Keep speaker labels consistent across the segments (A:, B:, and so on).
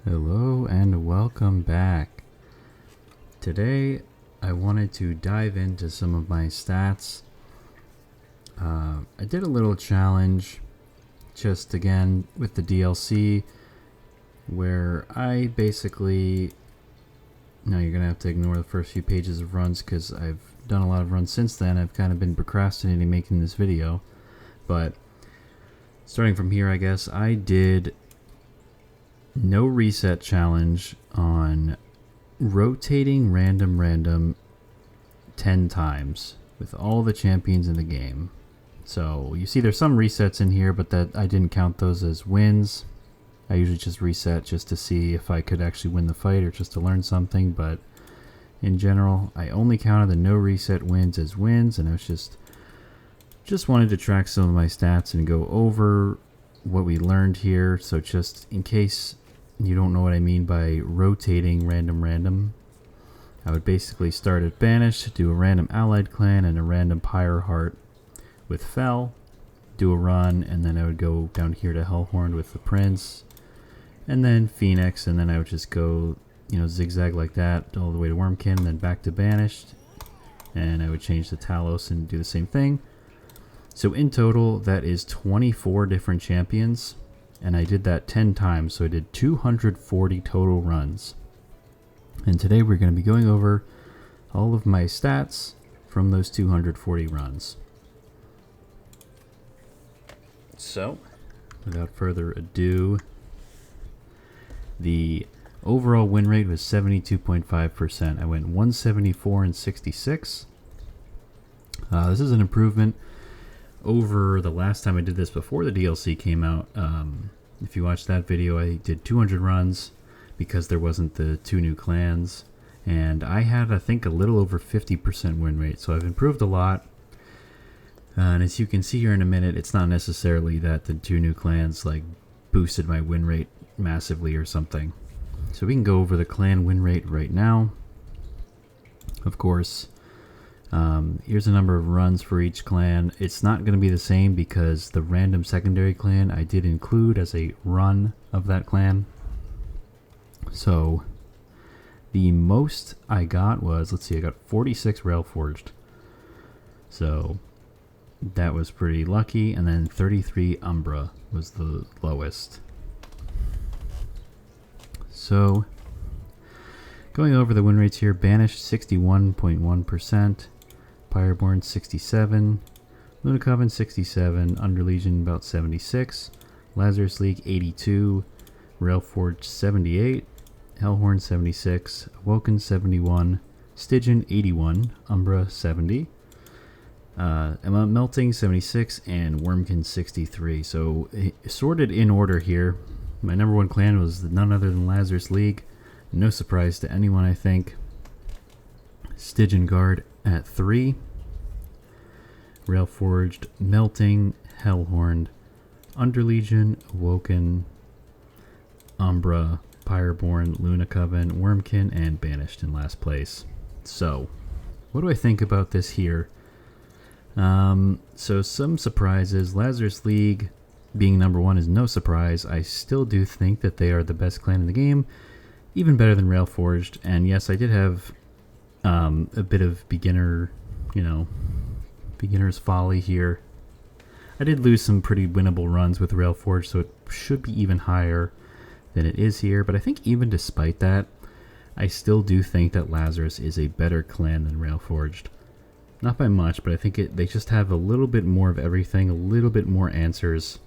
A: Hello and welcome back. Today I wanted to dive into some of my stats. I did a little challenge just again with the DLC where I basically... Now you're going to have to ignore the first few pages of runs because I've done a lot of runs since then. I've kind of been procrastinating making this video. But starting from here, I guess, I did no reset challenge on rotating random 10 times with all the champions in the game. So you see there's some resets in here, but that I didn't count those as wins. I usually just reset just to see if I could actually win the fight or just to learn something, but in general I only counted the no reset wins as wins, and I was just wanted to track some of my stats and go over what we learned here. So just in case you don't know what I mean by rotating random, I would basically start at Banished, do a random allied clan and a random pyre heart with Fell, do a run, and then I would go down here to Hellhorn with the Prince, and then Phoenix, and then I would just go, zigzag like that all the way to Wormkin, then back to Banished, and I would change to Talos and do the same thing. So in total, that is 24 different champions. And I did that 10 times, so I did 240 total runs. And today we're going to be going over all of my stats from those 240 runs. So, without further ado, the overall win rate was 72.5%. I went 174 and 66. This is an improvement over the last time I did this before the DLC came out. If you watch that video, I did 200 runs because there wasn't the 2 new clans, and I had, I think, a little over 50% win rate, so I've improved a lot. And as you can see here in a minute, it's not necessarily that the 2 new clans like boosted my win rate massively or something. So we can go over the clan win rate right now. Of course, here's a number of runs for each clan. It's not going to be the same because the random secondary clan I did include as a run of that clan. So the most I got was, let's see, I got 46 Railforged. So that was pretty lucky. And then 33 Umbra was the lowest. So going over the win rates here, Banished 61.1%. Fireborn 67, Luna Coven 67, Under Legion about 76, Lazarus League 82, Railforged 78, Hellhorn 76, Awoken 71, Stygian 81, Umbra 70, Melting 76, and Wormkin 63. So sorted in order here. My number one clan was none other than Lazarus League. No surprise to anyone, I think. Stygian Guard at 3. Railforged, Melting, Hellhorned, Underlegion, Awoken, Umbra, Pyreborn, Luna Coven, Wormkin, and Banished in last place. So, what do I think about this here? So some surprises. Lazarus League being number one is no surprise. I still do think that they are the best clan in the game, even better than Railforged. And yes, I did have a bit of beginner's folly here. I did lose some pretty winnable runs with Railforged, so it should be even higher than it is here. But I think even despite that, I still do think that Lazarus is a better clan than Railforged. Not by much, but I think they just have a little bit more of everything, a little bit more answers.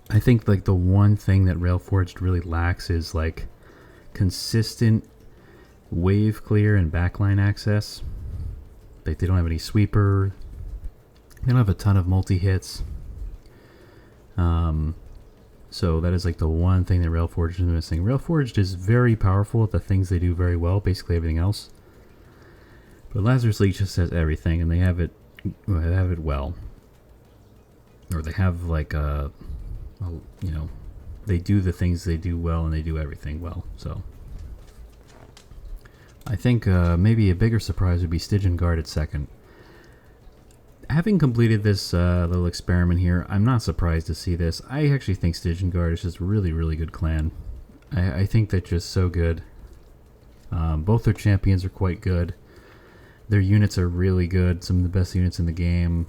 A: I think like the one thing that Railforged really lacks is like consistent wave clear and backline access. Like they don't have any sweeper. They don't have a ton of multi-hits. So that is like the one thing that Railforged is missing. Railforged is very powerful at the things they do very well, basically everything else. But Lazarus League just has everything, and they have it well. Or they have like they do the things they do well, and they do everything well. So I think maybe a bigger surprise would be Stygian Guard at second. Having completed this little experiment here, I'm not surprised to see this. I actually think Stygian Guard is just really, really good clan. I think they're just so good. Both their champions are quite good. Their units are really good, some of the best units in the game.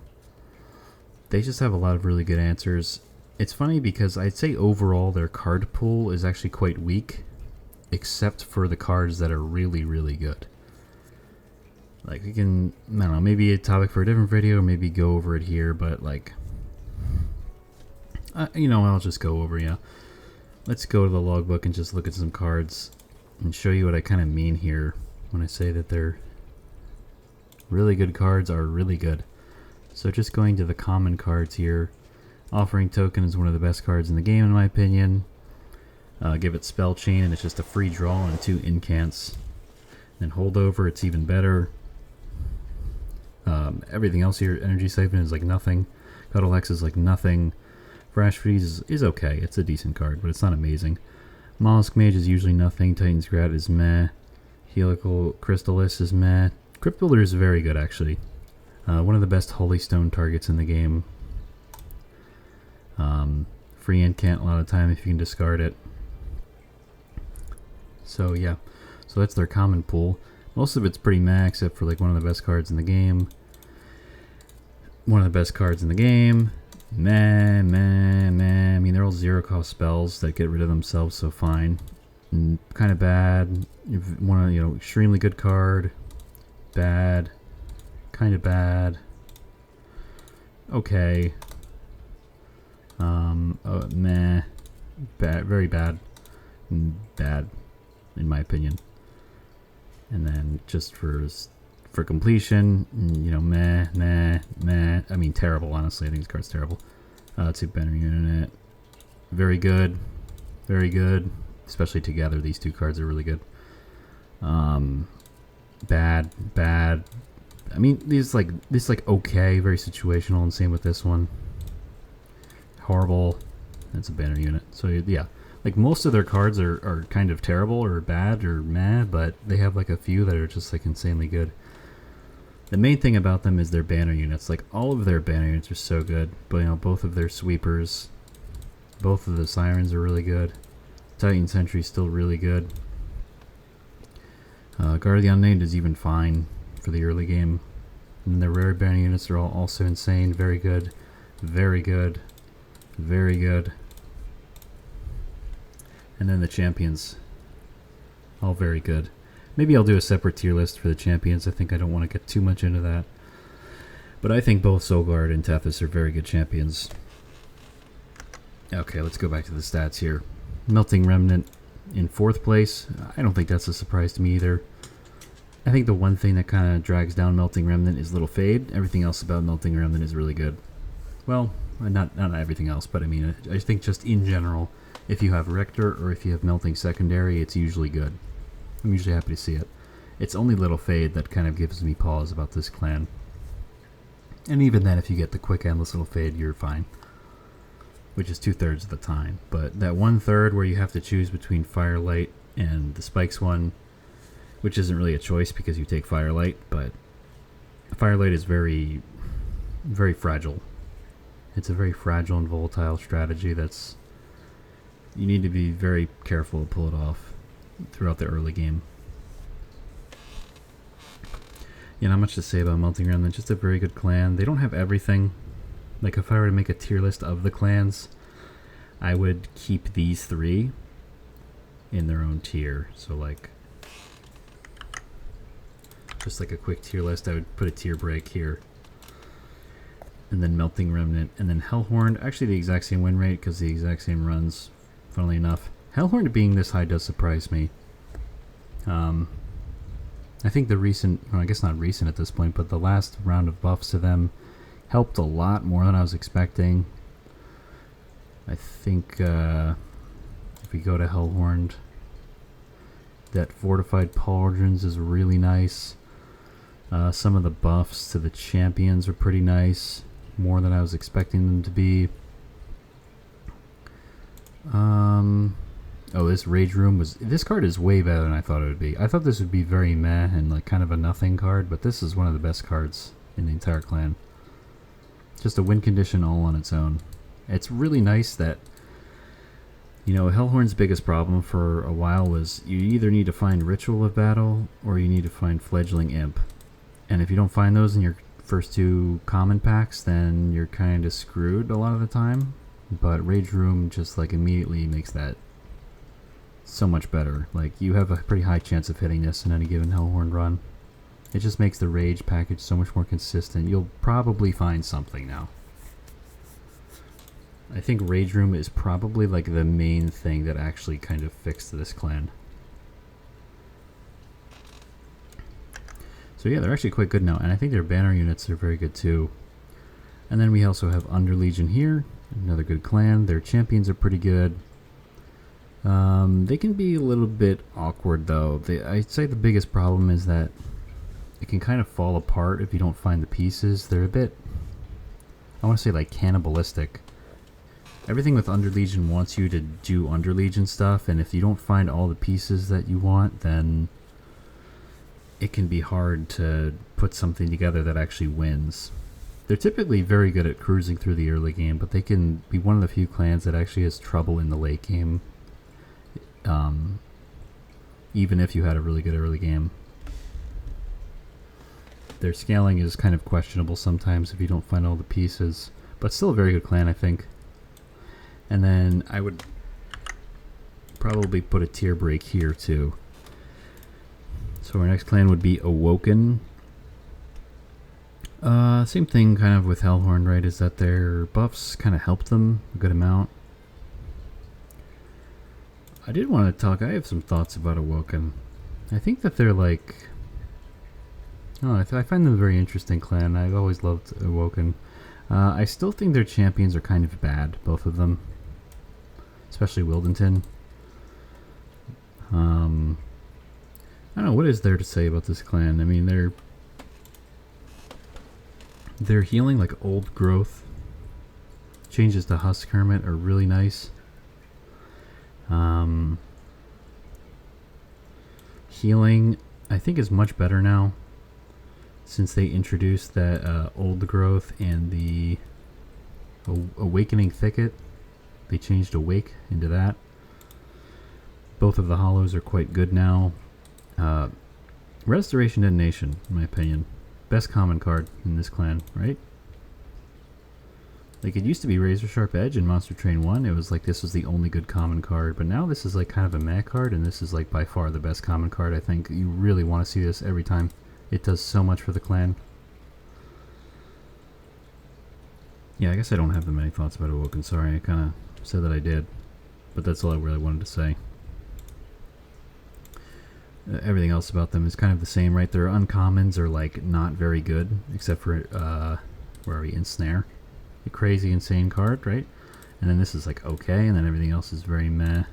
A: They just have a lot of really good answers. It's funny because I'd say overall their card pool is actually quite weak, except for the cards that are really, really good. Like, we can, I don't know, maybe a topic for a different video, or maybe go over it here, but like, you know, I'll just go over, yeah. Let's go to the logbook and just look at some cards and show you what I kind of mean here when I say that they're really good cards are really good. So just going to the common cards here, Offering Token is one of the best cards in the game in my opinion. Give it Spell Chain and it's just a free draw and 2 incants. And Holdover, it's even better. Everything else here, Energy Siphon is like nothing. Cuddle Hex is like nothing. Flash Freeze is okay, it's a decent card, but it's not amazing. Mollusk Mage is usually nothing. Titan's Grat is meh. Helical Crystallis is meh. Crypt Builder is very good actually. One of the best Holy Stone targets in the game. Free incant a lot of time if you can discard it. So yeah, so that's their common pool. Most of it's pretty meh except for like one of the best cards in the game. One of the best cards in the game. Meh, meh, meh. I mean, they're all 0-cost spells that get rid of themselves, so fine. Kind of bad. One, you know, extremely good card. Bad. Kind of bad. Okay. Meh. Bad. Very bad. Bad, in my opinion. And then just for completion, you know, meh, meh, meh. I mean, terrible, honestly. I think this card's terrible. Two banner unit. Very good. Very good. Especially together, these two cards are really good. Bad, bad. I mean, this like okay, very situational, and same with this one. Horrible. That's a banner unit. So yeah, like most of their cards are kind of terrible or bad or meh, but they have like a few that are just like insanely good. The main thing about them is their banner units. Like all of their banner units are so good, but you know, both of their sweepers, both of the sirens are really good. Titan Sentry is still really good. Guard of the Unnamed is even fine for the early game. And the rare banner units are all also insane. Very good. Very good. Very good. And then the champions. All very good. Maybe I'll do a separate tier list for the champions. I think I don't want to get too much into that. But I think both Solgard and Tethys are very good champions. Okay, let's go back to the stats here. Melting Remnant in 4th place. I don't think that's a surprise to me either. I think the one thing that kind of drags down Melting Remnant is Little Fade. Everything else about Melting Remnant is really good. Well, not everything else, but I mean, I think just in general, if you have Rector or if you have Melting Secondary, it's usually good. I'm usually happy to see it. It's only Little Fade that kind of gives me pause about this clan. And even then, if you get the quick endless Little Fade, you're fine. Which is 2/3 of the time. But that 1/3 where you have to choose between Firelight and the Spikes one, which isn't really a choice because you take Firelight, but Firelight is very, very fragile. It's a very fragile and volatile strategy that's... You need to be very careful to pull it off throughout the early game. Yeah, not much to say about Melting Remnant. Just a very good clan. They don't have everything. Like if I were to make a tier list of the clans, I would keep these 3 in their own tier. So like, just like a quick tier list, I would put a tier break here. And then Melting Remnant, and then Hellhorn. Actually the exact same win rate because the exact same runs, funnily enough. Hellhorn being this high does surprise me. I think the recent, well, I guess not recent at this point, but the last round of buffs to them helped a lot more than I was expecting. I think if we go to Hellhorn, that Fortified Pauldrons is really nice. Some of the buffs to the champions are pretty nice, more than I was expecting them to be. Oh, this Rage Room was... This card is way better than I thought it would be. I thought this would be very meh and like kind of a nothing card, but this is one of the best cards in the entire clan. Just a win condition all on its own. It's really nice that, you know, Hellhorn's biggest problem for a while was you either need to find Ritual of Battle or you need to find Fledgling Imp. And if you don't find those in your first two common packs, then you're kind of screwed a lot of the time. But Rage Room just like immediately makes that so much better. Like, you have a pretty high chance of hitting this in any given Hellhorn run. It just makes the Rage package so much more consistent. You'll probably find something now. I think Rage Room is probably like the main thing that actually kind of fixed this clan. So yeah, they're actually quite good now, and I think their banner units are very good too. And then we also have Under Legion here, another good clan. Their champions are pretty good. They can be a little bit awkward though. I'd say the biggest problem is that it can kind of fall apart if you don't find the pieces. They're a bit, I want to say, like cannibalistic. Everything with Under Legion wants you to do Under Legion stuff, and if you don't find all the pieces that you want, then it can be hard to put something together that actually wins. They're typically very good at cruising through the early game, but they can be one of the few clans that actually has trouble in the late game, even if you had a really good early game. Their scaling is kind of questionable sometimes if you don't find all the pieces, but still a very good clan, I think. And then I would probably put a tier break here too. So our next clan would be Awoken. Same thing kind of with Hellhorn, right? Is that their buffs kind of help them a good amount. I did want to talk, I have some thoughts about Awoken. I think that they're like, I find them a very interesting clan. I've always loved Awoken. I still think their champions are kind of bad, both of them. Especially Wildenton. I don't know, what is there to say about this clan? I mean, they're healing like old growth. Changes to Husk Hermit are really nice. Healing, I think, is much better now since they introduced that old growth and the Awakening Thicket. They changed Awake into that. Both of the hollows are quite good now. Restoration Detonation, in my opinion. Best common card in this clan, right? Like, it used to be Razor Sharp Edge in Monster Train 1. It was like this was the only good common card, but now this is like kind of a meh card, and this is like by far the best common card. I think you really want to see this every time. It does so much for the clan. Yeah, I guess I don't have that many thoughts about Awoken. Sorry, I kind of said that I did, but that's all I really wanted to say. Everything else about them is kind of the same, right? Their uncommons are like not very good, except for where are we? Ensnare, a crazy insane card, right? And then this is like okay, and then everything else is very meh.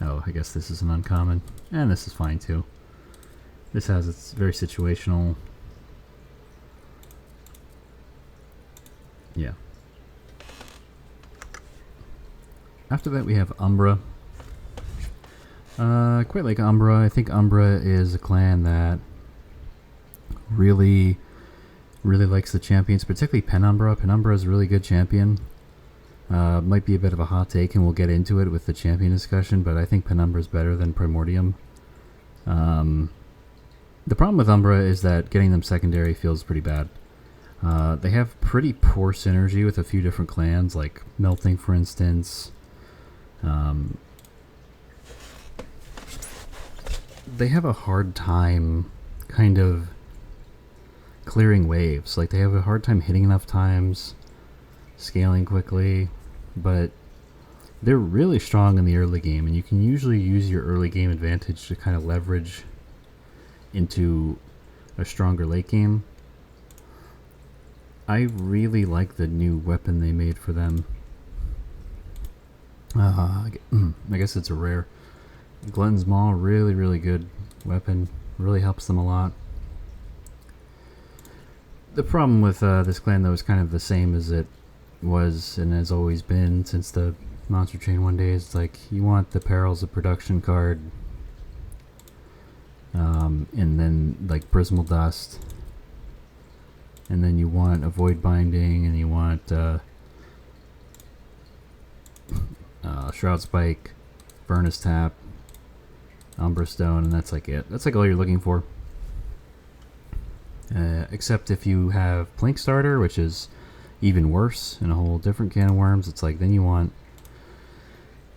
A: Oh, I guess this is an uncommon, and this is fine too. This has, it's very situational. Yeah. After that we have Umbra. Quite like Umbra. I think Umbra is a clan that really likes the champions, particularly Penumbra. Penumbra is a really good champion. Might be a bit of a hot take, and we'll get into it with the champion discussion, but I think Penumbra is better than Primordium. The problem with Umbra is that getting them secondary feels pretty bad. They have pretty poor synergy with a few different clans, like Melting, for instance. They have a hard time kind of clearing waves. Like, they have a hard time hitting enough times, scaling quickly, but they're really strong in the early game, and you can usually use your early game advantage to kind of leverage into a stronger late game. I really like the new weapon they made for them. I guess it's a rare. Glutton's Maw, really good weapon. Really helps them a lot. The problem with this clan, though, is kind of the same as it was and has always been since the Monster Train 1 days. It's like, you want the Perils of Production card, and then like Brismal Dust, And then you want Avoid Binding, and you want Shroud Spike, Furnace Tap, Umbra Stone, and that's like it. That's like all you're looking for. Except if you have Plink Starter, which is even worse and a whole different can of worms. It's like then you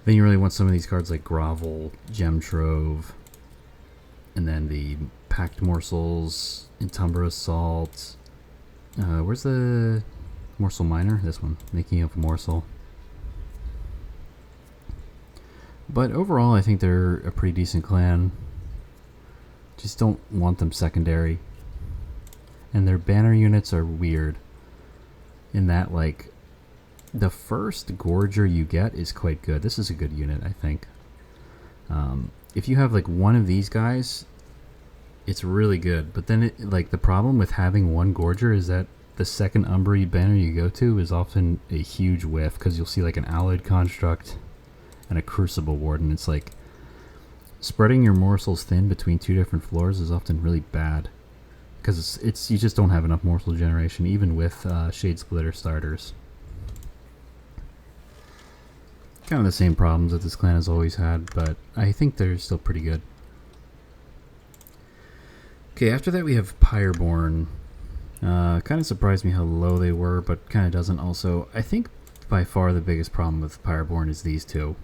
A: really want some of these cards like Grovel, Gem Trove, and then the Packed Morsels, Entumbra Assault. Where's the Morsel Miner? This one, Making of a Morsel. But overall, I think they're a pretty decent clan. Just don't want them secondary. And their banner units are weird. In that, like, the first Gorger you get is quite good. This is a good unit, I think. If you have, like, one of these guys, it's really good. But then, the problem with having one Gorger is that the second Umbra banner you go to is often a huge whiff, because you'll see, like, an Alloyed Construct and a Crucible Warden. It's like, spreading your morsels thin between two different floors is often really bad. Because it's you just don't have enough morsel generation, even with Shade Splitter starters. Kind of the same problems that this clan has always had, but I think they're still pretty good. Okay, after that we have Pyreborn. Kind of surprised me how low they were, but kind of doesn't also. I think by far the biggest problem with Pyreborn is these two.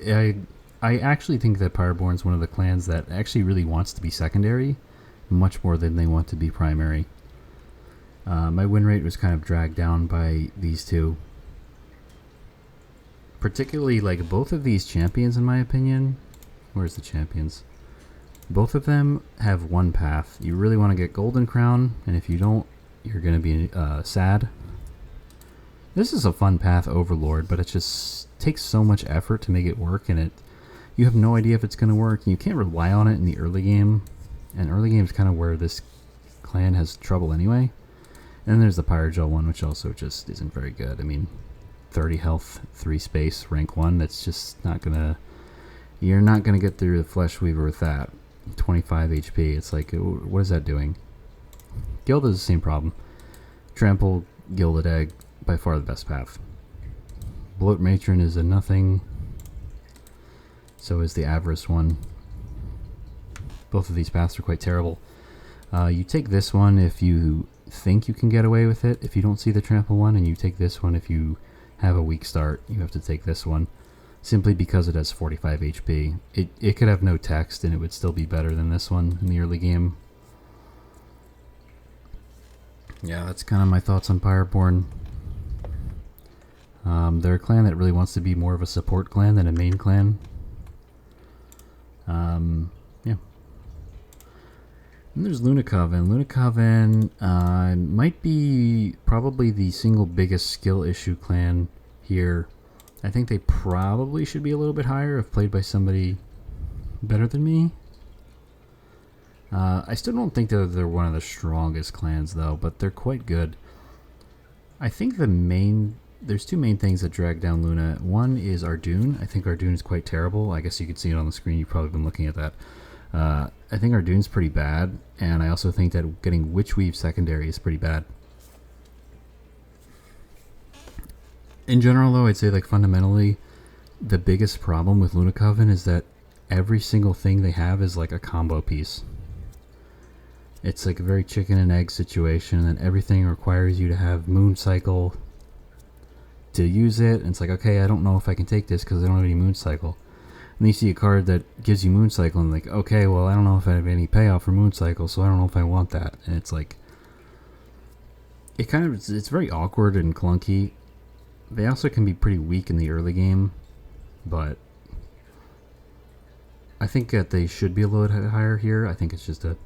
A: I actually think that Pyreborn is one of the clans that actually really wants to be secondary, much more than they want to be primary. My win rate was kind of dragged down by these two. Particularly, like, both of these champions, in my opinion. Where's the champions? Both of them have one path. You really want to get Golden Crown, and if you don't, you're going to be sad. This is a fun path, Overlord, but it just takes so much effort to make it work, and you have no idea if it's going to work, and you can't rely on it in the early game. And early game is kind of where this clan has trouble anyway. And then there's the Pyrogel one, which also just isn't very good. I mean, 30 health, 3 space, rank 1, that's just not going to... You're not going to get through the Flesh Weaver with that. 25 HP, it's like, what is that doing? Guild has the same problem. Trample, Gilded Egg, by far the best path. Bloat Matron is a nothing. So is the Avarice one. Both of these paths are quite terrible. You take this one if you think you can get away with it, if you don't see the trample one, and you take this one if you have a weak start. You have to take this one, simply because it has 45 HP. It could have no text, and it would still be better than this one in the early game. Yeah, that's kind of my thoughts on Pyreborn. They're a clan that really wants to be more of a support clan than a main clan. Yeah. And there's Luna Coven. Luna Coven might be probably the single biggest skill issue clan here. I think they probably should be a little bit higher if played by somebody better than me. I still don't think they're one of the strongest clans though, but they're quite good. I think there's two main things that drag down Luna. One is Ardoon. I think Ardoon is quite terrible. I guess you can see it on the screen. You've probably been looking at that. I think Ardoon's pretty bad, and I also think that getting Witchweave secondary is pretty bad. In general, though, I'd say, like, fundamentally, the biggest problem with Luna Coven is that every single thing they have is like a combo piece. It's like a very chicken and egg situation, and everything requires you to have Moon Cycle to use it, and it's like, okay, I don't know if I can take this because I don't have any Moon Cycle. And then you see a card that gives you Moon Cycle, and like, okay, well, I don't know if I have any payoff for Moon Cycle, so I don't know if I want that. And it's like, it's very awkward and clunky. They also can be pretty weak in the early game, but I think that they should be a little bit higher here. I think it's just a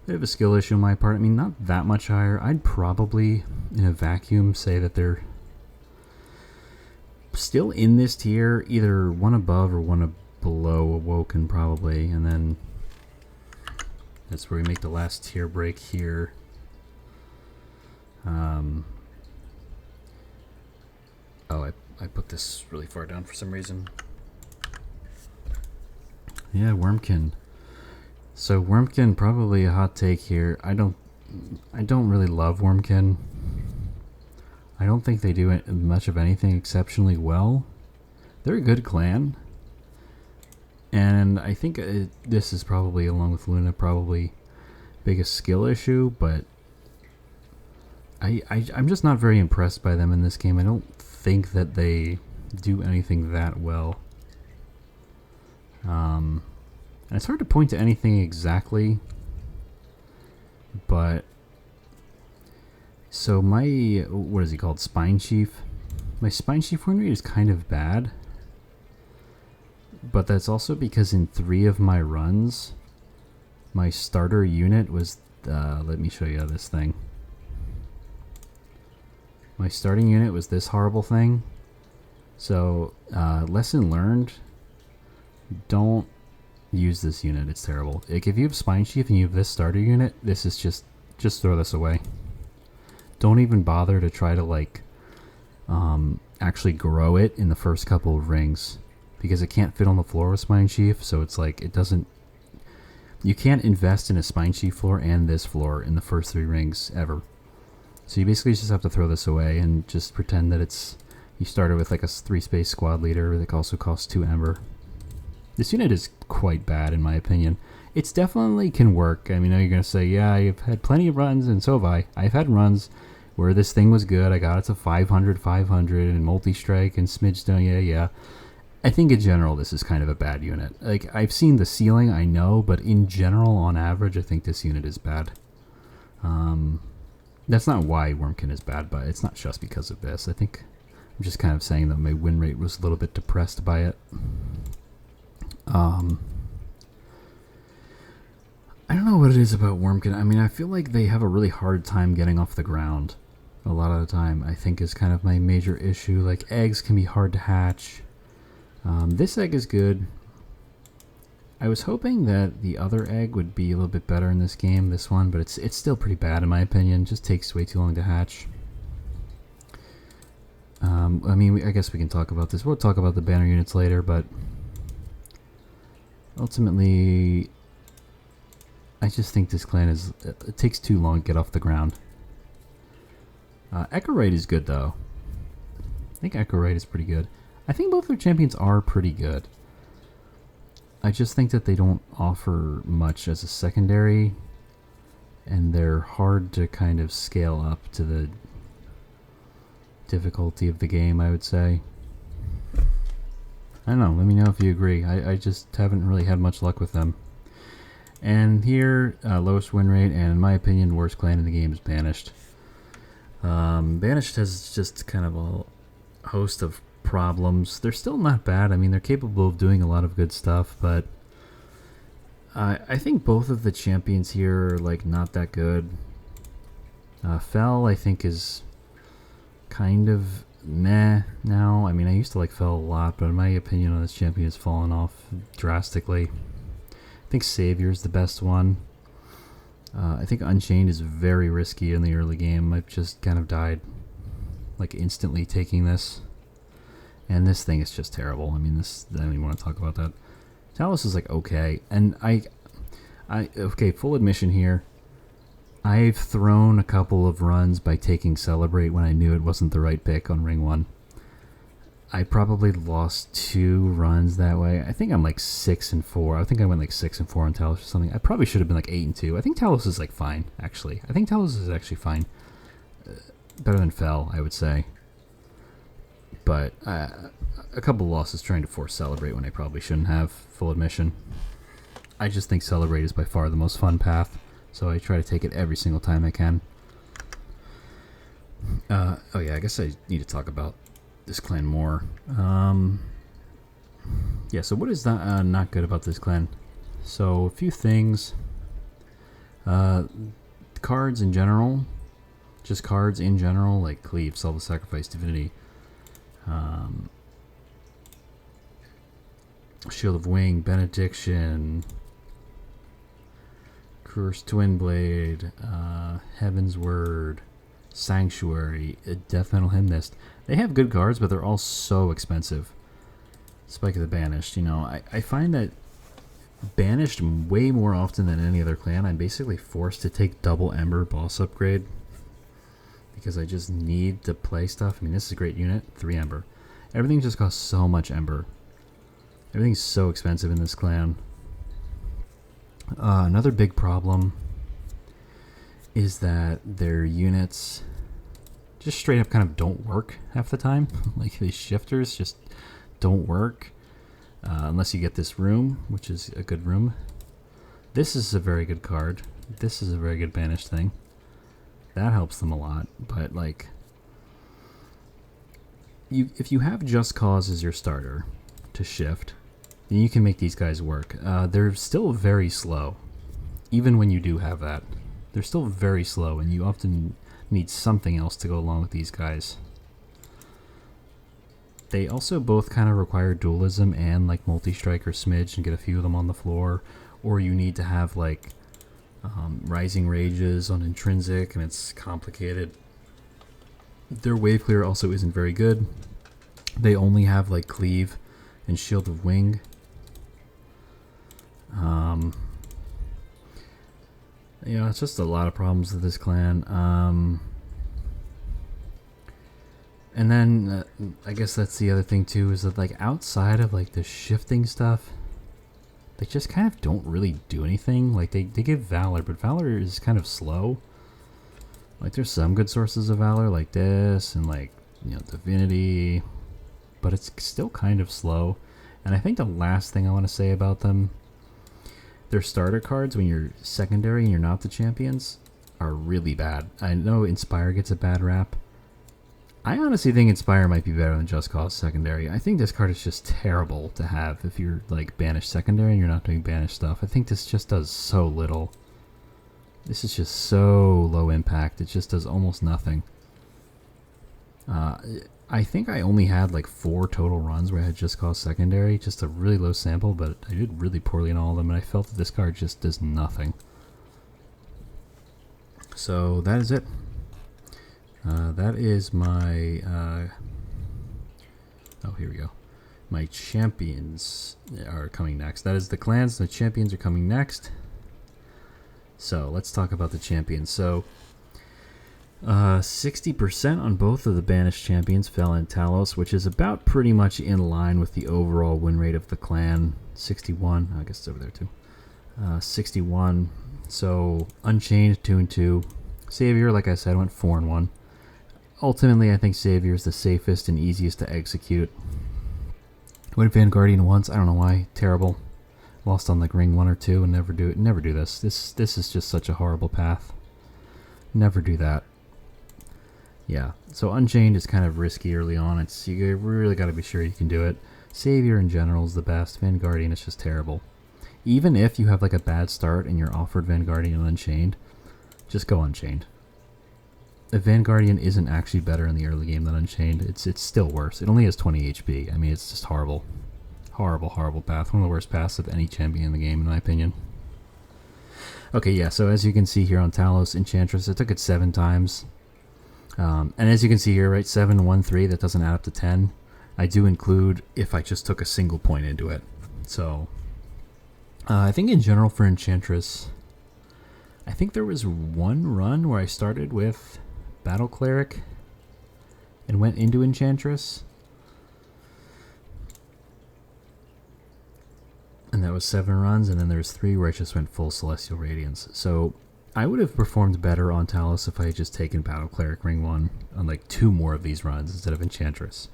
A: bit of a skill issue on my part. I mean, not that much higher. I'd probably, in a vacuum, say that they're still in this tier, either one above or one below Awoken, probably. And then that's where we make the last tier break here. Oh, I put this really far down for some reason. Yeah, Wormkin. So Wormkin, probably a hot take here. I don't I don't really love Wormkin. I don't think they do much of anything exceptionally well. They're a good clan. And I think this is probably, along with Luna, probably biggest skill issue, but I'm just not very impressed by them in this game. I don't think that they do anything that well. And it's hard to point to anything exactly, but so my, what is he called, Spine Chief? My Spine Chief win rate is kind of bad, but that's also because in 3 of my runs, my starter unit was, let me show you this thing. My starting unit was this horrible thing. So, lesson learned, don't use this unit, it's terrible. Like, if you have Spine Chief and you have this starter unit, this is just throw this away. Don't even bother to try to, like, actually grow it in the first couple of rings, because it can't fit on the floor with Spine Chief, so it's like, it doesn't, you can't invest in a Spine Chief floor and this floor in the first 3 rings, ever. So you basically just have to throw this away and just pretend that it's, you started with like a 3-space squad leader that also costs 2 Ember. This unit is quite bad in my opinion. It's definitely can work. I mean, I know you're going to say, yeah, I've had plenty of runs, and so have I. I've had runs where this thing was good. I got it to 500, and multi-strike, and smidgestone, yeah. I think in general this is kind of a bad unit. Like, I've seen the ceiling, I know, but in general, on average, I think this unit is bad. That's not why Wormkin is bad, but it's not just because of this. I think I'm just kind of saying that my win rate was a little bit depressed by it. I don't know what it is about Wormkin. I mean, I feel like they have a really hard time getting off the ground a lot of the time, I think, is kind of my major issue. Like, eggs can be hard to hatch. This egg is good. I was hoping that the other egg would be a little bit better in this game, this one, but it's still pretty bad in my opinion. Just takes way too long to hatch. I mean, I guess we can talk about this. We'll talk about the banner units later, but ultimately, I just think this clan is, it takes too long to get off the ground. Echo Raid is good though. I think Echo Raid is pretty good. I think both their champions are pretty good. I just think that they don't offer much as a secondary, and they're hard to kind of scale up to the difficulty of the game, I would say. I don't know, let me know if you agree. I just haven't really had much luck with them. And here, lowest win rate, and in my opinion, worst clan in the game is Banished. Banished has just kind of a host of problems. They're still not bad. I mean, they're capable of doing a lot of good stuff, but I think both of the champions here are like not that good. Fel, I think, is kind of meh now. I mean, I used to like Fel a lot, but in my opinion on this champion has fallen off drastically. I think Savior's the best one. I think Unchained is very risky in the early game. I've just kind of died like instantly taking this. And this thing is just terrible. I mean, this, I don't even want to talk about that. Talos is like okay. And okay, full admission here. I've thrown a couple of runs by taking Celebrate when I knew it wasn't the right pick on Ring 1. I probably lost 2 runs that way. I think I'm like 6-4. I think I went like 6-4 on Talos or something. I probably should have been like 8-2. I think Talos is like fine, actually. I think Talos is actually fine. Better than Fel, I would say. But a couple losses trying to force Celebrate when I probably shouldn't have, full admission. I just think Celebrate is by far the most fun path, so I try to take it every single time I can. Oh yeah, I guess I need to talk about this clan more. Yeah, so what is not good about this clan? So a few things. Cards in general, just cards in general, like Cleave, Self-Sacrifice, Divinity, Shield of Wing, Benediction, Cursed Twin Blade, Heaven's Word, Sanctuary, Death Metal Hymnist. They have good cards, but they're all so expensive. Spike of the Banished, you know, I find that banished way more often than any other clan. I'm basically forced to take double Ember boss upgrade because I just need to play stuff. I mean, this is a great unit, 3 Ember. Everything just costs so much Ember. Everything's so expensive in this clan. Another big problem is that their units just straight up kind of don't work half the time. Like these shifters just don't work unless you get this room, which is a good room. This is a very good card. This is a very good banished thing. That helps them a lot, but like if you have Just Cause as your starter to shift, then you can make these guys work. They're still very slow, even when you do have that. They're still very slow, and you often need something else to go along with these guys. They also both kind of require dualism and like multi-strike or smidge and get a few of them on the floor, or you need to have like rising rages on intrinsic, and it's complicated. Their wave clear also isn't very good. They only have like cleave and shield of wing. Yeah, it's just a lot of problems with this clan. And then I guess that's the other thing too, is that like outside of like the shifting stuff, they just kind of don't really do anything. Like they give Valor, but Valor is kind of slow. Like there's some good sources of Valor like this and like, you know, Divinity, but it's still kind of slow. And I think the last thing I want to say about them, their starter cards when you're secondary and you're not the champions are really bad. I know Inspire gets a bad rap. I honestly think Inspire might be better than Just Cause secondary. I think this card is just terrible to have if you're like banished secondary and you're not doing banished stuff. I think this just does so little. This is just so low impact. It just does almost nothing. I think I only had like 4 total runs where I had Just Cause secondary, just a really low sample, but I did really poorly in all of them, and I felt that this card just does nothing. So that is it. That is my, oh, here we go. My champions are coming next. That is the clans. The champions are coming next. So let's talk about the champions. So 60% on both of the banished champions fell in Talos, which is about pretty much in line with the overall win rate of the clan. 61, I guess it's over there too. 61. So Unchained 2-2. Savior, like I said, went 4-1. Ultimately, I think Savior is the safest and easiest to execute. Went Vanguardian once. I don't know why. Terrible. Lost on like ring 1 or 2 and never do this. This is just such a horrible path. Never do that. Yeah. So Unchained is kind of risky early on. It's you really got to be sure you can do it. Savior in general is the best. Vanguardian is just terrible. Even if you have like a bad start and you're offered Vanguardian and Unchained, just go Unchained. If Vanguardian isn't actually better in the early game than Unchained, it's still worse. It only has 20 HP. I mean, it's just horrible. Horrible, horrible path. One of the worst paths of any champion in the game, in my opinion. Okay, yeah, so as you can see here on Talos, Enchantress, I took it 7 times. And as you can see here, right, 7, 1, 3, that doesn't add up to 10. I do include if I just took a single point into it. So, I think in general for Enchantress, I think there was one run where I started with Battle Cleric and went into Enchantress. And that was 7 runs, and then there's 3 where I just went full Celestial Radiance. So I would have performed better on Talos if I had just taken Battle Cleric Ring 1 on like 2 more of these runs instead of Enchantress.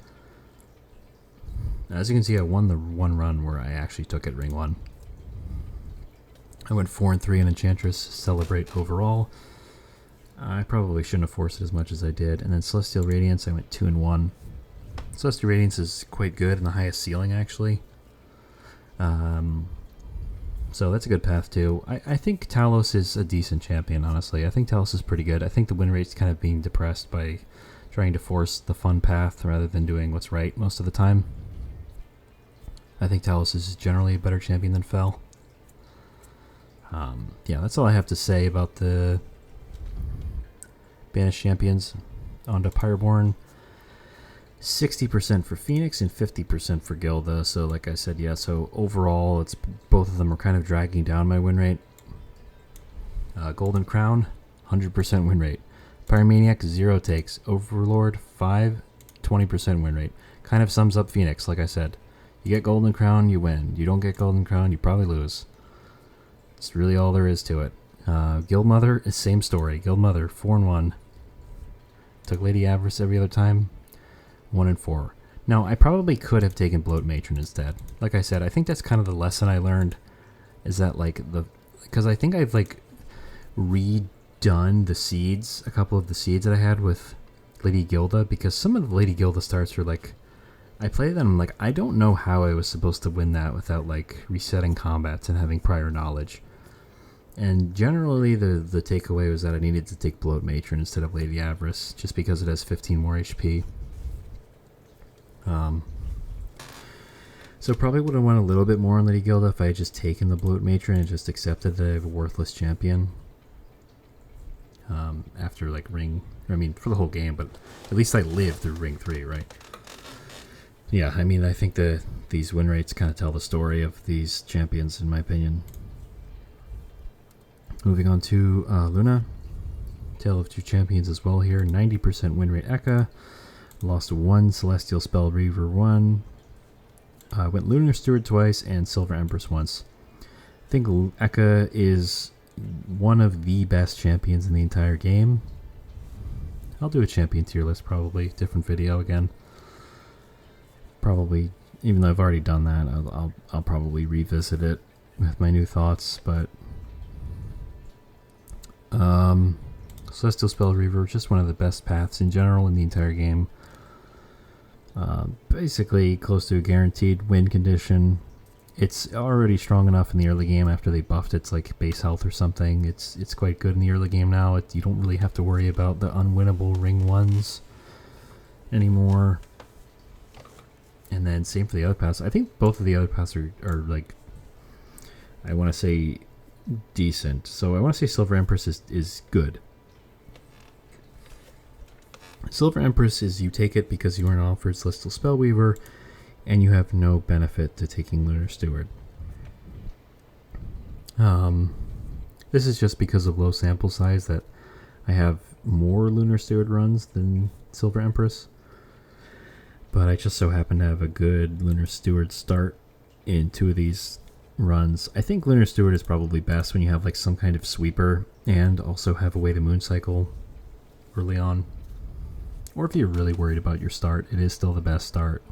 A: As you can see, I won the one run where I actually took it Ring 1. I went 4-3 in Enchantress, celebrate overall. I probably shouldn't have forced it as much as I did. And then Celestial Radiance, I went 2-1. Celestial Radiance is quite good and the highest ceiling actually. So that's a good path too. I think Talos is a decent champion, honestly. I think Talos is pretty good. I think the win rate's kind of being depressed by trying to force the fun path rather than doing what's right most of the time. I think Talos is generally a better champion than Fel. Yeah, that's all I have to say about the banished champions. On to Pyreborn. 60% for Phoenix and 50% for Gilda. So like I said, yeah, so overall it's both of them are kind of dragging down my win rate. Golden Crown, 100% win rate. Pyromaniac, 0 takes. Overlord, 5, 20% win rate. Kind of sums up Phoenix, like I said. You get Golden Crown, you win. You don't get Golden Crown, you probably lose. It's really all there is to it. Guild Mother is same story. Guild Mother, 4-1. Took Lady Avarice every other time, 1-4. Now, I probably could have taken Bloat Matron instead. Like I said, I think that's kind of the lesson I learned, is that because I think I've like redone the seeds, a couple of the seeds that I had with Lady Gilda, because some of the Lady Gilda starts are like, I play them like, I don't know how I was supposed to win that without like resetting combats and having prior knowledge. And generally the takeaway was that I needed to take Bloat Matron instead of Lady Avarice, just because it has 15 more HP. So probably would have won a little bit more on Lady Gilda if I had just taken the Bloat Matron and just accepted that I have a worthless champion. After like for the whole game, but at least I lived through Ring 3, right? Yeah, I mean, I think these win rates kind of tell the story of these champions, in my opinion. Moving on to Luna. Tale of Two Champions as well here. 90% win rate Eka. Lost 1 Celestial Spell Reaver 1. Went Lunar Steward twice and Silver Empress once. I think Eka is one of the best champions in the entire game. I'll do a champion tier list probably. Different video again. Probably, even though I've already done that, I'll probably revisit it with my new thoughts, but Celestial Spell Reaver, just one of the best paths in general in the entire game. Basically close to a guaranteed win condition. It's already strong enough in the early game after they buffed its like base health or something. It's quite good in the early game now. You don't really have to worry about the unwinnable ring 1s anymore. And then same for the other paths. I think both of the other paths are like, I want to say decent. So I want to say Silver Empress is good. Silver Empress is you take it because you aren't offered Celestial Spellweaver and you have no benefit to taking Lunar Steward. This is just because of low sample size that I have more Lunar Steward runs than Silver Empress. But I just so happen to have a good Lunar Steward start in 2 of these runs. I think Lunar Steward is probably best when you have like some kind of sweeper and also have a way to moon cycle early on. Or if you're really worried about your start, it is still the best start.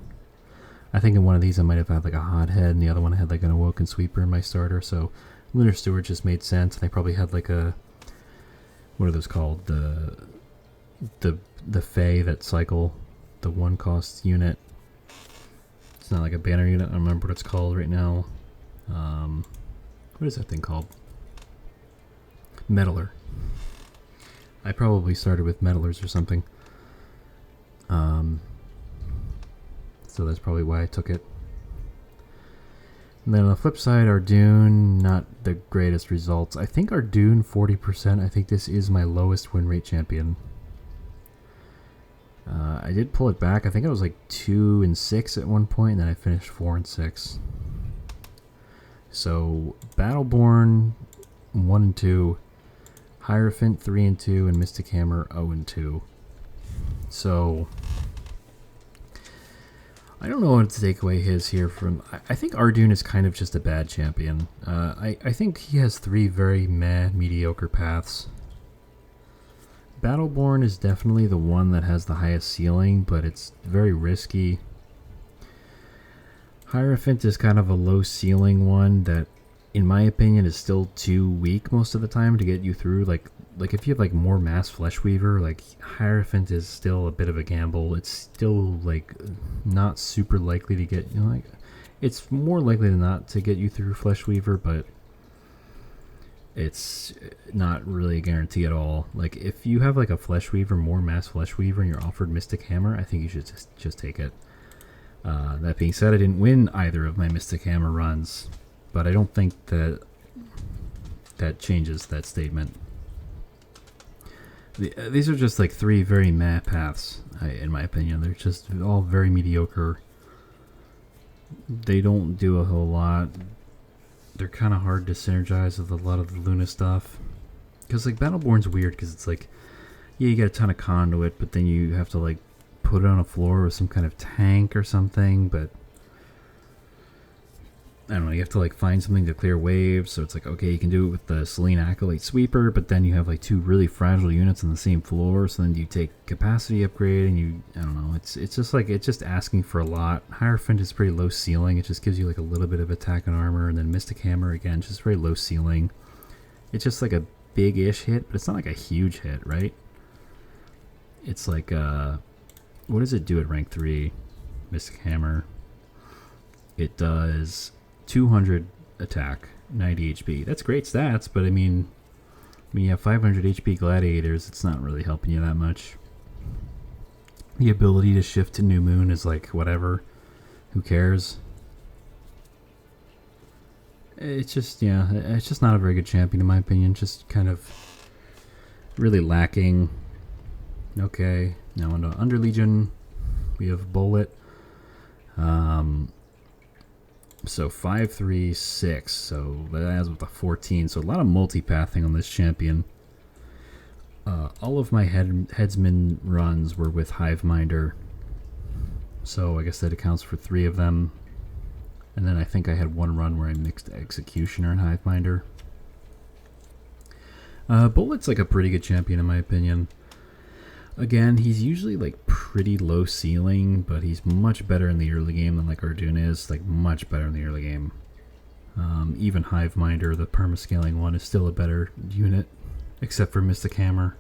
A: I think in one of these I might have had like a hothead and the other one I had like an awoken sweeper in my starter, so Lunar Steward just made sense. And I probably had like a, what are those called? The Fae that cycle, the 1 cost unit. It's not like a banner unit, I don't remember what it's called right now. What is that thing called? Meddler. I probably started with Meddlers or something. So that's probably why I took it. And then on the flip side, Ardoon, not the greatest results. I think Ardoon 40%. I think this is my lowest win rate champion. I did pull it back. I think I was like 2-6 at one point, and then I finished 4-6. So Battleborn 1-2, Hierophant 3-2, and Mystic Hammer 0-2. So I don't know what to take away his here from. I think Ardoon is kind of just a bad champion. I think he has 3 very mediocre paths. Battleborn is definitely the one that has the highest ceiling, but it's very risky. Hierophant is kind of a low ceiling one that, in my opinion, is still too weak most of the time to get you through. Like if you have like more mass Flesh Weaver, like Hierophant is still a bit of a gamble. It's still like not super likely to get, like it's more likely than not to get you through Flesh Weaver, but it's not really a guarantee at all. Like if you have like a Flesh Weaver, more mass Flesh Weaver, and you're offered Mystic Hammer, I think you should just take it. That being said, I didn't win either of my Mystic Hammer runs, but I don't think that changes that statement. These are just like three very meh paths, in my opinion. They're just all very mediocre. They don't do a whole lot. They're kind of hard to synergize with a lot of the Luna stuff. Because like Battleborn's weird because it's like, yeah, you get a ton of conduit, but then you have to like put it on a floor with some kind of tank or something, but I don't know, you have to like find something to clear waves, so it's like, okay, you can do it with the Selene Acolyte Sweeper, but then you have like two really fragile units on the same floor, so then you take capacity upgrade and you, I don't know, it's just like, it's just asking for a lot. Hierophant is pretty low ceiling, it just gives you like a little bit of attack and armor, and then Mystic Hammer, again, just very low ceiling. It's just like a big-ish hit, but it's not like a huge hit, right? It's like, what does it do at rank 3? Mystic Hammer. It does 200 attack, 90 HP. That's great stats, but I mean, when you have 500 HP gladiators, it's not really helping you that much. The ability to shift to New Moon is like, whatever. Who cares? It's just, yeah, it's just not a very good champion in my opinion. Just kind of really lacking. Okay, now on to Under Legion, we have Bullet. So 5, 3, 6. So that adds with a 14. So a lot of multipathing on this champion. All of my headsman runs were with Hiveminder. So I guess that accounts for 3 of them. And then I think I had one run where I mixed Executioner and Hiveminder. Bullet's like a pretty good champion in my opinion. Again, he's usually like pretty low ceiling, but he's much better in the early game than like Arjun is, like much better in the early game. Even Hiveminder, the permascaling one, is still a better unit, except for Mystic Hammer.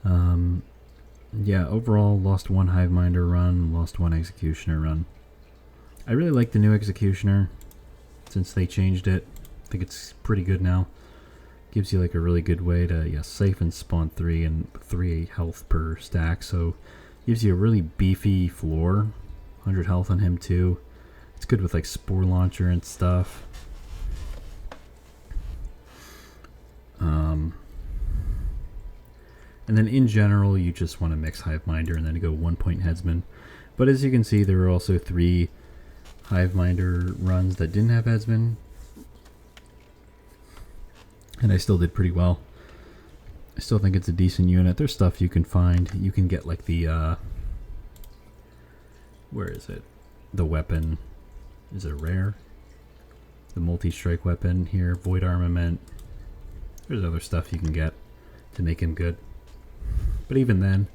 A: Yeah, overall, lost one Hiveminder run, lost one Executioner run. I really like the new Executioner, since they changed it. I think it's pretty good now. Gives you like a really good way to safe and spawn 3 and 3 health per stack, so gives you a really beefy floor. 100 health on him too. It's good with like Spore Launcher and stuff. And then in general, you just want to mix Hiveminder and then go 1 point Headsman. But as you can see, there were also 3 Hiveminder runs that didn't have Headsman. And I still did pretty well. I still think it's a decent unit. There's stuff you can find. You can get like the, where is it? The weapon. Is it rare? The multi-strike weapon here. Void Armament. There's other stuff you can get to make him good. But even then,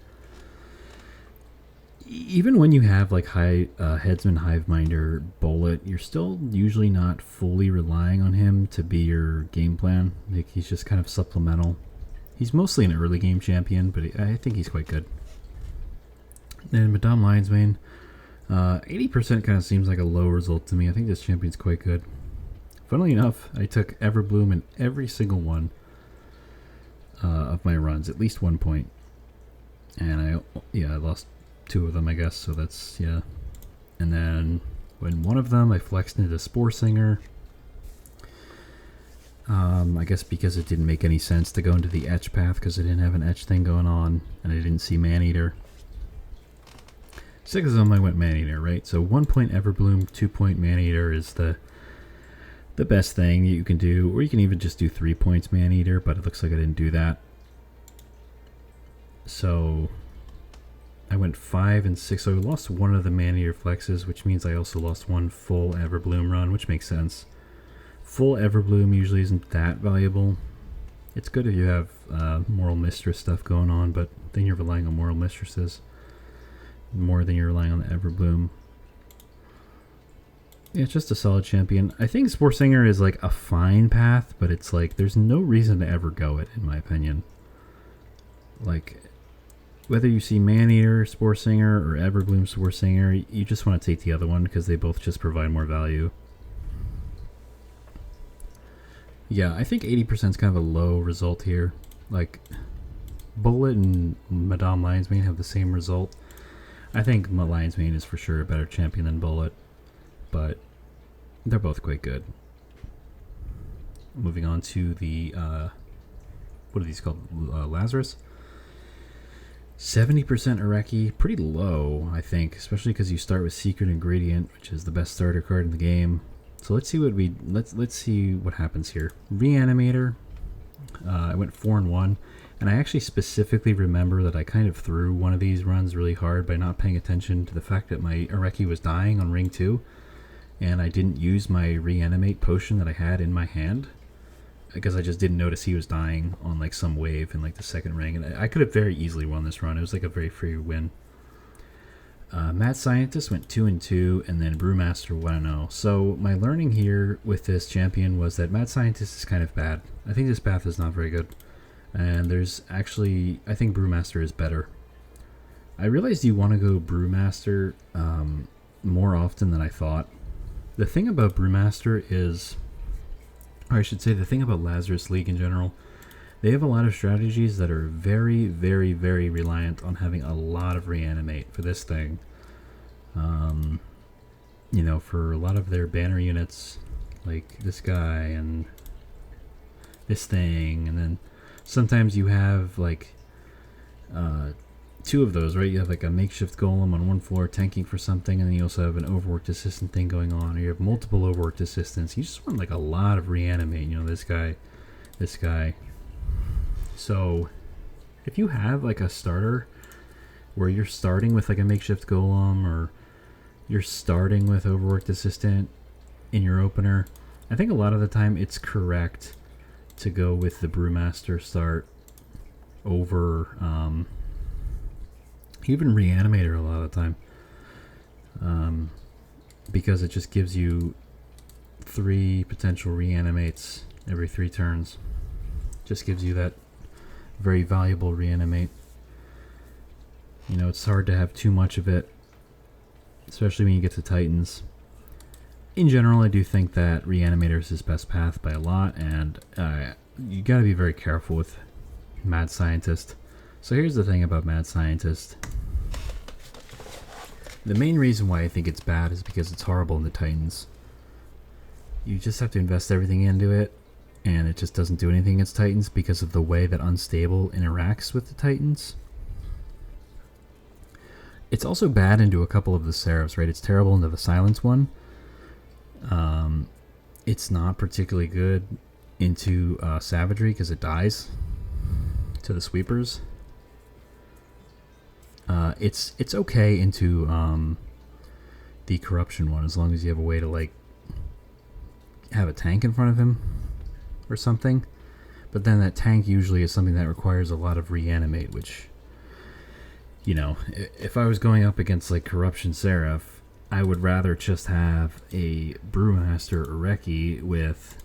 A: even when you have like Headsman, Hiveminder, Bullet, you're still usually not fully relying on him to be your game plan. Like, he's just kind of supplemental. He's mostly an early game champion, but I think he's quite good. Then Madame Lionsmane, 80% kind of seems like a low result to me. I think this champion's quite good. Funnily enough, I took Everbloom in every single one of my runs, at least 1 point. And I lost 2 of them, I guess, so that's, yeah. And then when one of them I flexed into Spore Singer, I guess because it didn't make any sense to go into the Etch path because I didn't have an Etch thing going on and I didn't see Maneater. 6 of them I went Maneater, right? So 1 point Everbloom, 2 point Maneater is the best thing you can do, or you can even just do 3 points Maneater, but it looks like I didn't do that. So I went 5 and 6, so I lost one of the Maneater flexes, which means I also lost one full Everbloom run, which makes sense. Full Everbloom usually isn't that valuable. It's good if you have Moral Mistress stuff going on, but then you're relying on Moral Mistresses more than you're relying on the Everbloom. Yeah, it's just a solid champion. I think Spore Singer is like a fine path, but it's like there's no reason to ever go it, in my opinion. Like, whether you see Maneater Spore Singer or Everbloom Spore Singer, you just want to take the other one because they both just provide more value. Yeah, I think 80% is kind of a low result here. Like, Bullet and Madame Lionsmane have the same result. I think Lionsmane is for sure a better champion than Bullet, but they're both quite good. Moving on to the what are these called? Lazarus. 70% Areki, pretty low, I think, especially because you start with Secret Ingredient, which is the best starter card in the game. So let's see let's see what happens here. Reanimator. I went 4-1, and I actually specifically remember that I kind of threw one of these runs really hard by not paying attention to the fact that my Areki was dying on ring 2, and I didn't use my reanimate potion that I had in my hand because I just didn't notice he was dying on like some wave in like the second ring, and I could have very easily won this run. It was like a very free win. Mad Scientist went 2-2, and then Brewmaster 1-0. So my learning here with this champion was that Mad Scientist is kind of bad. I think this path is not very good, and there's actually, I think Brewmaster is better. I realized you want to go Brewmaster more often than I thought. The thing about Brewmaster is, or I should say the thing about Lazarus League in general, they have a lot of strategies that are very, very, very reliant on having a lot of reanimate for this thing. You know, for a lot of their banner units, like this guy and this thing, and then sometimes you have like two of those, right? You have like a makeshift golem on one floor tanking for something, and then you also have an overworked assistant thing going on, or you have multiple overworked assistants. You just want like a lot of reanimate, you know, this guy. So if you have like a starter where you're starting with like a makeshift golem, or you're starting with overworked assistant in your opener, I think a lot of the time it's correct to go with the Brewmaster start over even Reanimator a lot of the time, because it just gives you 3 potential reanimates every 3 turns. Just gives you that very valuable reanimate. You know, it's hard to have too much of it, especially when you get to Titans. In general, I do think that Reanimator is his best path by a lot, and you gotta be very careful with Mad Scientist. So here's the thing about Mad Scientist. The main reason why I think it's bad is because it's horrible in the Titans. You just have to invest everything into it, and it just doesn't do anything against Titans because of the way that Unstable interacts with the Titans. It's also bad into a couple of the Seraphs, right? It's terrible into the Silence one. It's not particularly good into Savagery because it dies to the Sweepers. It's okay into the Corruption one, as long as you have a way to like have a tank in front of him or something. But then that tank usually is something that requires a lot of reanimate, which, you know, if I was going up against like Corruption Seraph, I would rather just have a Brewmaster Areki with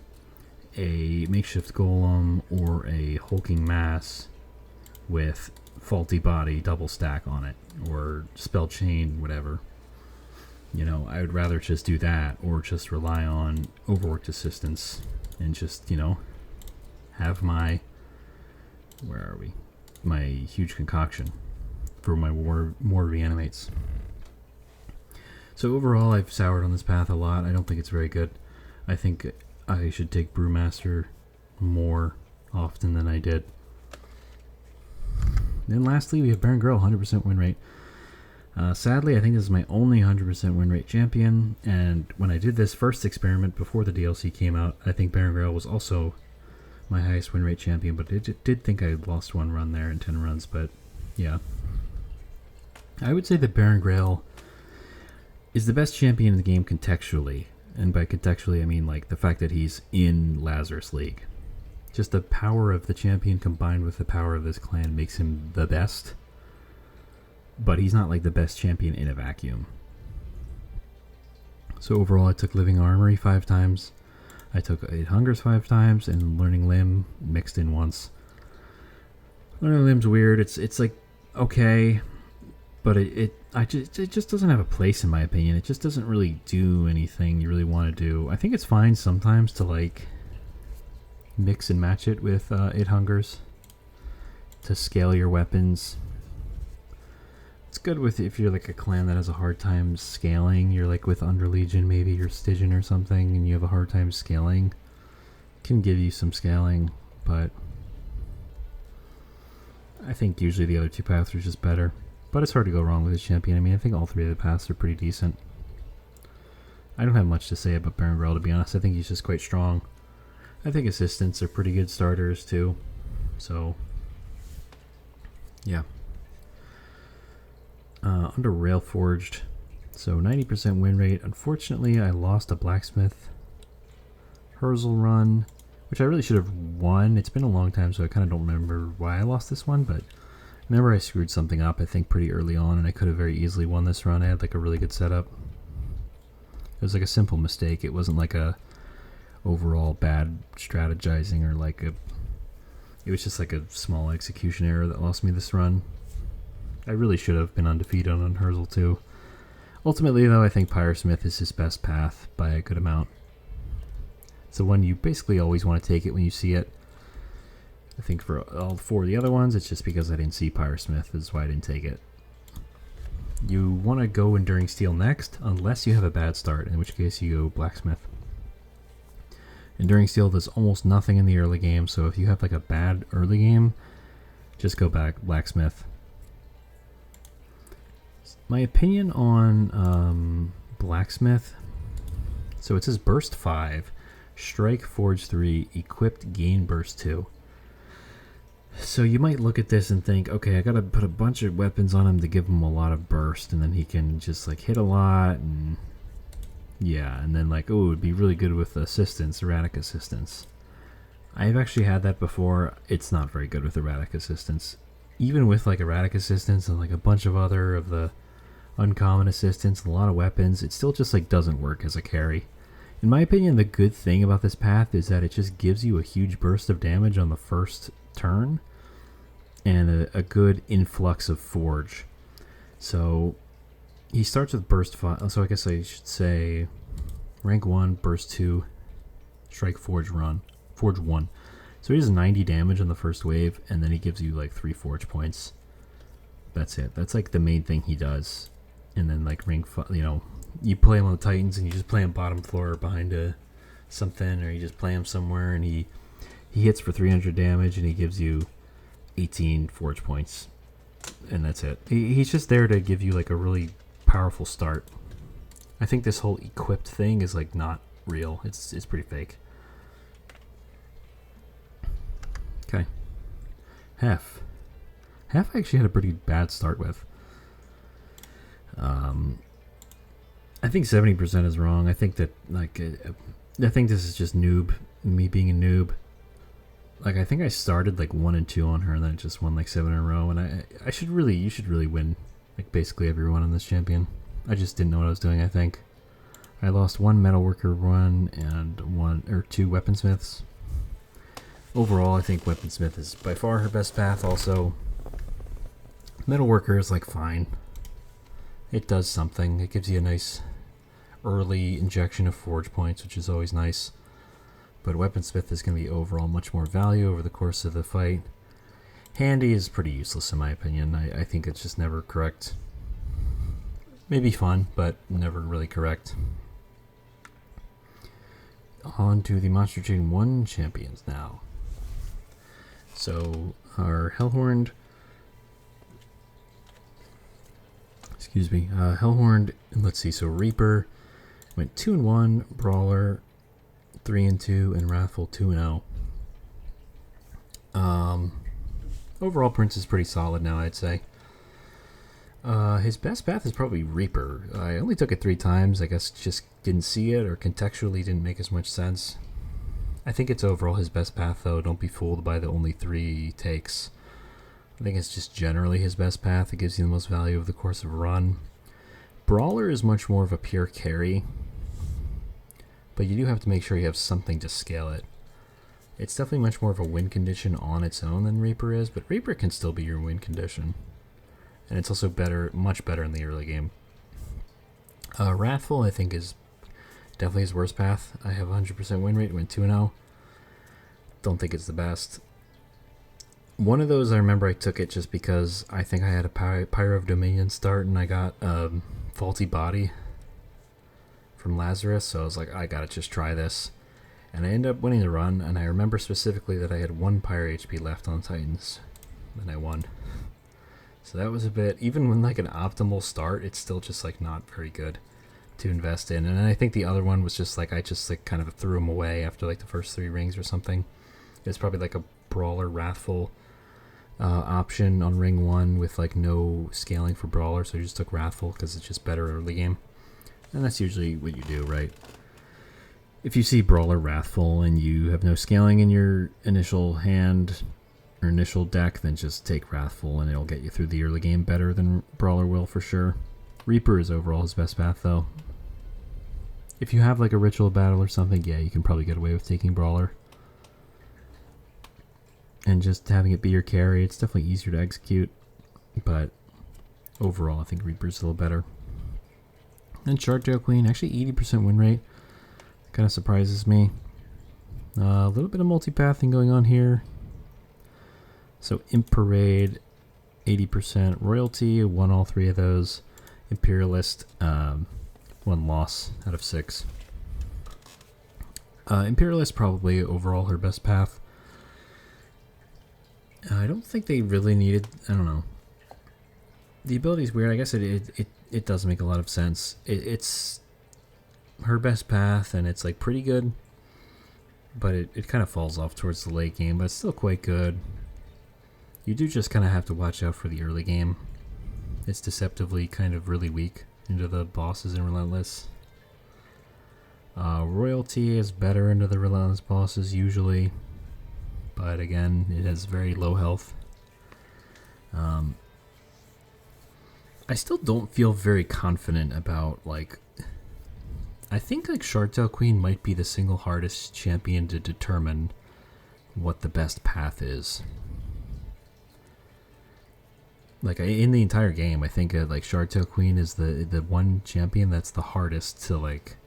A: a Makeshift Golem or a Hulking Mass with Faulty Body double stack on it, or Spell Chain, whatever. You know, I would rather just do that, or just rely on Overworked Assistance and just, you know, have my, where are we? My huge concoction for my more reanimates. So overall, I've soured on this path a lot. I don't think it's very good. I think I should take Brewmaster more often than I did. Then lastly, we have Baron Girl, 100% win rate. Sadly, I think this is my only 100% win rate champion, and when I did this first experiment before the DLC came out, I think Baron Girl was also my highest win rate champion, but I did think I lost one run there in 10 runs, but yeah. I would say that Baron Grail is the best champion in the game contextually, and by contextually I mean like the fact that he's in Lazarus League. Just the power of the champion combined with the power of this clan makes him the best, but he's not like the best champion in a vacuum. So overall, I took Living Armory 5 times, I took 8 Hungers 5 times, and Learning Limb mixed in once. Learning Limb's weird. It's like okay, but it just doesn't have a place in my opinion. It just doesn't really do anything you really want to do. I think it's fine sometimes to like mix and match it with 8 Hungers to scale your weapons. It's good with if you're like a clan that has a hard time scaling. You're like with Under Legion, maybe you're Stygian or something, and you have a hard time scaling. It can give you some scaling, but I think usually the other two paths are just better. But it's hard to go wrong with this champion. I mean, I think all three of the paths are pretty decent. I don't have much to say about Baron Grell, to be honest. I think he's just quite strong. I think assistants are pretty good starters, too. So, yeah. Under Railforged, so 90% win rate. Unfortunately, I lost a Blacksmith Herzl run, which I really should have won. It's been a long time, so I kind of don't remember why I lost this one, but remember I screwed something up, I think, pretty early on, and I could have very easily won this run. I had like a really good setup. It was like a simple mistake. It wasn't like a overall bad strategizing or like a... It was just like a small execution error that lost me this run. I really should have been undefeated on Herzl too. Ultimately, though, I think Pyresmith is his best path by a good amount. It's the one you basically always want to take it when you see it. I think for all four of the other ones, it's just because I didn't see Pyresmith is why I didn't take it. You want to go Enduring Steel next, unless you have a bad start, in which case you go Blacksmith. Enduring Steel does almost nothing in the early game, so if you have like a bad early game, just go back Blacksmith. My opinion on Blacksmith, so it says Burst 5, Strike Forge 3, Equipped Gain Burst 2. So you might look at this and think, okay, I gotta put a bunch of weapons on him to give him a lot of burst, and then he can just like hit a lot, and yeah, and then like, oh, it would be really good with assistance, erratic assistance. I've actually had that before. It's not very good with erratic assistance. Even with like erratic assistance and like a bunch of other of the uncommon assistance, a lot of weapons, it still just like doesn't work as a carry. In my opinion, the good thing about this path is that it just gives you a huge burst of damage on the first turn and a good influx of forge. So he starts with burst 5, so I guess I should say rank 1, burst 2, strike forge 1. So he does 90 damage on the first wave, and then he gives you like 3 forge points. That's it. That's like the main thing he does. And then like ring, you know, you play him on the Titans and you just play him bottom floor behind something, or you just play him somewhere and he hits for 300 damage and he gives you 18 forge points, and that's it. He's just there to give you like a really powerful start. I think this whole equipped thing is like not real. It's pretty fake. Okay. Hef actually had a pretty bad start with. I think 70% is wrong. I think that like I think this is just me being a noob. Like I think I started like 1 and 2 on her, and then it just won like 7 in a row. And you should really win like basically everyone on this champion. I just didn't know what I was doing. I think I lost 1 metalworker run and 1 or 2 weaponsmiths. Overall, I think weaponsmith is by far her best path. Also, metalworker is like fine. It does something. It gives you a nice early injection of forge points, which is always nice. But weaponsmith is going to be overall much more value over the course of the fight. Handy is pretty useless in my opinion. I think it's just never correct. Maybe fun, but never really correct. On to the Monster Chain 1 champions now. So our Hellhorned, Hellhorned, let's see, so Reaper went 2 and 1, Brawler 3 and 2, and Wrathful 2 and 0. Overall, Prince is pretty solid now, I'd say. His best path is probably Reaper. I only took it 3 times. I guess just didn't see it, or contextually didn't make as much sense. I think it's overall his best path, though. Don't be fooled by the only 3 takes. I think it's just generally his best path. It gives you the most value over the course of a run. Brawler is much more of a pure carry, but you do have to make sure you have something to scale it. It's definitely much more of a win condition on its own than Reaper is, but Reaper can still be your win condition. And it's also much better in the early game. Wrathful, I think, is definitely his worst path. I have 100% win rate, went 2 and 0. Don't think it's the best. One of those, I remember I took it just because I think I had a Pyre of Dominion start and I got Faulty Body from Lazarus, so I was like, I gotta just try this. And I ended up winning the run, and I remember specifically that I had 1 Pyre HP left on Titans. and I won. So that was a bit, even when like an optimal start, it's still just like not very good to invest in. And I think the other one was just like, I just like kind of threw them away after like the first 3 rings or something. It's probably like a Brawler Wrathful option on ring 1 with like no scaling for Brawler, so you just took Wrathful because it's just better early game. And that's usually what you do, right? If you see Brawler Wrathful and you have no scaling in your initial hand or initial deck, then just take Wrathful and it'll get you through the early game better than Brawler will for sure. Reaper is overall his best path though. If you have like a Ritual Battle or something, yeah, you can probably get away with taking Brawler. And just having it be your carry, it's definitely easier to execute, but overall I think Reaper's a little better. And Sharktail Queen, actually 80% win rate. Kind of surprises me. A little bit of multipathing going on here. So Imp Parade, 80%. Royalty, won all 3 of those. Imperialist, 1 loss out of 6. Imperialist probably overall her best path. I don't think they really needed, I don't know. The ability is weird. I guess it does make a lot of sense. It's her best path and it's like pretty good, but it kind of falls off towards the late game, but it's still quite good. You do just kind of have to watch out for the early game. It's deceptively kind of really weak into the bosses in Relentless. Royalty is better into the Relentless bosses usually, but again, it has very low health. I still don't feel very confident about, like, I think like Sharktail Queen might be the single hardest champion to determine what the best path is. Like in the entire game, I think like Sharktail Queen is the one champion that's the hardest to like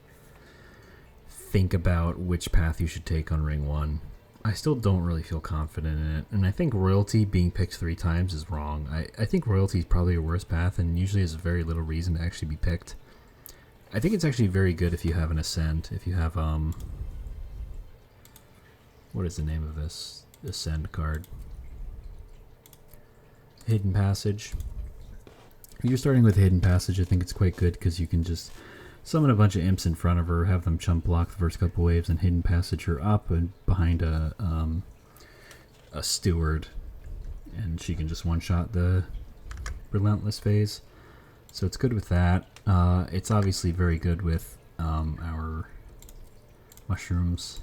A: think about which path you should take on ring 1. I still don't really feel confident in it, and I think Royalty being picked 3 times is wrong. I think Royalty is probably your worst path and usually has very little reason to actually be picked. I think it's actually very good if you have an Ascend, if you have, what is the name of this Ascend card? Hidden Passage. If you're starting with Hidden Passage, I think it's quite good because you can just summon a bunch of imps in front of her, have them chump block the first couple waves, and Hidden Passage her up and behind a Steward, and she can just one-shot the Relentless phase. So it's good with that. It's obviously very good with our mushrooms.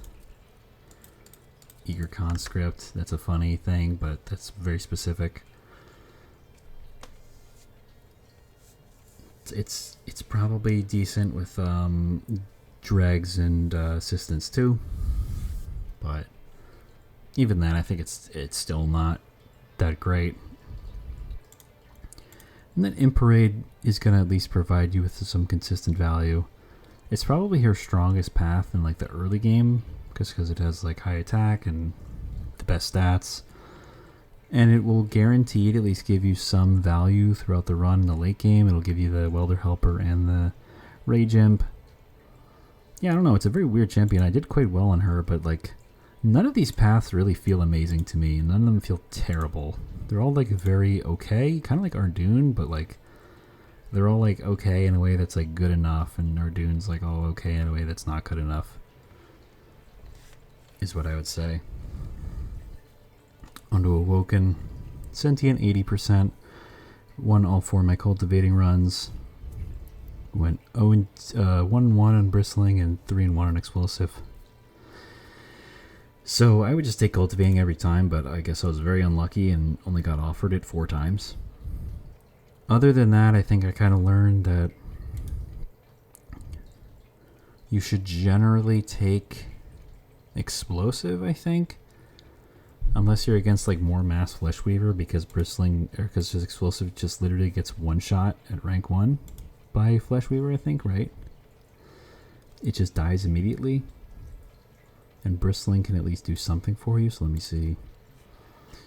A: Eager Conscript, that's a funny thing, but that's very specific. It's probably decent with dregs and assistance too, but even then I think it's still not that great. And then Imp Parade is going to at least provide you with some consistent value. It's probably her strongest path in like the early game, because it has like high attack and the best stats. And it will guaranteed at least give you some value throughout the run in the late game. It'll give you the Welder Helper and the Rage Imp. Yeah, I don't know. It's a very weird champion. I did quite well on her, but like none of these paths really feel amazing to me. None of them feel terrible. They're all like very okay, kind of like Ardoon, but like they're all like okay in a way that's like good enough, and Ardoon's like all okay in a way that's not good enough, is what I would say. Onto Awoken. Sentient 80%. Won all 4 of my cultivating runs. Went 1-1 on Bristling and 3-1 on Explosive. So I would just take cultivating every time, but I guess I was very unlucky and only got offered it 4 times. Other than that, I think I kind of learned that you should generally take Explosive, I think. Unless you're against like more Mass Fleshweaver, because Bristling, or because just Explosive just literally gets one shot at rank 1 by Fleshweaver, I think, right? It just dies immediately. And Bristling can at least do something for you, so let me see.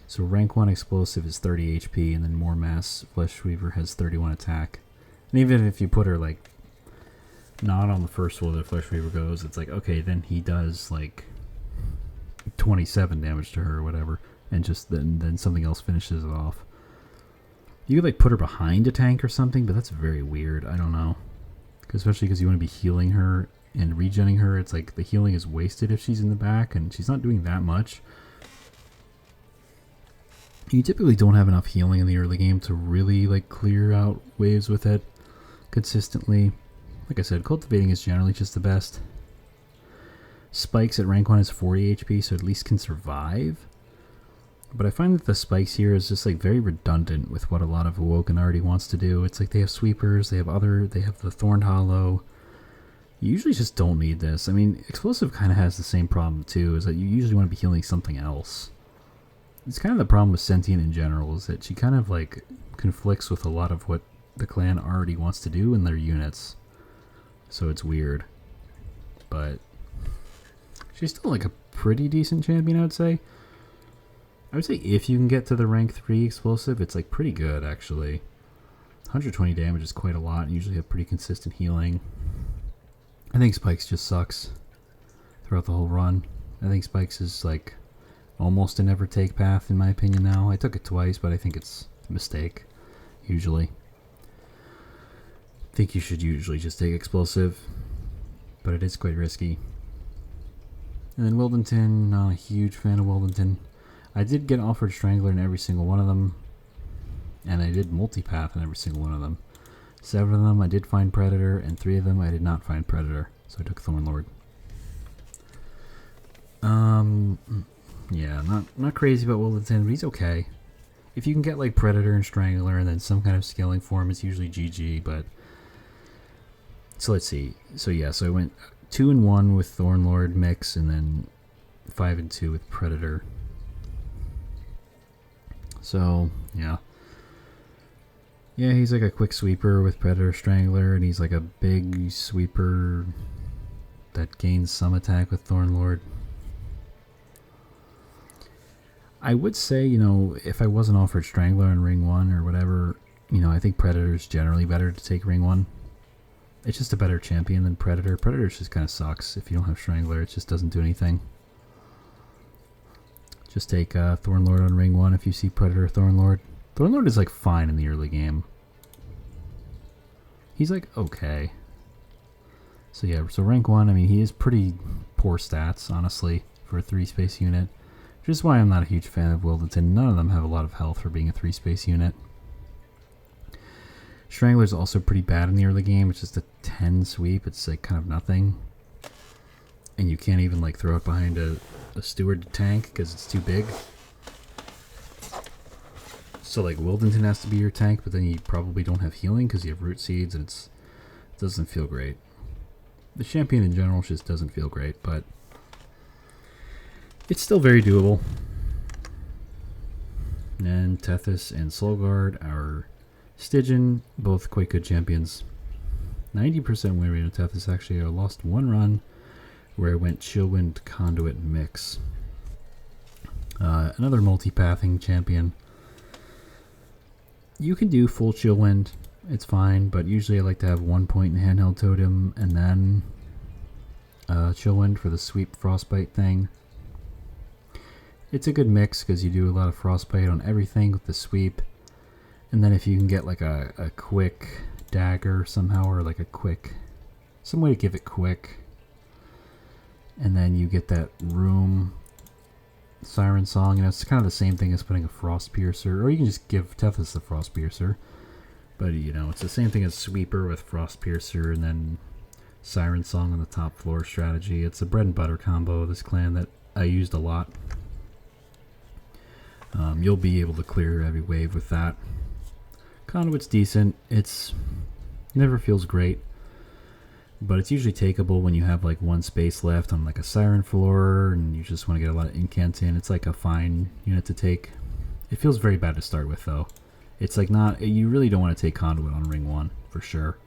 A: So rank 1 Explosive is 30 HP, and then more Mass Fleshweaver has 31 attack. And even if you put her like not on the first floor that Fleshweaver goes, it's like, okay, then he does like 27 damage to her or whatever. and just then something else finishes it off. You could like put her behind a tank or something, but that's very weird. I don't know. Especially because you want to be healing her and regenning her. It's like the healing is wasted if she's in the back, and she's not doing that much. You typically don't have enough healing in the early game to really like clear out waves with it consistently. Like I said, cultivating is generally just the best. Spikes at rank 1 is 40 HP, so at least can survive. But I find that the spikes here is just like very redundant with what a lot of Awoken already wants to do. It's like they have sweepers, they have the Thorned Hollow. You usually just don't need this. I mean, Explosive kind of has the same problem too, is that you usually want to be healing something else. It's kind of the problem with Sentient in general, is that she kind of like conflicts with a lot of what the clan already wants to do in their units. So it's weird. But she's still like a pretty decent champion, I would say. I would say if you can get to the rank 3 explosive, it's like pretty good actually. 120 damage is quite a lot. You usually have pretty consistent healing. I think Spikes just sucks throughout the whole run. I think Spikes is like almost a never take path in my opinion now. I took it twice, but I think it's a mistake usually. I think you should usually just take explosive, but it is quite risky. And then Wildington, not a huge fan of Wildington. I did get offered Strangler in every single one of them, and I did multipath in every single one of them. 7 of them I did find Predator, and 3 of them I did not find Predator, so I took Thornlord. Yeah, not crazy about Wildington, but he's okay. If you can get like Predator and Strangler and then some kind of scaling form, it's usually GG, but... So let's see. So yeah, so I went 2 and 1 with Thornlord mix, and then 5 and 2 with Predator. So, yeah. Yeah, he's like a quick sweeper with Predator Strangler, and he's like a big sweeper that gains some attack with Thornlord. I would say, you know, if I wasn't offered Strangler in Ring 1 or whatever, you know, I think Predator's generally better to take Ring 1. It's just a better champion than Predator. Predator just kind of sucks if you don't have Strangler. It just doesn't do anything. Just take Thornlord on Ring 1 if you see Predator Thornlord. Thornlord is like fine in the early game. He's like okay. So yeah, so rank 1, I mean, he is pretty poor stats, honestly, for a 3-space unit. Which is why I'm not a huge fan of Wildington. None of them have a lot of health for being a 3-space unit. Strangler's also pretty bad in the early game. It's just a 10 sweep. It's like kind of nothing. And you can't even like throw it behind a steward tank because it's too big. So like Wildington has to be your tank, but then you probably don't have healing because you have root seeds, and it doesn't feel great. The champion in general just doesn't feel great, but it's still very doable. And Tethys and Solgard are Stygian, both quite good champions. 90% win rate on Tethys actually. I lost 1 run where I went Chillwind Conduit mix. Another multipathing champion. You can do full Chillwind, it's fine, but usually I like to have 1 point in handheld totem and then Chillwind for the sweep frostbite thing. It's a good mix because you do a lot of frostbite on everything with the sweep. And then if you can get like a quick dagger somehow, or like some way to give it quick, and then you get that room siren song, and it's kind of the same thing as putting a frost piercer, or you can just give Tethys the frost piercer, but you know, it's the same thing as sweeper with frost piercer and then siren song on the top floor strategy. It's a bread and butter combo of this clan that I used a lot. You'll be able to clear every wave with that. Conduit's decent. It's never feels great, but it's usually takeable when you have like 1 space left on like a siren floor and you just want to get a lot of incants in. It's like a fine unit to take. It feels very bad to start with though. It's like not, you really don't want to take Conduit on Ring 1 for sure,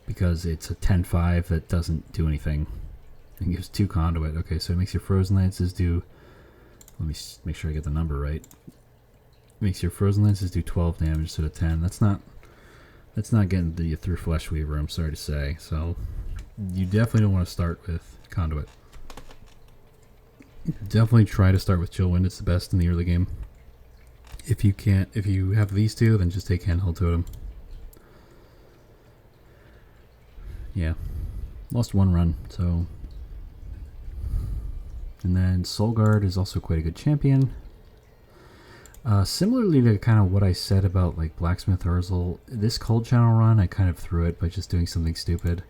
A: because it's a 10-5 that doesn't do anything. It gives 2 Conduit. Okay, so it makes your Frozen Lances do, let me make sure I get the number right. Makes your Frozen Lances do 12 damage instead of 10. That's not getting you through Flesh Weaver, I'm sorry to say. So you definitely don't want to start with Conduit. Definitely try to start with Chillwind. It's the best in the early game. If you have these two, then just take Handheld Totem. Yeah, lost one run, so. And then Soul Guard is also quite a good champion. Similarly to kind of what I said about like Blacksmith Urzel, this Cold Channel run, I kind of threw it by just doing something stupid.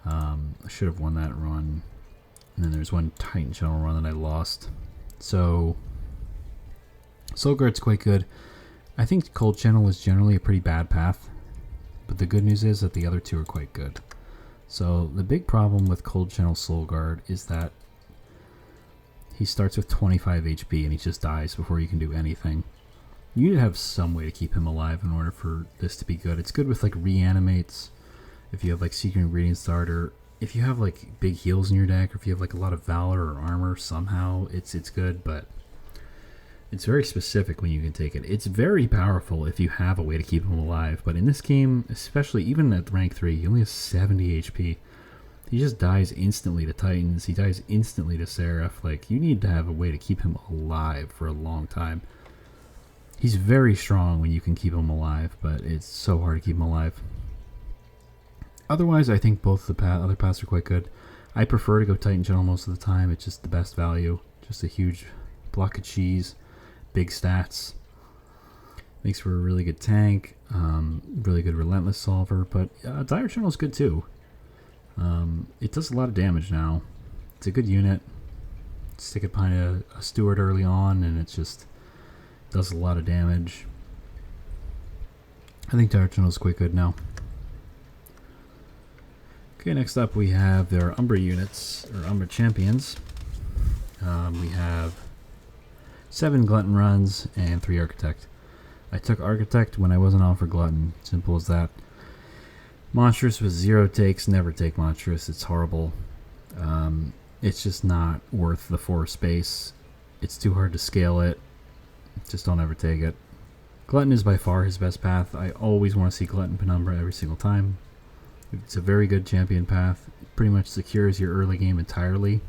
A: I should have won that run. And then there's one Titan Channel run that I lost. So, Soul Guard's quite good. I think Cold Channel is generally a pretty bad path. But the good news is that the other two are quite good. So, the big problem with Cold Channel Soul Guard is that he starts with 25 HP and he just dies before you can do anything. You need to have some way to keep him alive in order for this to be good. It's good with like reanimates, if you have like Secret Ingredient Starter, if you have like big heals in your deck, or if you have like a lot of Valor or Armor somehow, it's good, but it's very specific when you can take it. It's very powerful if you have a way to keep him alive, but in this game, especially even at rank 3, he only has 70 HP. He just dies instantly to Titans, he dies instantly to Seraph. Like, you need to have a way to keep him alive for a long time. He's very strong when you can keep him alive, but it's so hard to keep him alive. Otherwise, I think both the other paths are quite good. I prefer to go Titan General most of the time. It's just the best value. Just a huge block of cheese, big stats. Makes for a really good tank, really good Relentless Solver, but Dire General is good too. It does a lot of damage now. It's a good unit. Stick it behind a Steward early on, and it just does a lot of damage. I think Dire General is quite good now. Okay, next up we have their Umbra units, or Umbra champions. We have 7 Glutton runs and 3 Architect. I took Architect when I wasn't on for Glutton. Simple as that. Monstrous with 0 takes. Never take Monstrous. It's horrible. It's just not worth the 4 space. It's too hard to scale it. Just don't ever take it. Glutton is by far his best path. I always want to see Glutton Penumbra every single time. It's a very good champion path. It pretty much secures your early game entirely.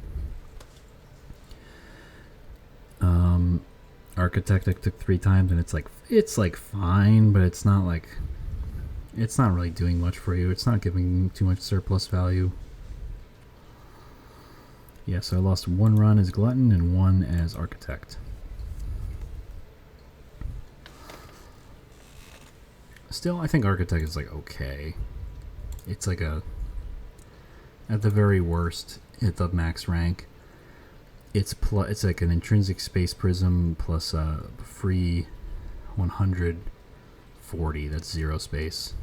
A: Architect I took 3 times, and it's like fine, but it's not really doing much for you. It's not giving too much surplus value. Yeah, so I lost 1 run as Glutton and 1 as Architect. Still, I think Architect is like okay. It's like at the very worst, at the max rank, it's like an intrinsic space prism plus a free 140. That's 0 space.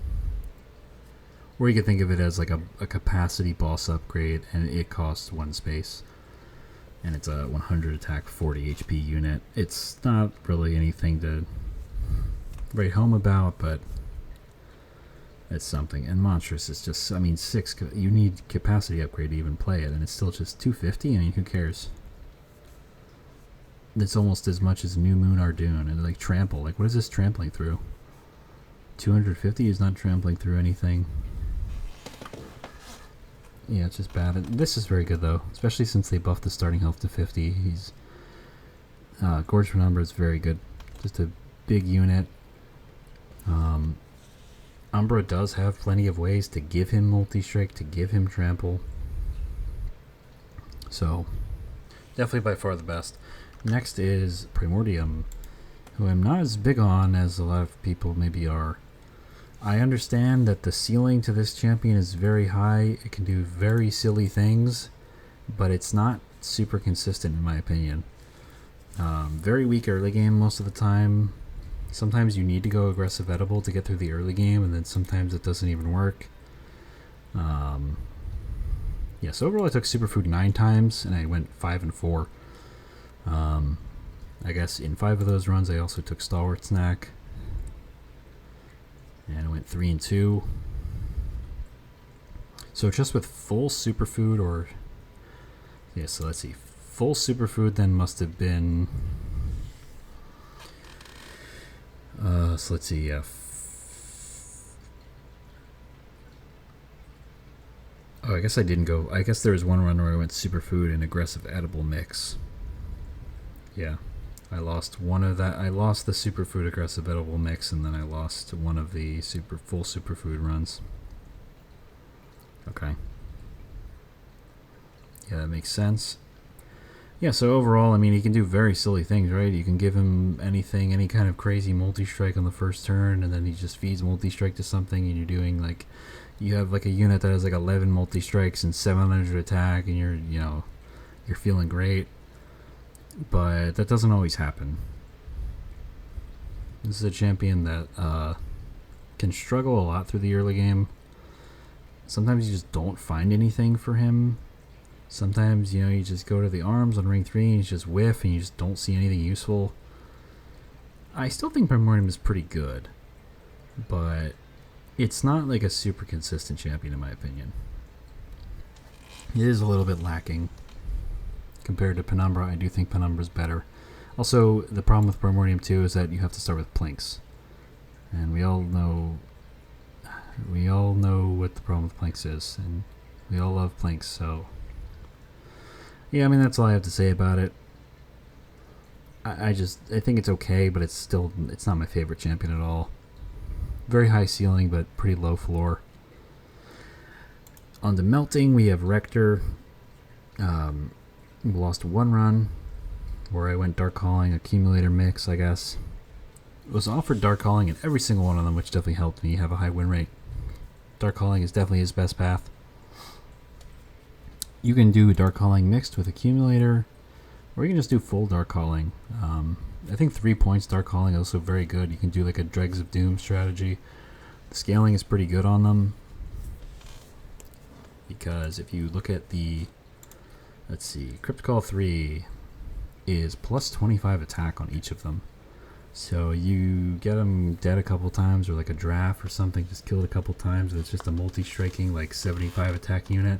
A: Or you could think of it as like a capacity boss upgrade, and it costs 1 space. And it's a 100 attack, 40 HP unit. It's not really anything to write home about, but it's something. And Monstrous is just, I mean, 6, you need capacity upgrade to even play it, and it's still just 250. I mean, who cares? It's almost as much as New Moon Ardoon, and like Trample. Like, what is this trampling through? 250 is not trampling through anything. Yeah, it's just bad. This is very good though, especially since they buffed the starting health to 50. He's Gorge Penumbra is very good. Just a big unit. Umbra does have plenty of ways to give him multi-strike, to give him trample. So, definitely by far the best. Next is Primordium, who I'm not as big on as a lot of people maybe are. I understand that the ceiling to this champion is very high. It can do very silly things, but it's not super consistent in my opinion. Very weak early game most of the time. Sometimes you need to go aggressive edible to get through the early game, and then sometimes it doesn't even work. Yeah, so overall I took Superfood 9 times, and I went 5 and 4. I guess in 5 of those runs I also took Stalwart Snack. And I went 3 and 2. So just with full superfood, or yeah, so let's see. Full superfood then must have been so let's see, Oh, I guess I didn't go. I guess there was one run where I went superfood and aggressive edible mix. Yeah. I lost one of that. I lost the superfood aggressive edible mix, and then I lost one of the full superfood runs. Okay. Yeah, that makes sense. Yeah, so overall, I mean, he can do very silly things, right? You can give him anything, any kind of crazy multi-strike on the first turn, and then he just feeds multi-strike to something, and you're doing, like, you have, like, a unit that has, like, 11 multi-strikes and 700 attack, and you're feeling great. But that doesn't always happen. This is a champion that can struggle a lot through the early game. Sometimes you just don't find anything for him. Sometimes, you just go to the arms on ring 3 and you just whiff and you just don't see anything useful. I still think Primordium is pretty good, but it's not like a super consistent champion in my opinion. It is a little bit lacking. Compared to Penumbra, I do think Penumbra's better. Also, the problem with Primordium 2 is that you have to start with Plinks. And we all know what the problem with Plinks is, and we all love Plinks, so yeah, I mean, that's all I have to say about it. I think it's okay, but it's not my favorite champion at all. Very high ceiling, but pretty low floor. On the melting, we have Rector. We lost one run where I went Dark Calling, Accumulator Mix, I guess. It was offered Dark Calling in every single one of them, which definitely helped me have a high win rate. Dark Calling is definitely his best path. You can do Dark Calling mixed with Accumulator, or you can just do full Dark Calling. I think 3 points Dark Calling is also very good. You can do like a Dregs of Doom strategy. The scaling is pretty good on them, because if you look at the, let's see, Crypt Call 3 is plus 25 attack on each of them. So you get them dead a couple times, or like a draft or something, just kill it a couple times. It's just a multi-striking like 75 attack unit.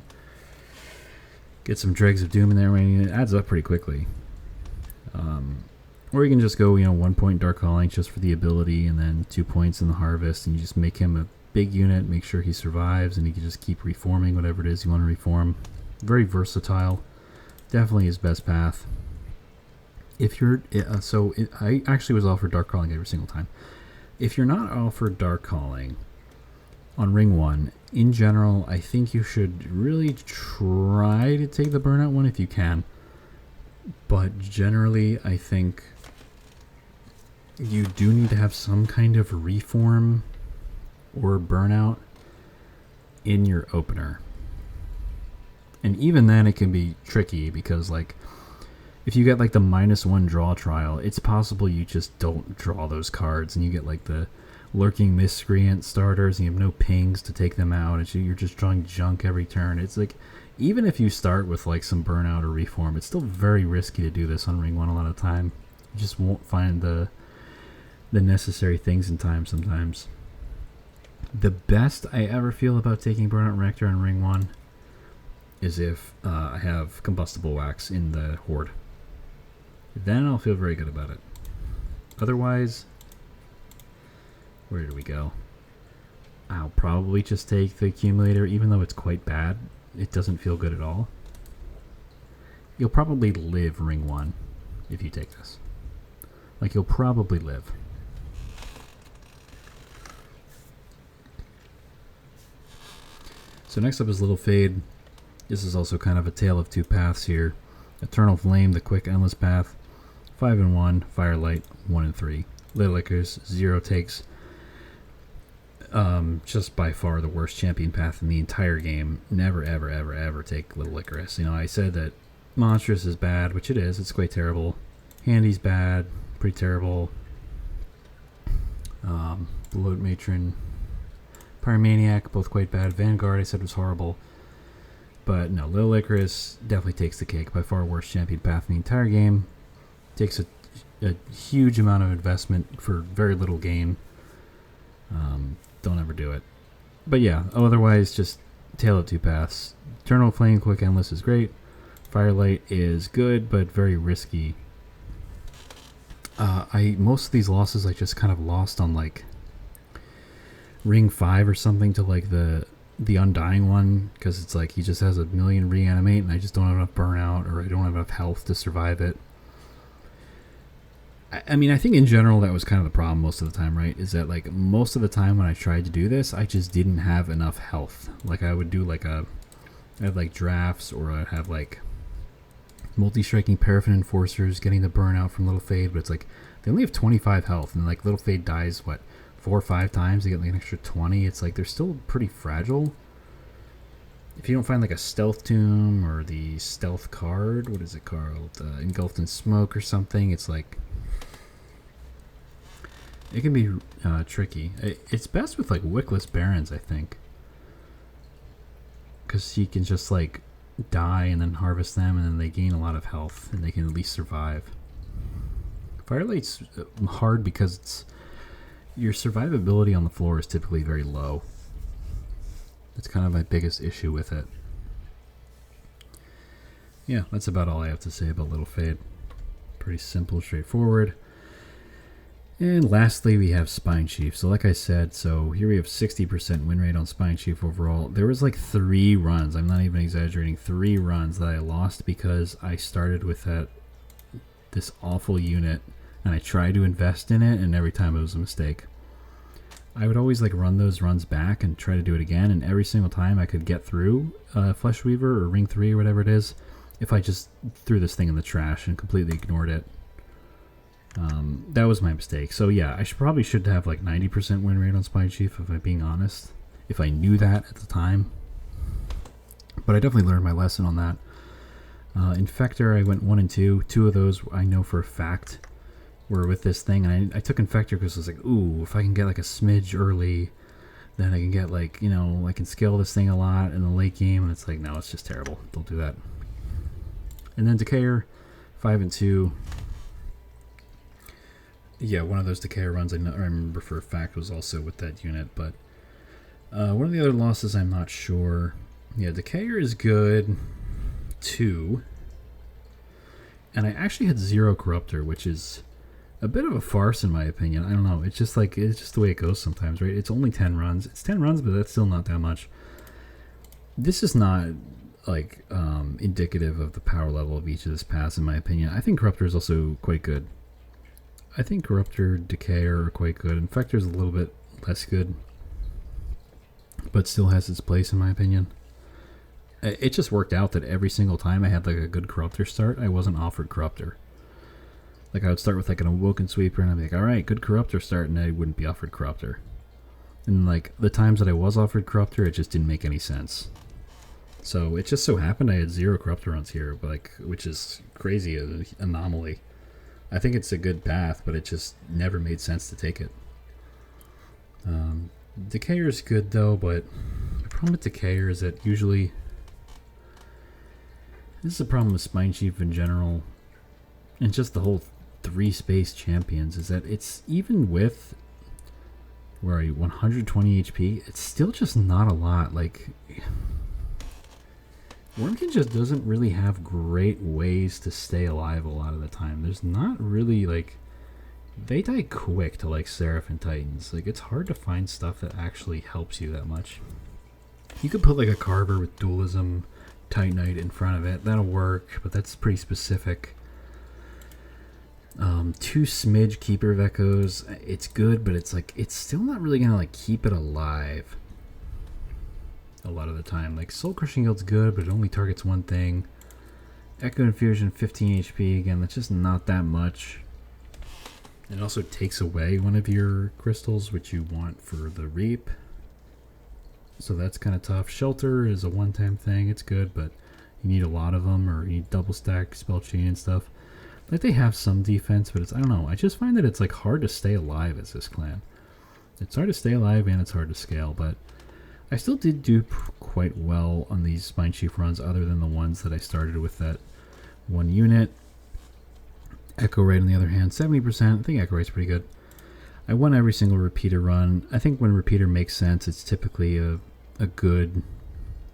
A: Get some Dregs of Doom in there, and it adds up pretty quickly. Or you can just go, 1 point Dark Calling just for the ability, and then 2 points in the Harvest, and you just make him a big unit, make sure he survives, and he can just keep reforming whatever it is you want to reform. Very versatile. Definitely his best path. If you're I actually was offered Dark Calling every single time. If you're not offered Dark Calling on ring 1, in general, I think you should really try to take the burnout one if you can. But generally, I think you do need to have some kind of reform or burnout in your opener. And even then it can be tricky, because like if you get like the -1 draw trial, it's possible you just don't draw those cards and you get like the lurking miscreant starters and you have no pings to take them out, and you're just drawing junk every turn. It's like, even if you start with like some burnout or reform, it's still very risky to do this on ring 1 a lot of the time. You just won't find the necessary things in time sometimes. The best I ever feel about taking Burnout Rector on ring 1 is if I have Combustible Wax in the Horde. Then I'll feel very good about it. Otherwise, where do we go? I'll probably just take the Accumulator, even though it's quite bad. It doesn't feel good at all. You'll probably live ring 1 if you take this. Like, you'll probably live. So next up is Little Fade. This is also kind of a tale of two paths here. Eternal Flame, the quick endless path. 5 and 1, Firelight 1 and 3. Little Licorice, 0 takes. Just by far the worst champion path in the entire game. Never, ever, ever, ever take Little Licorice. I said that Monstrous is bad, which it is. It's quite terrible. Handy's bad, pretty terrible. Bloat Matron, Pyromaniac, both quite bad. Vanguard, I said, was horrible. But no, Little Licorice definitely takes the cake. By far worst champion path in the entire game. Takes a huge amount of investment for very little gain. Don't ever do it. But yeah, otherwise just tale of two paths. Eternal Flame, quick endless is great. Firelight is good, but very risky. Most of these losses I just kind of lost on like ring 5 or something to like the the Undying one, because it's like he just has a million reanimate and I just don't have enough burnout, or I don't have enough health to survive it. I mean, I think in general that was kind of the problem most of the time, right? Is that like most of the time when I tried to do this, I just didn't have enough health. Like I would do like I have like drafts, or I'd have like multi-striking Paraffin Enforcers, getting the burnout from Little Fade, but it's like they only have 25 health, and like Little Fade dies, what, 4 or 5 times, they get like an extra 20. It's like they're still pretty fragile. If you don't find like a stealth tomb or the stealth card, what is it called? Engulfed in Smoke or something, it's like it can be tricky. It's best with like Wickless Barons, I think, because he can just like die and then harvest them, and then they gain a lot of health and they can at least survive. Firelight's hard because it's your survivability on the floor is typically very low. That's kind of my biggest issue with it. Yeah, that's about all I have to say about Little Fade. Pretty simple, straightforward. And lastly, we have Spine Chief. So like I said, so here we have 60% win rate on Spine Chief overall. There was like 3 runs, I'm not even exaggerating, 3 runs that I lost because I started with this awful unit and I tried to invest in it, and every time it was a mistake. I would always like run those runs back and try to do it again, and every single time I could get through Flesh Weaver or Ring 3 or whatever it is if I just threw this thing in the trash and completely ignored it. That was my mistake. So yeah, I probably should have like 90% win rate on Spine Chief, if I'm being honest, if I knew that at the time. But I definitely learned my lesson on that. Infector, I went 1 and 2. 2 of those I know for a fact were with this thing. And I took Infector because I was like, ooh, if I can get like a smidge early, then I can get like, you know, I can scale this thing a lot in the late game. And it's like, no, it's just terrible. Don't do that. And then Decayer, 5 and 2. Yeah, one of those Decayer runs I remember for a fact was also with that unit, but one of the other losses I'm not sure. Yeah, Decayer is good too, and I actually had 0 Corruptor, which is a bit of a farce in my opinion. I don't know, it's just the way it goes sometimes, right? It's only 10 runs. It's 10 runs, but that's still not that much. This is not like indicative of the power level of each of this pass in my opinion. I think Corruptor is also quite good. I think Corruptor, Decayer are quite good. Infector's a little bit less good, but still has its place in my opinion. It just worked out that every single time I had like a good Corruptor start, I wasn't offered Corruptor. Like I would start with like an Awoken Sweeper and I'd be like, alright, good Corruptor start, and I wouldn't be offered Corruptor. And like the times that I was offered Corruptor, it just didn't make any sense. So it just so happened I had 0 Corruptor runs here, like, which is crazy, an anomaly. I think it's a good path, but it just never made sense to take it. Decayer is good though, but the problem with Decayer is that usually, this is a problem with Spine Chief in general, and just the whole 3 space champions, is that it's even with, where are you, 120 HP, it's still just not a lot. Like, Wormkin just doesn't really have great ways to stay alive a lot of the time. There's not really, like, they die quick to like Seraph and Titans. Like, it's hard to find stuff that actually helps you that much. You could put like a Carver with Dualism, Titanite in front of it. That'll work, but that's pretty specific. 2 smidge Keeper of Echoes. It's good, but it's like, it's still not really gonna like keep it alive a lot of the time. Like Soul Crushing Guild's good, but it only targets one thing. Echo Infusion, 15 HP. Again, that's just not that much. It also takes away one of your crystals, which you want for the Reap. So that's kind of tough. Shelter is a one-time thing. It's good, but you need a lot of them, or you need double stack, spell chain and stuff. Like, they have some defense, but it's, I don't know. I just find that it's like hard to stay alive as this clan. It's hard to stay alive and it's hard to scale, but I still did do quite well on these Spine Chief runs, other than the ones that I started with that one unit. Echo Raid, on the other hand, 70%. I think Echo Raid's pretty good. I won every single repeater run. I think when repeater makes sense, it's typically a good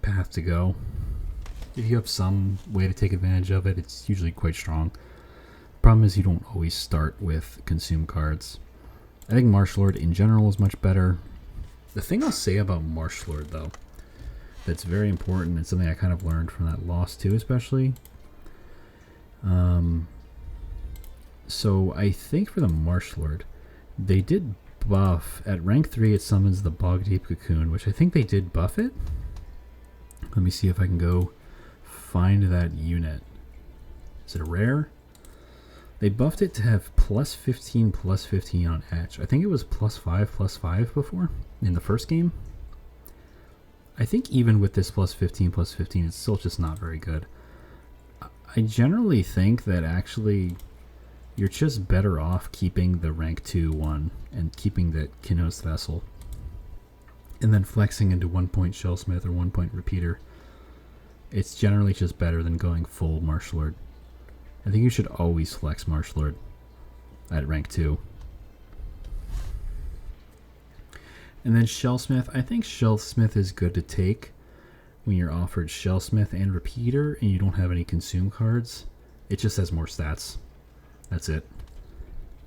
A: path to go. If you have some way to take advantage of it, it's usually quite strong. Problem is you don't always start with consume cards. I think Marsh Lord in general is much better. The thing I'll say about Marsh Lord, though, that's very important. It's something I kind of learned from that loss too, especially. So I think for the Marsh Lord, they did buff at rank 3. It summons the Bog Deep Cocoon, which I think they did buff it. Let me see if I can go find that unit. Is it a rare? They buffed it to have +15/+15 on edge. I think it was +5/+5 before in the first game. I think even with this +15/+15, it's still just not very good. I generally think that actually you're just better off keeping the rank 2 one and keeping the Kinos Vessel, and then flexing into 1-point Shellsmith or 1-point Repeater. It's generally just better than going full Marsh Lord. I think you should always flex Marsh Lord at rank 2. And then Shellsmith. I think Shellsmith is good to take when you're offered Shellsmith and Repeater and you don't have any consume cards. It just has more stats. That's it.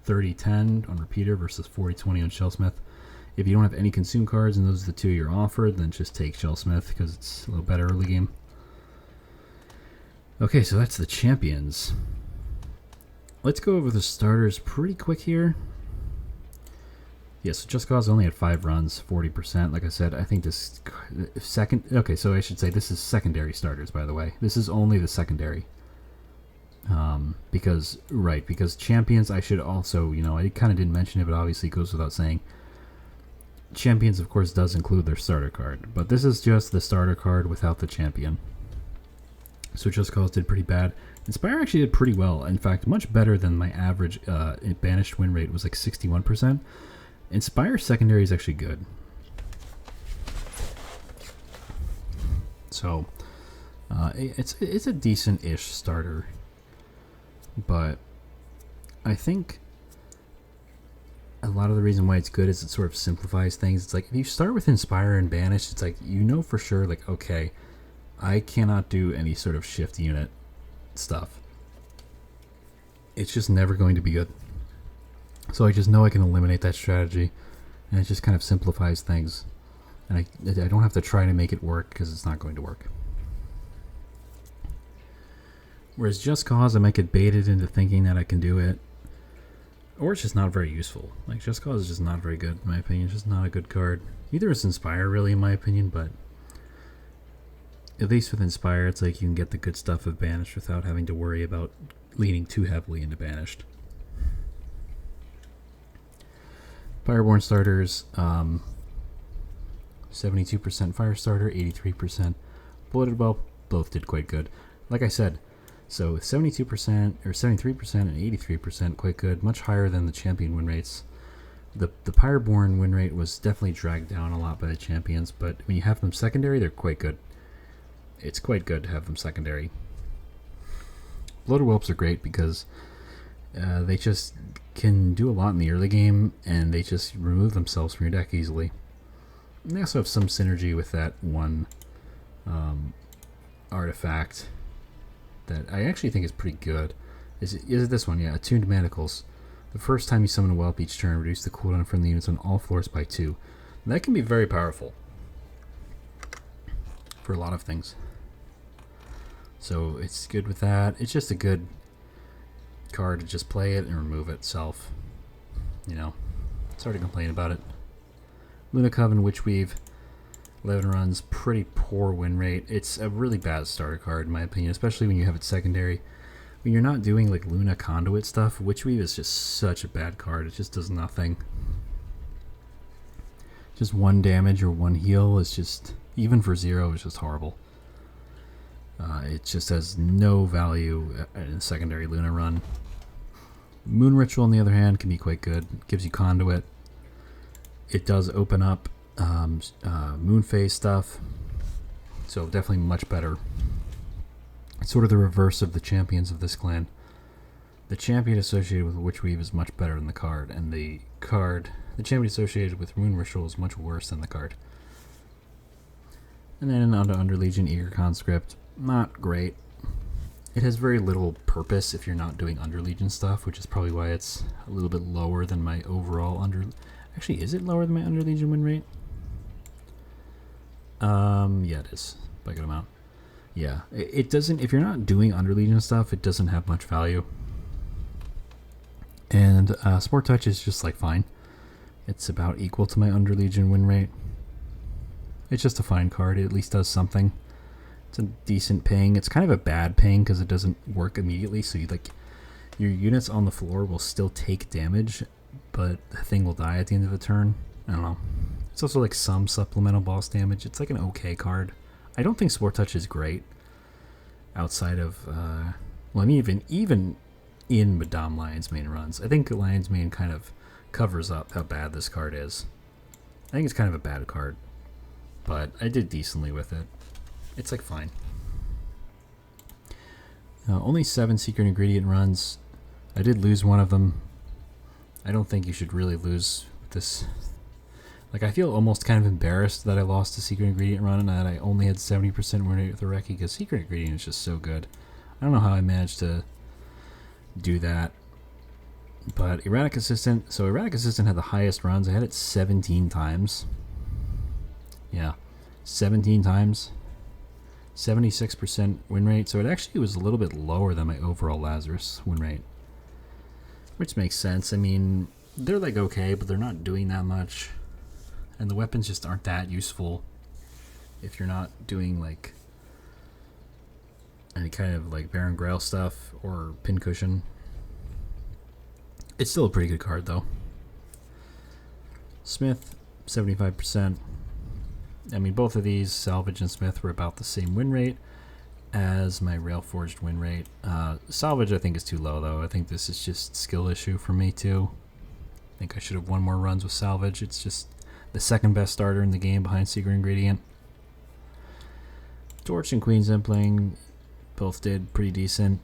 A: 30-10 on Repeater versus 40-20 on Shellsmith. If you don't have any consume cards and those are the two you're offered, then just take Shellsmith because it's a little better early game. Okay, so that's the champions. Let's go over the starters pretty quick here. Yes, Just Cause only had 5 runs, 40%. Like I said, I think this second... Okay, so I should say this is secondary starters, by the way. This is only the secondary. Because champions, I should also, I kind of didn't mention it, but obviously it goes without saying. Champions, of course, does include their starter card. But this is just the starter card without the champion. So Just Cause did pretty bad. Inspire actually did pretty well. In fact, much better than my average banished win rate was like 61%. Inspire secondary is actually good. So it's a decent-ish starter. But I think a lot of the reason why it's good is it sort of simplifies things. It's like if you start with Inspire and Banish, it's like for sure, like, okay, I cannot do any sort of shift unit stuff. It's just never going to be good. So I just know I can eliminate that strategy, and it just kind of simplifies things. And I don't have to try to make it work because it's not going to work. Whereas Just Cause, I might get baited into thinking that I can do it. Or it's just not very useful. Like, Just Cause is just not very good, in my opinion. It's just not a good card. Neither is Inspire, really, in my opinion, but at least with Inspire, it's like you can get the good stuff of Banished without having to worry about leaning too heavily into Banished. Fireborn starters, 72% Fire starter, 83% Bloated Whelp, both did quite good. Like I said, so 72% or 73% and 83% quite good, much higher than the champion win rates. The Pyreborn win rate was definitely dragged down a lot by the champions, but when you have them secondary, they're quite good. It's quite good to have them secondary. Bloated Whelps are great because they just can do a lot in the early game, and they just remove themselves from your deck easily. And they also have some synergy with that one artifact that I actually think is pretty good. Is it this one? Yeah, Attuned Manacles. The first time you summon a whelp each turn, reduce the cooldown from the units on all floors by 2. And that can be very powerful for a lot of things. So it's good with that. It's just a good card to just play it and remove itself. It's hard to complain about it. Luna Coven Witchweave, 11 runs, pretty poor win rate. It's a really bad starter card in my opinion, especially when you have it secondary. When you're not doing like Luna Conduit stuff, Witchweave is just such a bad card. It just does nothing. Just 1 damage or 1 heal is just, even for 0, is just horrible. It just has no value in a secondary Luna run. Moon Ritual, on the other hand, can be quite good. It gives you Conduit. It does open up Moon Phase stuff, so definitely much better. It's sort of the reverse of the champions of this clan. The champion associated with Witchweave is much better than the card, and the champion associated with Moon Ritual is much worse than the card. And then on to Underlegion, Eager Conscript. Not great. It has very little purpose if you're not doing Underlegion stuff, which is probably why it's a little bit lower than my overall Actually, is it lower than my Underlegion win rate? Yeah, it is by a good amount. Yeah, it doesn't. If you're not doing Under Legion stuff, it doesn't have much value. And Sport Touch is just like fine. It's about equal to my Under Legion win rate. It's just a fine card. It at least does something. It's a decent ping. It's kind of a bad ping because it doesn't work immediately. So your units on the floor will still take damage, but the thing will die at the end of the turn. I don't know. It's also like some supplemental boss damage. It's like an okay card. I don't think Sport Touch is great outside of, well, I mean, even in Madame Lion's Mane runs. I think Lion's Mane kind of covers up how bad this card is. I think it's kind of a bad card, but I did decently with it. It's like fine. Only 7 secret ingredient runs. I did lose one of them. I don't think you should really lose this. Like, I feel almost kind of embarrassed that I lost a secret ingredient run and that I only had 70% win rate with the Recce because secret ingredient is just so good. I don't know how I managed to do that. But Erratic Assistant, so Erratic Assistant had the highest runs. I had it 17 times. Yeah, 17 times. 76% win rate, so it actually was a little bit lower than my overall Lazarus win rate. Which makes sense. I mean, they're like okay, but they're not doing that much. And the weapons just aren't that useful if you're not doing like any kind of like Baron Grail stuff or Pincushion. It's still a pretty good card though. Smith, 75%. I mean, both of these, Salvage and Smith, were about the same win rate as my Railforged win rate. Salvage, I think, is too low, though. I think this is just skill issue for me, too. I think I should have won more runs with Salvage. It's just the second best starter in the game behind Secret Ingredient. Torch and Queen's Impling both did pretty decent.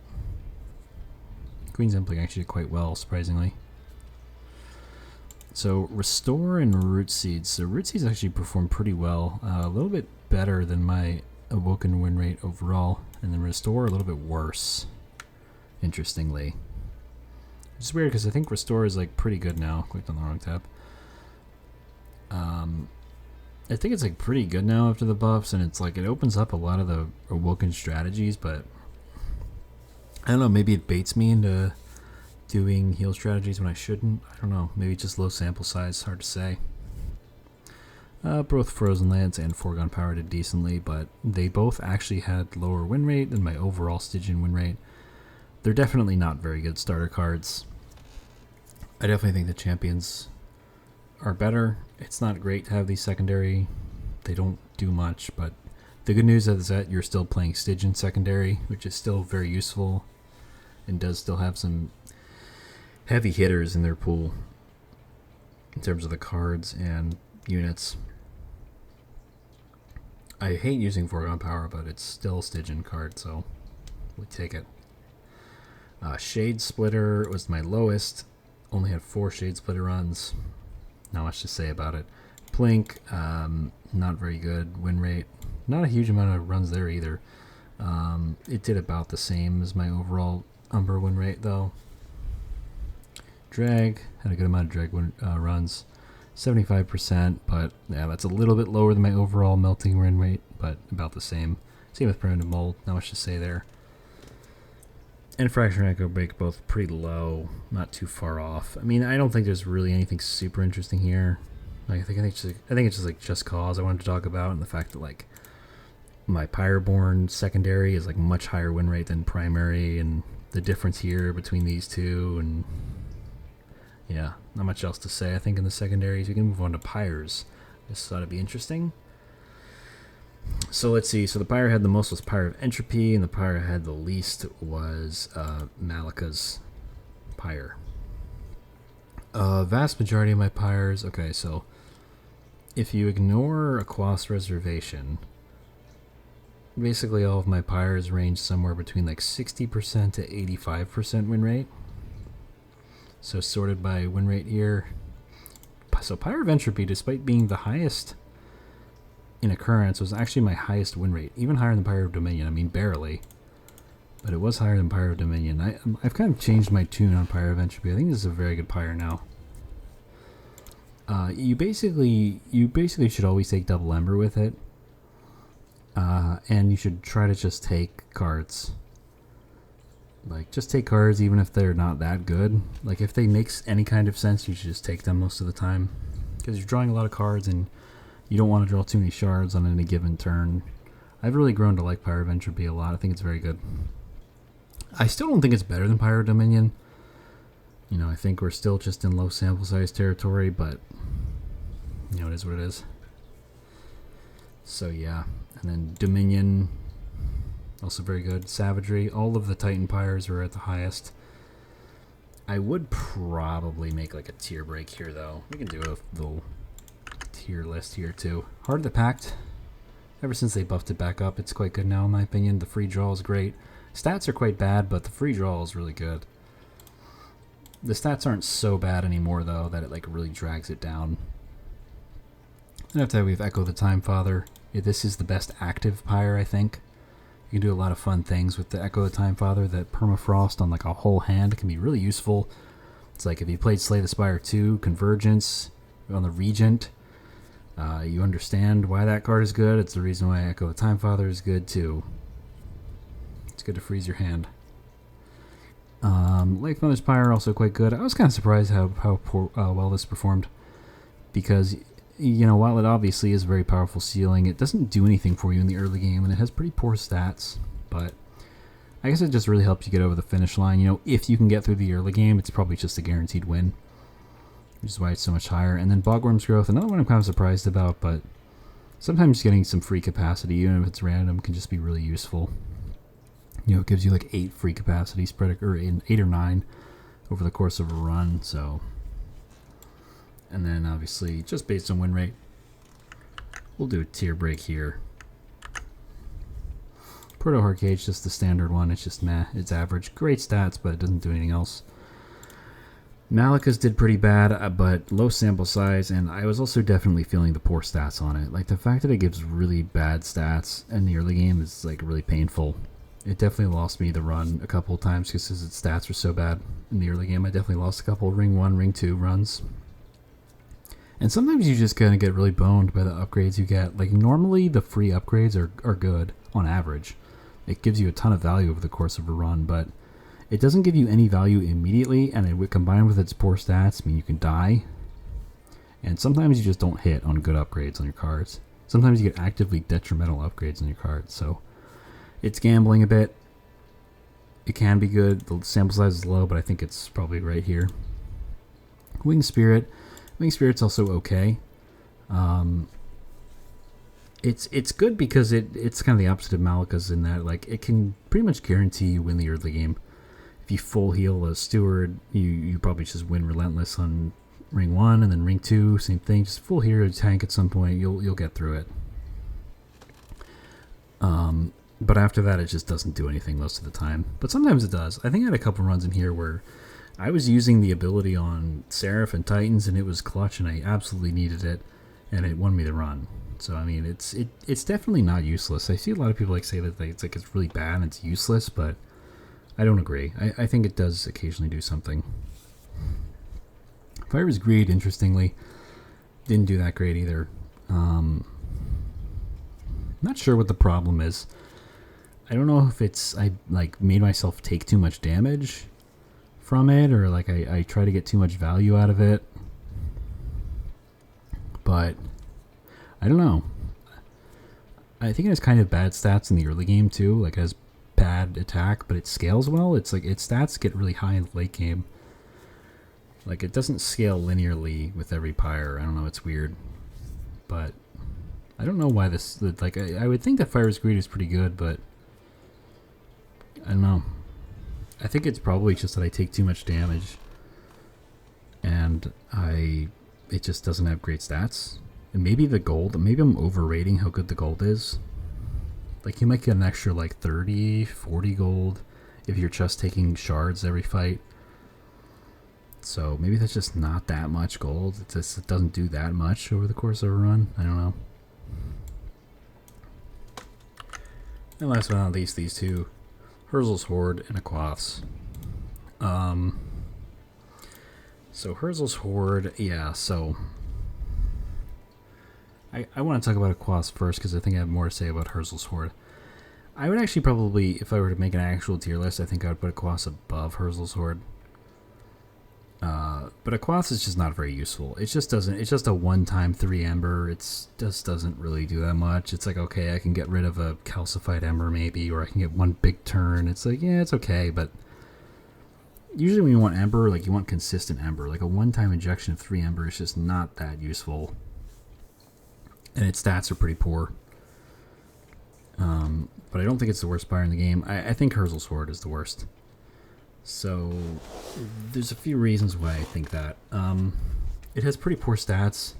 A: Queen's Impling actually did quite well, surprisingly. So Restore and Root Seeds. So Root Seeds actually performed pretty well. A little bit better than my Awoken win rate overall. And then Restore a little bit worse, interestingly. Which is weird because I think Restore is like pretty good now. Clicked on the wrong tab. I think it's like pretty good now after the buffs, and it's like it opens up a lot of the Awoken strategies, but I don't know, maybe it baits me into doing heal strategies when I shouldn't. I don't know, maybe just low sample size, hard to say. Both Frozen Lance and Foregone Power did decently, but they both actually had lower win rate than my overall Stygian win rate. They're definitely not very good starter cards. I definitely think the champions are better. It's not great to have these secondary. They don't do much, but the good news is that you're still playing Stygian secondary, which is still very useful and does still have some heavy hitters in their pool in terms of the cards and units. I hate using Foregone Power, but it's still a Stygian card, so we take it. Shade Splitter was my lowest. Only had 4 Shade Splitter runs. Not much to say about it. Plink, not very good win rate. Not a huge amount of runs there either. It did about the same as my overall Umber win rate though. Drag, had a good amount of drag runs. 75%, but yeah, that's a little bit lower than my overall melting win rate, but about the same. Same with Primitive Mold, not much to say there. And Fracture and Echo Break both pretty low, not too far off. I mean, I don't think there's really anything super interesting here. Like, I think it's just like Just Cause I wanted to talk about, and the fact that like my Pyreborn secondary is like much higher win rate than primary, and the difference here between these two, and yeah, not much else to say. I think in the secondaries we can move on to Pyres. Just thought it'd be interesting. So let's see. So the Pyre had the most was Pyre of Entropy, and the Pyre had the least was Malika's Pyre. Vast majority of my Pyres. Okay, so if you ignore Aquas Reservation, basically all of my Pyres range somewhere between like 60% to 85% win rate. So sorted by win rate here. So Pyre of Entropy, despite being the highest in occurrence, was actually my highest win rate, even higher than Pyre of Dominion. I mean, barely, but it was higher than Pyre of Dominion. I've kind of changed my tune on Pyre of Entropy. I think this is a very good Pyre now. You basically should always take double Ember with it. And you should try to just take cards. Like, just take cards even if they're not that good. Like, if they make any kind of sense, you should just take them most of the time. Because you're drawing a lot of cards and you don't want to draw too many shards on any given turn. I've really grown to like Pyre of Entropy a lot. I think it's very good. I still don't think it's better than Pyre Dominion. You know, I think we're still just in low sample size territory, but, you know, it is what it is. So, yeah. And then Dominion, also very good. Savagery, all of the Titan Pyres are at the highest. I would probably make like a tier break here, though. We can do a little tier list here, too. Heart of the Pact, ever since they buffed it back up, it's quite good now, in my opinion. The free draw is great. Stats are quite bad, but the free draw is really good. The stats aren't so bad anymore, though, that it like really drags it down. And after that, we have Echo the Time Father. Yeah, this is the best active Pyre, I think. You can do a lot of fun things with the Echo the Time Father. That permafrost on like a whole hand can be really useful. It's like if you played Slay the Spire 2, Convergence on the Regent, you understand why that card is good. It's the reason why Echo the Time Father is good too. It's good to freeze your hand. Lake Mother's Pyre also quite good. I was kind of surprised how well this performed, because, you know, while it obviously is very powerful sealing, it doesn't do anything for you in the early game, and it has pretty poor stats. But I guess it just really helps you get over the finish line. You know, if you can get through the early game, it's probably just a guaranteed win, which is why it's so much higher. And then Bogworm's Growth, another one I'm kind of surprised about, but sometimes getting some free capacity, even if it's random, can just be really useful. You know, it gives you like 8 free capacity spread, or 8 or 9 over the course of a run, so. And then obviously, just based on win rate, we'll do a tier break here. Proto Hardcage, just the standard one. It's just meh. It's average. Great stats, but it doesn't do anything else. Malika's did pretty bad, but low sample size, and I was also definitely feeling the poor stats on it. Like, the fact that it gives really bad stats in the early game is like really painful. It definitely lost me the run a couple of times because its stats were so bad in the early game. I definitely lost a couple of Ring 1, Ring 2 runs. And sometimes you just kind of get really boned by the upgrades you get. Like, normally the free upgrades are good on average. It gives you a ton of value over the course of a run, but it doesn't give you any value immediately, and it would combine with its poor stats mean you can die. And sometimes you just don't hit on good upgrades on your cards. Sometimes you get actively detrimental upgrades on your cards, so it's gambling a bit. It can be good. The sample size is low, but I think it's probably right here. Winged Spirit. Winged Spirit's also okay. It's good because it's kind of the opposite of Malika's in that, like, it can pretty much guarantee you win the early game. If you full heal a Steward, you probably just win Relentless on Ring 1, and then Ring 2, same thing. Just full heal a tank at some point, you'll get through it. But after that, it just doesn't do anything most of the time. But sometimes it does. I think I had a couple runs in here where I was using the ability on Seraph and Titans, and it was clutch, and I absolutely needed it, and it won me the run. So, I mean, it's definitely not useless. I see a lot of people like say that it's really bad and it's useless, but I don't agree. I think it does occasionally do something. Fire's Greed, interestingly, didn't do that great either. Not sure what the problem is. I don't know if it's I like made myself take too much damage from it, or like I try to get too much value out of it. But I don't know. I think it has kind of bad stats in the early game too. Like, it has bad attack, but it scales well. It's like its stats get really high in the late game. Like, it doesn't scale linearly with every pyre. I don't know, it's weird. But I don't know why this, like, I would think that Fire's Greed is pretty good, but I don't know. I think it's probably just that I take too much damage, and it just doesn't have great stats. And maybe the gold, maybe I'm overrating how good the gold is. Like, you might get an extra like 30, 40 gold if you're just taking shards every fight. So maybe that's just not that much gold. It doesn't do that much over the course of a run. I don't know. And last but not least, these two. Herzl's Horde and Aquath's. So Herzl's Horde, yeah, so I want to talk about Aquas first because I think I have more to say about Herzl's Horde. I would actually probably, if I were to make an actual tier list, I think I would put Aquas above Herzl's Horde. But Aquas is just not very useful. It just doesn't. It's just a one-time 3 Ember. It just doesn't really do that much. It's like, okay, I can get rid of a calcified Ember maybe, or I can get one big turn. It's like, yeah, it's okay, but usually when you want Ember, like you want consistent Ember. Like a one-time injection of 3 Ember is just not that useful. And its stats are pretty poor. But I don't think it's the worst pyre in the game. I think Herzl's Horde is the worst. So there's a few reasons why I think that. It has pretty poor stats.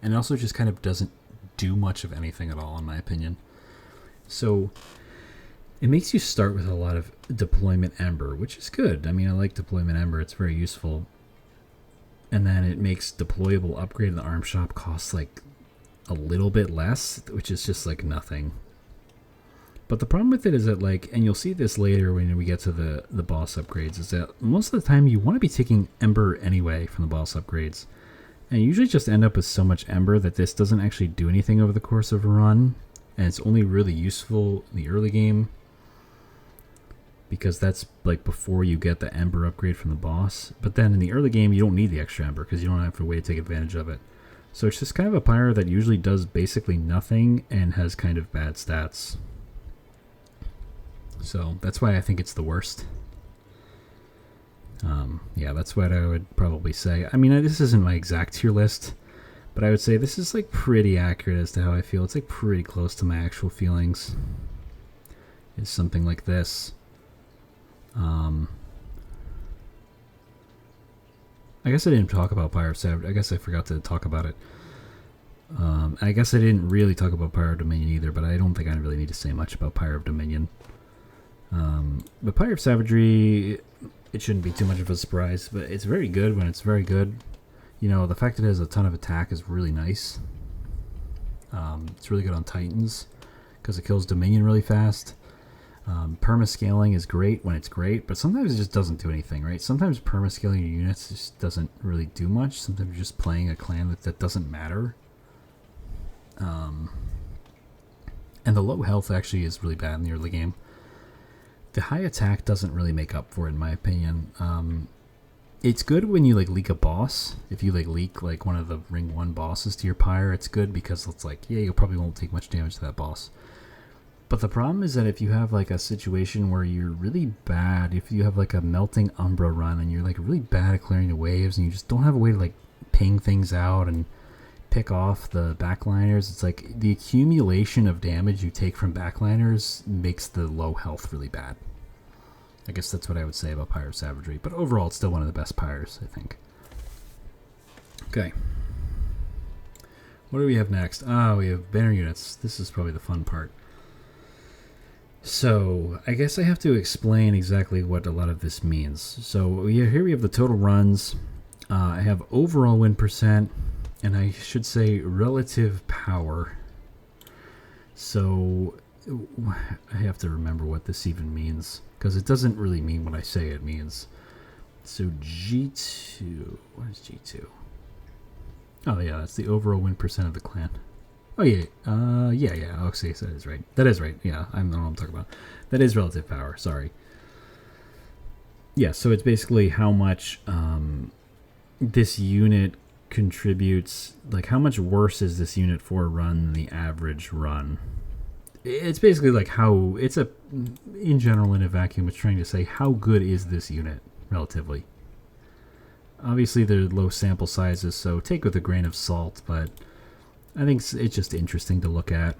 A: And it also just kind of doesn't do much of anything at all, in my opinion. So it makes you start with a lot of deployment Ember, which is good. I mean, I like deployment Ember. It's very useful. And then it makes deployable upgrade in the arm shop cost like a little bit less, which is just like nothing. But the problem with it is that, like, and you'll see this later when we get to the boss upgrades, is that most of the time you want to be taking Ember anyway from the boss upgrades. And you usually just end up with so much Ember that this doesn't actually do anything over the course of a run. And it's only really useful in the early game, because that's like before you get the Ember upgrade from the boss. But then in the early game you don't need the extra Ember because you don't have a way to take advantage of it. So it's just kind of a pyre that usually does basically nothing and has kind of bad stats. So that's why I think it's the worst. Yeah, that's what I would probably say. I mean, this isn't my exact tier list, but I would say this is like pretty accurate as to how I feel. It's like pretty close to my actual feelings. It's something like this. I guess I didn't talk about Pyre of Savage. I guess I forgot to talk about it. I guess I didn't really talk about Pyre of Dominion either, but I don't think I really need to say much about Pyre of Dominion. But Pyre of Savagery, it shouldn't be too much of a surprise, but it's very good when it's very good. You know, the fact that it has a ton of attack is really nice. It's really good on Titans, because it kills Dominion really fast. Permascaling is great when it's great, but sometimes it just doesn't do anything, right? Sometimes permascaling your units just doesn't really do much. Sometimes you're just playing a clan that doesn't matter. And the low health actually is really bad in the early game. The high attack doesn't really make up for it, in my opinion. It's good when you like leak a boss. If you like leak like one of the Ring 1 bosses to your pyre, it's good because it's like, yeah, you probably won't take much damage to that boss. But the problem is that if you have like a situation where you're really bad, if you have like a melting Umbra run and you're like really bad at clearing the waves and you just don't have a way to like ping things out and pick off the backliners, it's like the accumulation of damage you take from backliners makes the low health really bad. I guess that's what I would say about Pyre of Savagery, but overall it's still one of the best pyres, I think. Okay. What do we have next? We have banner units. This is probably the fun part. So, I guess I have to explain exactly what a lot of this means. So, here we have the total runs. I have overall win percent, and I should say relative power. So, I have to remember what this even means, because it doesn't really mean what I say it means. So, G2, what is G2? Oh yeah, that's the overall win percent of the clan. Oh yeah, yeah. Okay, so that is right. That is right. Yeah, I don't know what I'm talking about. That is relative power. Sorry. Yeah, so it's basically how much this unit contributes. Like, how much worse is this unit for a run than the average run? It's basically like how it's a, in general, in a vacuum, it's trying to say how good is this unit relatively. Obviously, they're low sample sizes, so take with a grain of salt, but I think it's just interesting to look at.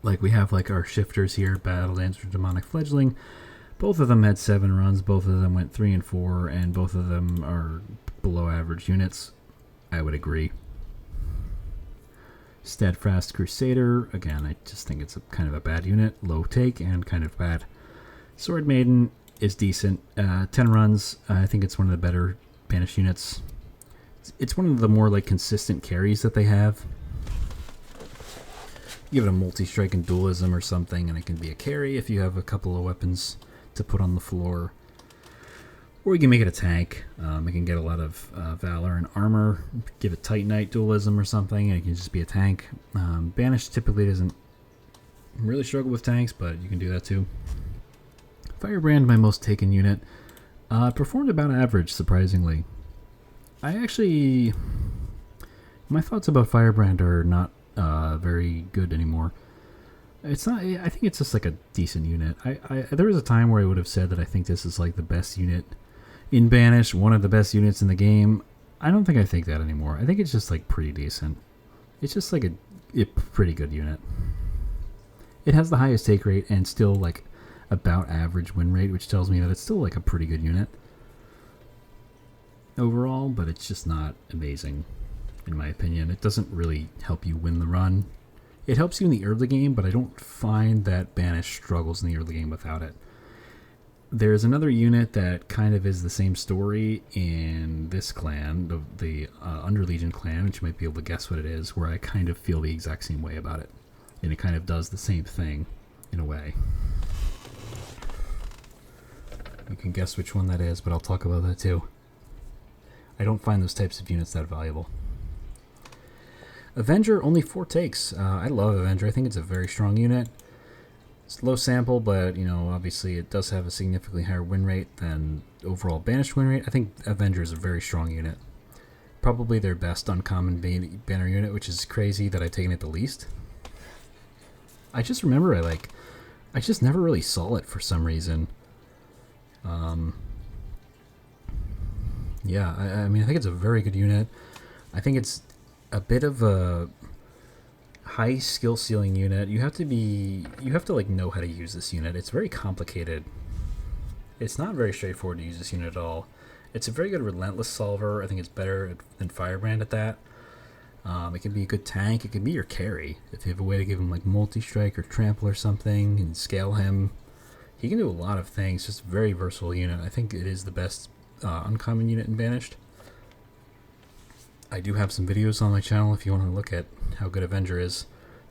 A: Like, we have like our shifters here, Battle Dancer, Demonic Fledgling. Both of them had 7 runs, both of them went 3 and 4, and both of them are below average units. I would agree. Steadfast Crusader, again, I just think it's a kind of a bad unit, low take and kind of bad. Sword Maiden is decent, 10 runs. I think it's one of the better banished units. It's one of the more like consistent carries that they have. Give it a multi-strike and dualism or something, and it can be a carry if you have a couple of weapons to put on the floor. Or you can make it a tank. It can get a lot of valor and armor. Give it Titanite dualism or something, and it can just be a tank. Banished typically doesn't really struggle with tanks, but you can do that too. Firebrand, my most taken unit, performed about average, surprisingly. My thoughts about Firebrand are not very good anymore. It's not. I think it's just like a decent unit. There was a time where I would have said that I think this is like the best unit in Banished, one of the best units in the game. I don't think I think that anymore. I think it's just like pretty decent. It's just like a pretty good unit. It has the highest take rate and still like about average win rate, which tells me that it's still like a pretty good unit overall, but it's just not amazing in my opinion. It doesn't really help you win the run. It helps you in the early game, but I don't find that Banish struggles in the early game without it. There's another unit that kind of is the same story in this clan, the Underlegion clan, which you might be able to guess what it is, where I kind of feel the exact same way about it. And it kind of does the same thing, in a way. You can guess which one that is, but I'll talk about that too. I don't find those types of units that valuable. Avenger, only 4 takes. I love Avenger. I think it's a very strong unit. It's low sample, but, you know, obviously it does have a significantly higher win rate than overall Banished win rate. I think Avenger is a very strong unit. Probably their best uncommon banner unit, which is crazy that I've taken it the least. I just remember I just never really saw it for some reason. Yeah, I mean, I think it's a very good unit. I think it's a bit of a high skill ceiling unit. You have to like know how to use this unit. It's very complicated. It's not very straightforward to use this unit at all. It's a very good relentless solver. I think it's better than Firebrand at that. It can be a good tank. It can be your carry if you have a way to give him like multi-strike or trample or something and scale him. He can do a lot of things. Just a very versatile unit. I think it is the best uncommon unit in Banished. I do have some videos on my channel if you want to look at how good Avenger is.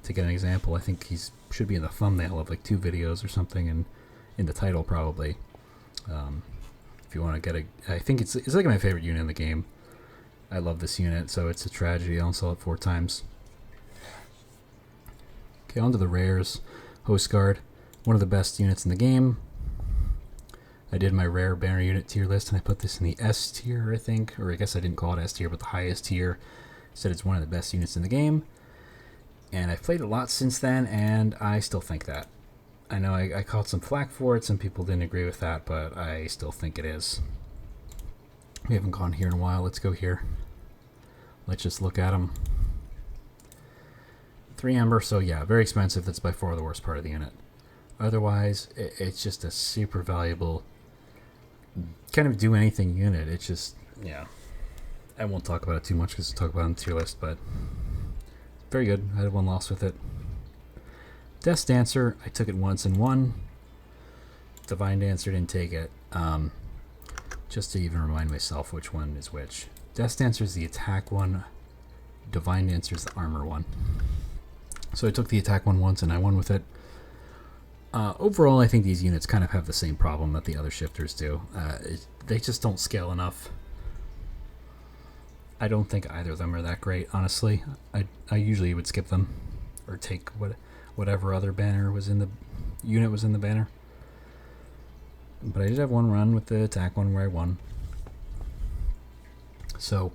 A: To get an example, I think he should be in the thumbnail of like 2 videos or something, and in the title probably. If you want to get I think it's like my favorite unit in the game. I love this unit, so it's a tragedy I don't sell it 4 times. Okay, on to the rares. Host Guard, one of the best units in the game. I did my rare banner unit tier list, and I put this in the S tier, I think. Or I guess I didn't call it S tier, but the highest tier. Said it's one of the best units in the game. And I've played a lot since then, and I still think that. I know I caught some flack for it. Some people didn't agree with that, but I still think it is. We haven't gone here in a while. Let's go here. Let's just look at them. 3 Ember, so yeah, very expensive. That's by far the worst part of the unit. Otherwise, it's just a super valuable, kind of do anything unit. It's just, yeah. I won't talk about it too much because we'll talk about it on the tier list, but very good. I had 1 loss with it. Death Dancer, I took it once and won. Divine Dancer didn't take it. Just to even remind myself which one is which. Death Dancer is the attack one. Divine Dancer is the armor one. So I took the attack one once and I won with it. Overall, I think these units kind of have the same problem that the other shifters do. They just don't scale enough. I don't think either of them are that great, honestly. I usually would skip them or take whatever other banner was in the unit was in the banner. But I did have 1 run with the attack one where I won. So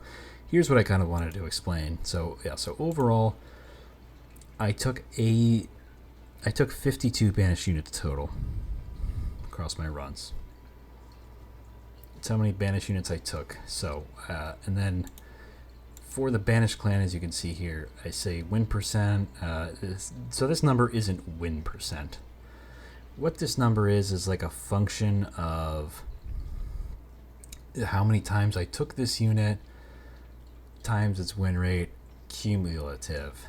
A: here's what I kind of wanted to explain. So yeah, so overall, I took 52 banished units total across my runs. That's how many banished units I took. So, and then for the banished clan, as you can see here, I say win percent. So this number isn't win percent. What this number is like a function of how many times I took this unit times its win rate cumulative.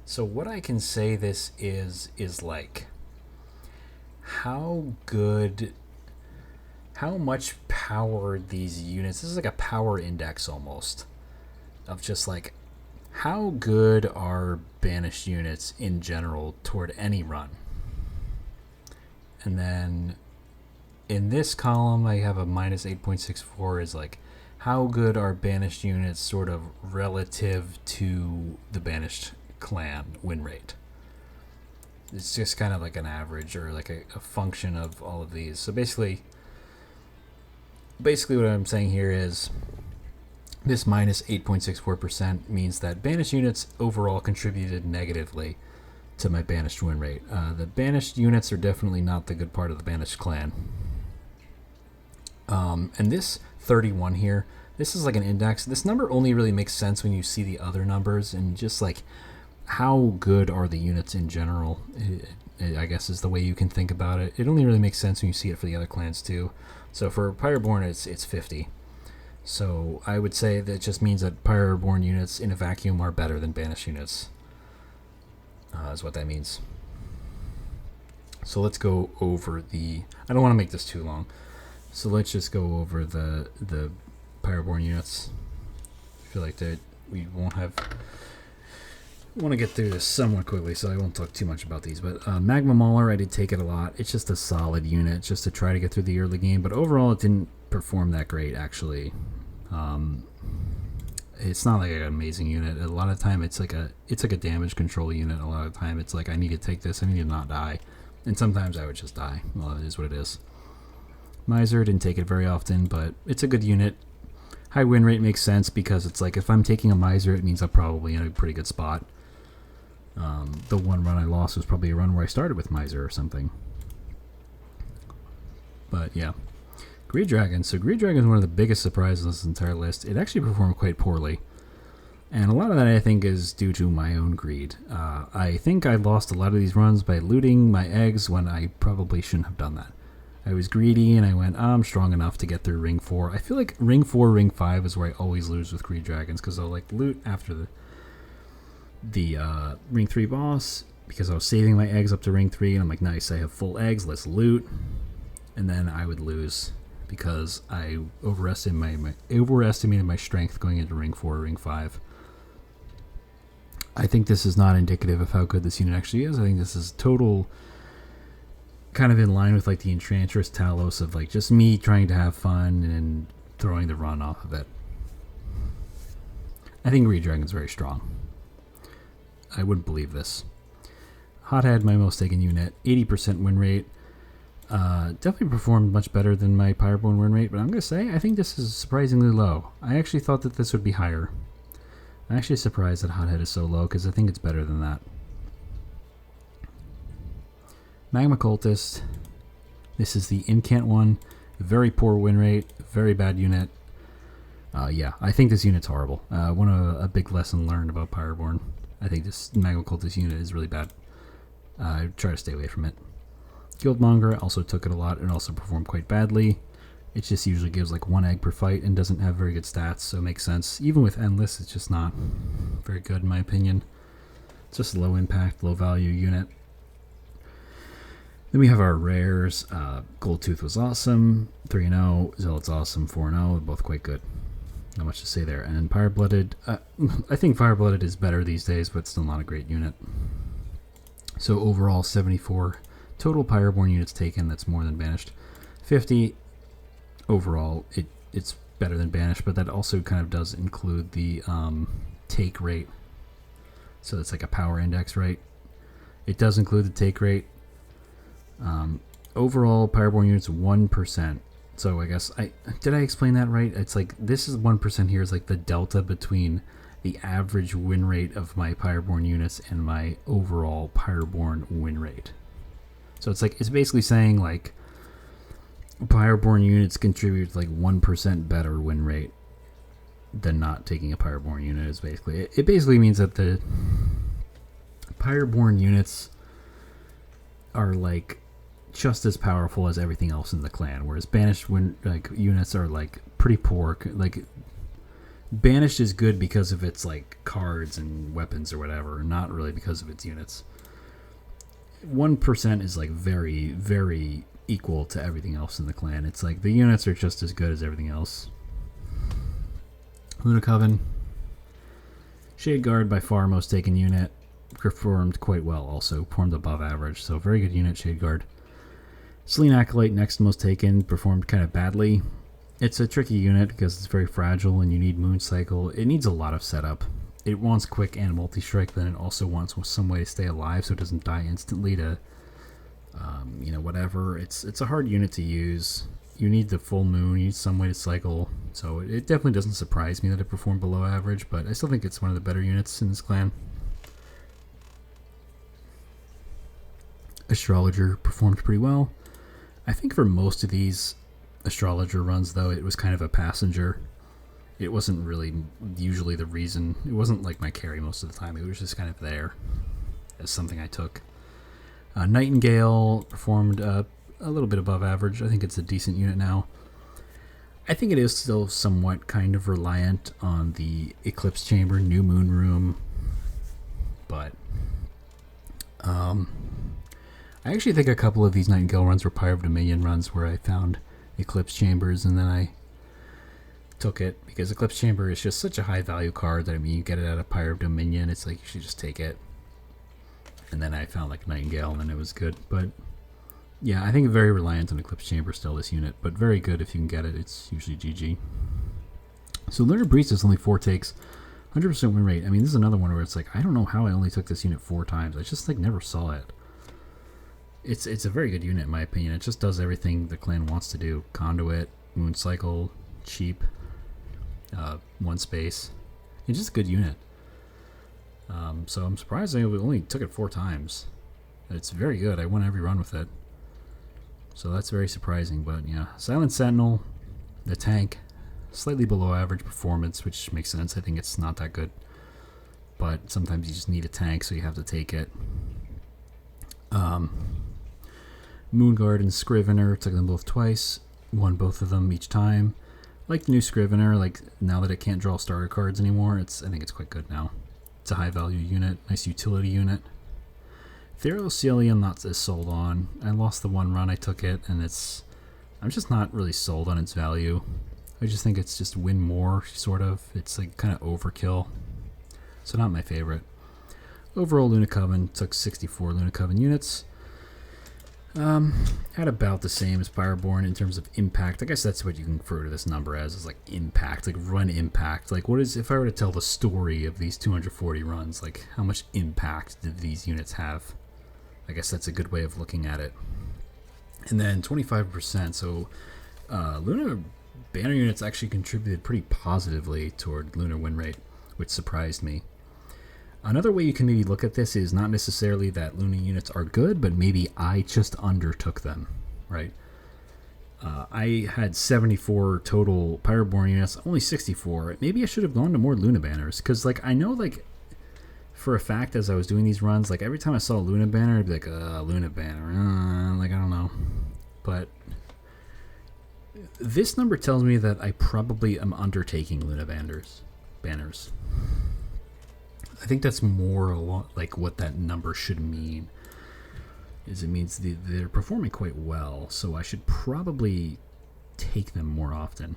A: So what I can say this is like how much power these units, this is like a power index almost, of just like how good are banished units in general toward any run. And then in this column, I have a minus 8.64 is like how good are banished units sort of relative to the banished clan win rate. It's just kind of like an average or like a function of all of these. So basically what I'm saying here is this minus 8.64% means that banished units overall contributed negatively to my banished win rate. The banished units are definitely not the good part of the banished clan. And this 31 here, this is like an index. This number only really makes sense when you see the other numbers and just like how good are the units in general, I guess is the way you can think about it. It only really makes sense when you see it for the other clans too. So for Pyreborn, it's 50. So I would say that just means that Pyreborn units in a vacuum are better than banished units. Is what that means. So let's go over the... I don't want to make this too long. So let's just go over the Pyreborn units. I feel like that we won't have... I want to get through this somewhat quickly, so I won't talk too much about these. But Magma Mauler, I did take it a lot. It's just a solid unit just to try to get through the early game. But overall, it didn't perform that great, actually. It's not like an amazing unit. A lot of the time, it's like a damage control unit. A lot of the time, it's like I need to take this. I need to not die. And sometimes I would just die. Well, it is what it is. Miser didn't take it very often, but it's a good unit. High win rate makes sense because it's like if I'm taking a Miser, it means I'm probably in a pretty good spot. The one run I lost was probably a run where I started with Miser or something. But yeah. Greed Dragon. So Greed Dragon is one of the biggest surprises in this entire list. It actually performed quite poorly. And a lot of that I think is due to my own greed. I think I lost a lot of these runs by looting my eggs when I probably shouldn't have done that. I was greedy and I went, I'm strong enough to get through Ring 4. I feel like Ring 4, Ring 5 is where I always lose with Greed Dragons because I'll like loot after the Ring 3 boss because I was saving my eggs up to Ring 3 and I'm like, nice, I have full eggs, let's loot. And then I would lose because I overestimated my strength going into Ring 4 or Ring 5. I think this is not indicative of how good this unit actually is. I think this is total kind of in line with like the Enchantress Talos of like just me trying to have fun and throwing the run off of it. I think Greed Dragon's very strong. I wouldn't believe this. Hothead, my most taken unit, 80% win rate. Definitely performed much better than my Pyreborn win rate, but I'm going to say I think this is surprisingly low. I actually thought that this would be higher. I'm actually surprised that Hothead is so low because I think it's better than that. Magma Cultist. This is the Incant one. Very poor win rate. Very bad unit. Yeah, I think this unit's horrible. A big lesson learned about Pyreborn. I think this Magma Cultist unit is really bad. I try to stay away from it. Guildmonger also took it a lot and also performed quite badly. It just usually gives like 1 egg per fight and doesn't have very good stats, so it makes sense. Even with Endless, it's just not very good in my opinion. It's just a low impact, low value unit. Then we have our rares. Goldtooth was awesome, 3-0. Zealot's awesome, 4-0. Both quite good. Not much to say there. And then Fireblooded. I think Fireblooded is better these days, but still not a great unit. So overall, 74 total Pyreborn units taken. That's more than banished. 50 overall. It's better than banished, but that also kind of does include the take rate. So it's like a power index, right? It does include the take rate. Overall, Pyreborn units 1%. So I guess did I explain that right? It's like this is 1% here is like the delta between the average win rate of my Pyreborn units and my overall Pyreborn win rate. So it's like it's basically saying like Pyreborn units contribute like 1% better win rate than not taking a Pyreborn unit. Is basically it basically means that the Pyreborn units are like just as powerful as everything else in the clan, whereas banished units are like pretty poor. Like banished is good because of its like cards and weapons or whatever, not really because of its units. 1% is like very, very equal to everything else in the clan. It's like the units are just as good as everything else. Luna Coven. Shade Guard, by far most taken unit. Performed quite well also. Performed above average, so very good unit, Shade Guard. Selene Acolyte, next most taken, performed kind of badly. It's a tricky unit because it's very fragile and you need Moon Cycle. It needs a lot of setup. It wants quick and multi-strike, but then it also wants some way to stay alive so it doesn't die instantly to, whatever. It's a hard unit to use. You need the full moon, you need some way to cycle. So it definitely doesn't surprise me that it performed below average, but I still think it's one of the better units in this clan. Astrologer performed pretty well. I think for most of these Astrologer runs, though, it was kind of a passenger. It wasn't really usually the reason. It wasn't like my carry most of the time. It was just kind of there as something I took. Nightingale performed a little bit above average. I think it's a decent unit now. I think it is still somewhat kind of reliant on the Eclipse Chamber, New Moon Room, but I actually think a couple of these Nightingale runs were Pyre of Dominion runs where I found Eclipse Chambers and then I took it because Eclipse Chamber is just such a high value card that, I mean, you get it out of Pyre of Dominion, it's like you should just take it. And then I found like Nightingale and then it was good. But yeah, I think very reliant on Eclipse Chamber still, this unit, but very good if you can get it. It's usually GG. So Lunar Priestess only 4 takes, 100% win rate. I mean, this is another one where it's like, I don't know how I only took this unit 4 times. I just like never saw it. It's a very good unit in my opinion. It just does everything the clan wants to do. Conduit, Moon Cycle, cheap, 1 space. It's just a good unit. So I'm surprised I only took it 4 times. It's very good. I won every run with it. So that's very surprising. But yeah, Silent Sentinel, the tank, slightly below average performance, which makes sense. I think it's not that good. But sometimes you just need a tank, so you have to take it. Moonguard and Scrivener, took them both twice, won both of them each time. Like the new Scrivener, like now that it can't draw starter cards anymore, I think it's quite good now. It's a high value unit, nice utility unit. Theroceli I'm not as sold on. I lost the 1 run I took it, and I'm just not really sold on its value. I just think it's just win more, sort of. It's like kind of overkill. So not my favorite. Overall, Luna Coven took 64 Luna Coven units. Had about the same as Fireborn in terms of impact. I guess that's what you can refer to this number as, is like impact, like run impact. Like what is, if I were to tell the story of these 240 runs, like how much impact did these units have? I guess that's a good way of looking at it. And then 25%, so Luna banner units actually contributed pretty positively toward Lunar win rate, which surprised me. Another way you can maybe look at this is not necessarily that Luna units are good, but maybe I just undertook them, right? I had 74 total Pyroborn units, only 64. Maybe I should have gone to more Luna banners, because like I know like for a fact as I was doing these runs, like every time I saw a Luna banner, I'd be like, Luna banner, like I don't know. But this number tells me that I probably am undertaking Luna banners. I think that's more like what that number should mean. Is it means they're performing quite well, so I should probably take them more often.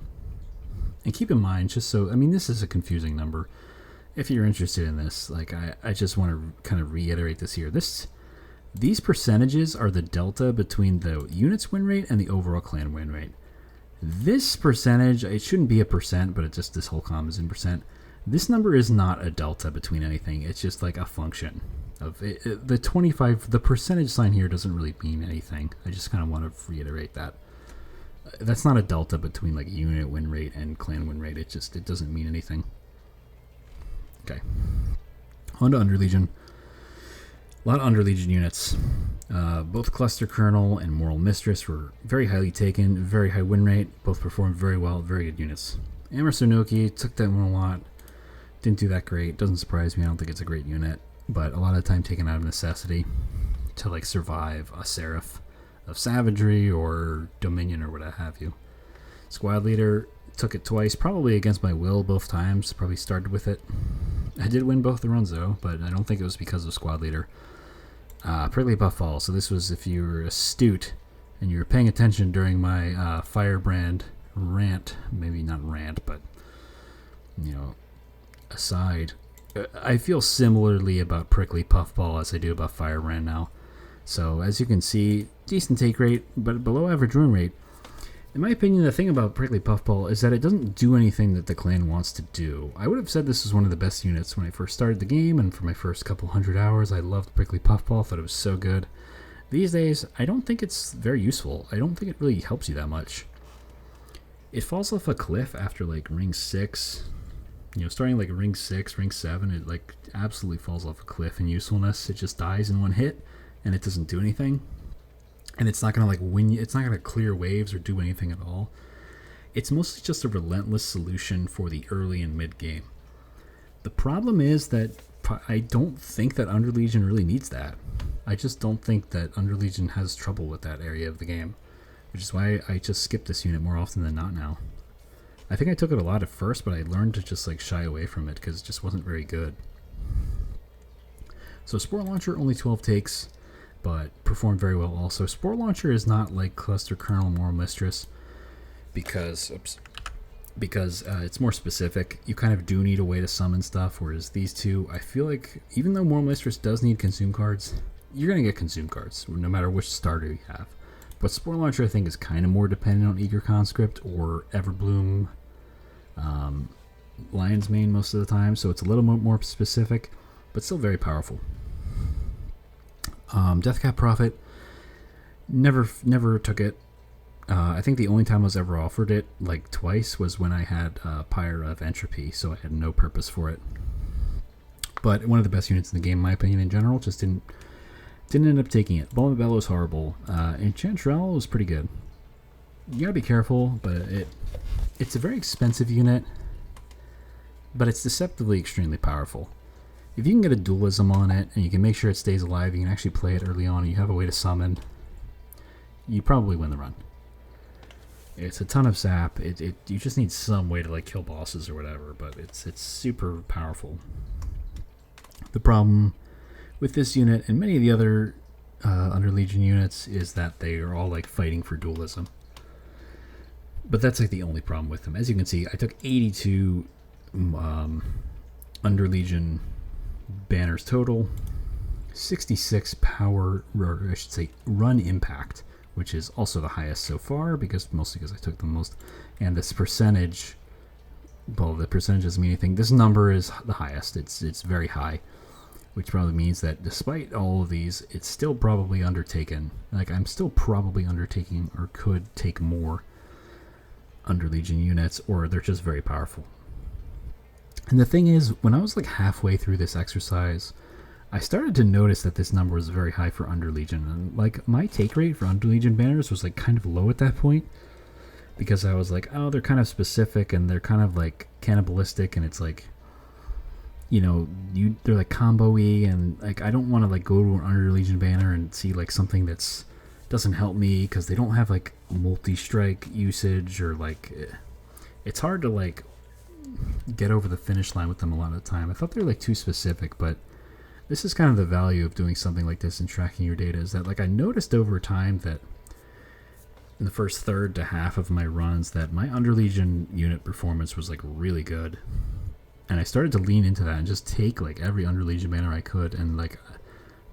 A: And keep in mind, just so, I mean, this is a confusing number. If you're interested in this, like I just want to kind of reiterate this here. These percentages are the delta between the unit's win rate and the overall clan win rate. This percentage, it shouldn't be a percent, but this whole column is in percent. This number is not a delta between anything. It's just like a function of it. The 25, the percentage sign here doesn't really mean anything. I just kind of want to reiterate that. That's not a delta between like unit win rate and clan win rate. It doesn't mean anything. Okay. On to Underlegion. A lot of Underlegion units. Both Cluster Colonel and Moral Mistress were very highly taken, very high win rate. Both performed very well, very good units. Amherst-Onoki took that one a lot. Didn't do that great. Doesn't surprise me. I don't think it's a great unit, but a lot of the time taken out of necessity to like survive a Seraph of Savagery or Dominion or what have you. Squad Leader took it twice, probably against my will both times. Probably started with it. I did win both the runs though, but I don't think it was because of Squad Leader. Prickly Puffball. So this was if you were astute and you were paying attention during my Firebrand rant. Maybe not rant, but aside. I feel similarly about Prickly Puffball as I do about Firebrand now. So as you can see, decent take rate, but below average win rate. In my opinion, the thing about Prickly Puffball is that it doesn't do anything that the clan wants to do. I would have said this was one of the best units when I first started the game, and for my first couple hundred hours, I loved Prickly Puffball, thought it was so good. These days, I don't think it's very useful. I don't think it really helps you that much. It falls off a cliff after like ring 6. Starting like ring 6, ring 7, it like absolutely falls off a cliff in usefulness. It just dies in one hit, and it doesn't do anything. And it's not gonna like win you. It's not gonna clear waves or do anything at all. It's mostly just a relentless solution for the early and mid game. The problem is that I don't think that Underlegion really needs that. I just don't think that Underlegion has trouble with that area of the game, which is why I just skip this unit more often than not now. I think I took it a lot at first, but I learned to just like shy away from it because it just wasn't very good. So Spore Launcher, only 12 takes, but performed very well also. Spore Launcher is not like Cluster Kernel, Moral Mistress, because it's more specific. You kind of do need a way to summon stuff, whereas these two, I feel like, even though Moral Mistress does need consume cards, you're going to get consume cards, no matter which starter you have. But Spore Launcher, I think, is kind of more dependent on Eager Conscript or Everbloom, Lion's Mane most of the time, so it's a little more specific, but still very powerful. Deathcap Prophet, never took it. I think the only time I was ever offered it, like twice, was when I had Pyre of Entropy, so I had no purpose for it. But one of the best units in the game, in my opinion, in general, just didn't end up taking it. Bulma Bellow is horrible. Enchantrell was pretty good. You gotta be careful, but it's a very expensive unit, but it's deceptively extremely powerful. If you can get a dualism on it, and you can make sure it stays alive, you can actually play it early on, and you have a way to summon, you probably win the run. It's a ton of sap. You just need some way to like kill bosses or whatever, but it's super powerful. The problem with this unit and many of the other Underlegion units is that they are all like fighting for dualism. But that's like the only problem with them. As you can see, I took 82 Underlegion banners total, 66 power, or I should say run impact, which is also the highest so far, mostly because I took the most. And this percentage, well, the percentage doesn't mean anything. This number is the highest. It's very high, which probably means that despite all of these, it's still probably undertaken. Like, I'm still probably undertaking or could take more Underlegion units, or they're just very powerful. And the thing is, when I was like halfway through this exercise, I started to notice that this number was very high for Underlegion, and like my take rate for Underlegion banners was like kind of low at that point, because I was like, oh, they're kind of specific and they're kind of like cannibalistic, and it's like, they're like combo-y, and like I don't want to like go to an Underlegion banner and see like something that's doesn't help me because they don't have like multi-strike usage, or like it's hard to like get over the finish line with them a lot of the time. I thought they were like too specific, but this is kind of the value of doing something like this and tracking your data, is that like I noticed over time that in the first third to half of my runs that my Underlegion unit performance was like really good, and I started to lean into that and just take like every Underlegion banner I could, and like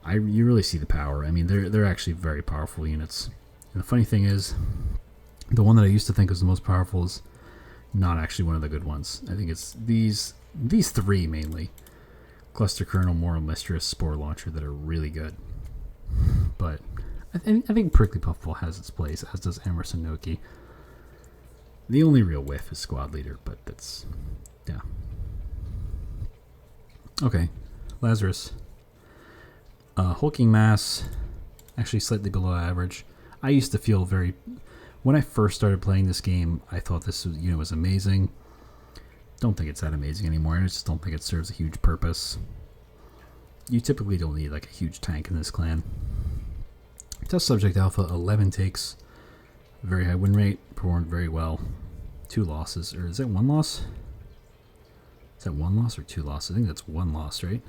A: you really see the power. I mean, they're actually very powerful units. And the funny thing is, the one that I used to think was the most powerful is not actually one of the good ones. I think it's these three mainly: Cluster Kernel, Moral Mistress, Spore Launcher, that are really good. But I think Prickly Puffball has its place, as does Emerson Noki. The only real whiff is Squad Leader, but that's, yeah. Okay, Lazarus. Hulking Mass, actually slightly below average. I used to feel when I first started playing this game, I thought this was amazing. Don't think it's that amazing anymore. I just don't think it serves a huge purpose. You typically don't need like a huge tank in this clan. Test Subject Alpha, 11 takes, very high win rate, performed very well. 2 losses, or is that 1 loss? Is that 1 loss or 2 losses? I think that's 1 loss, right?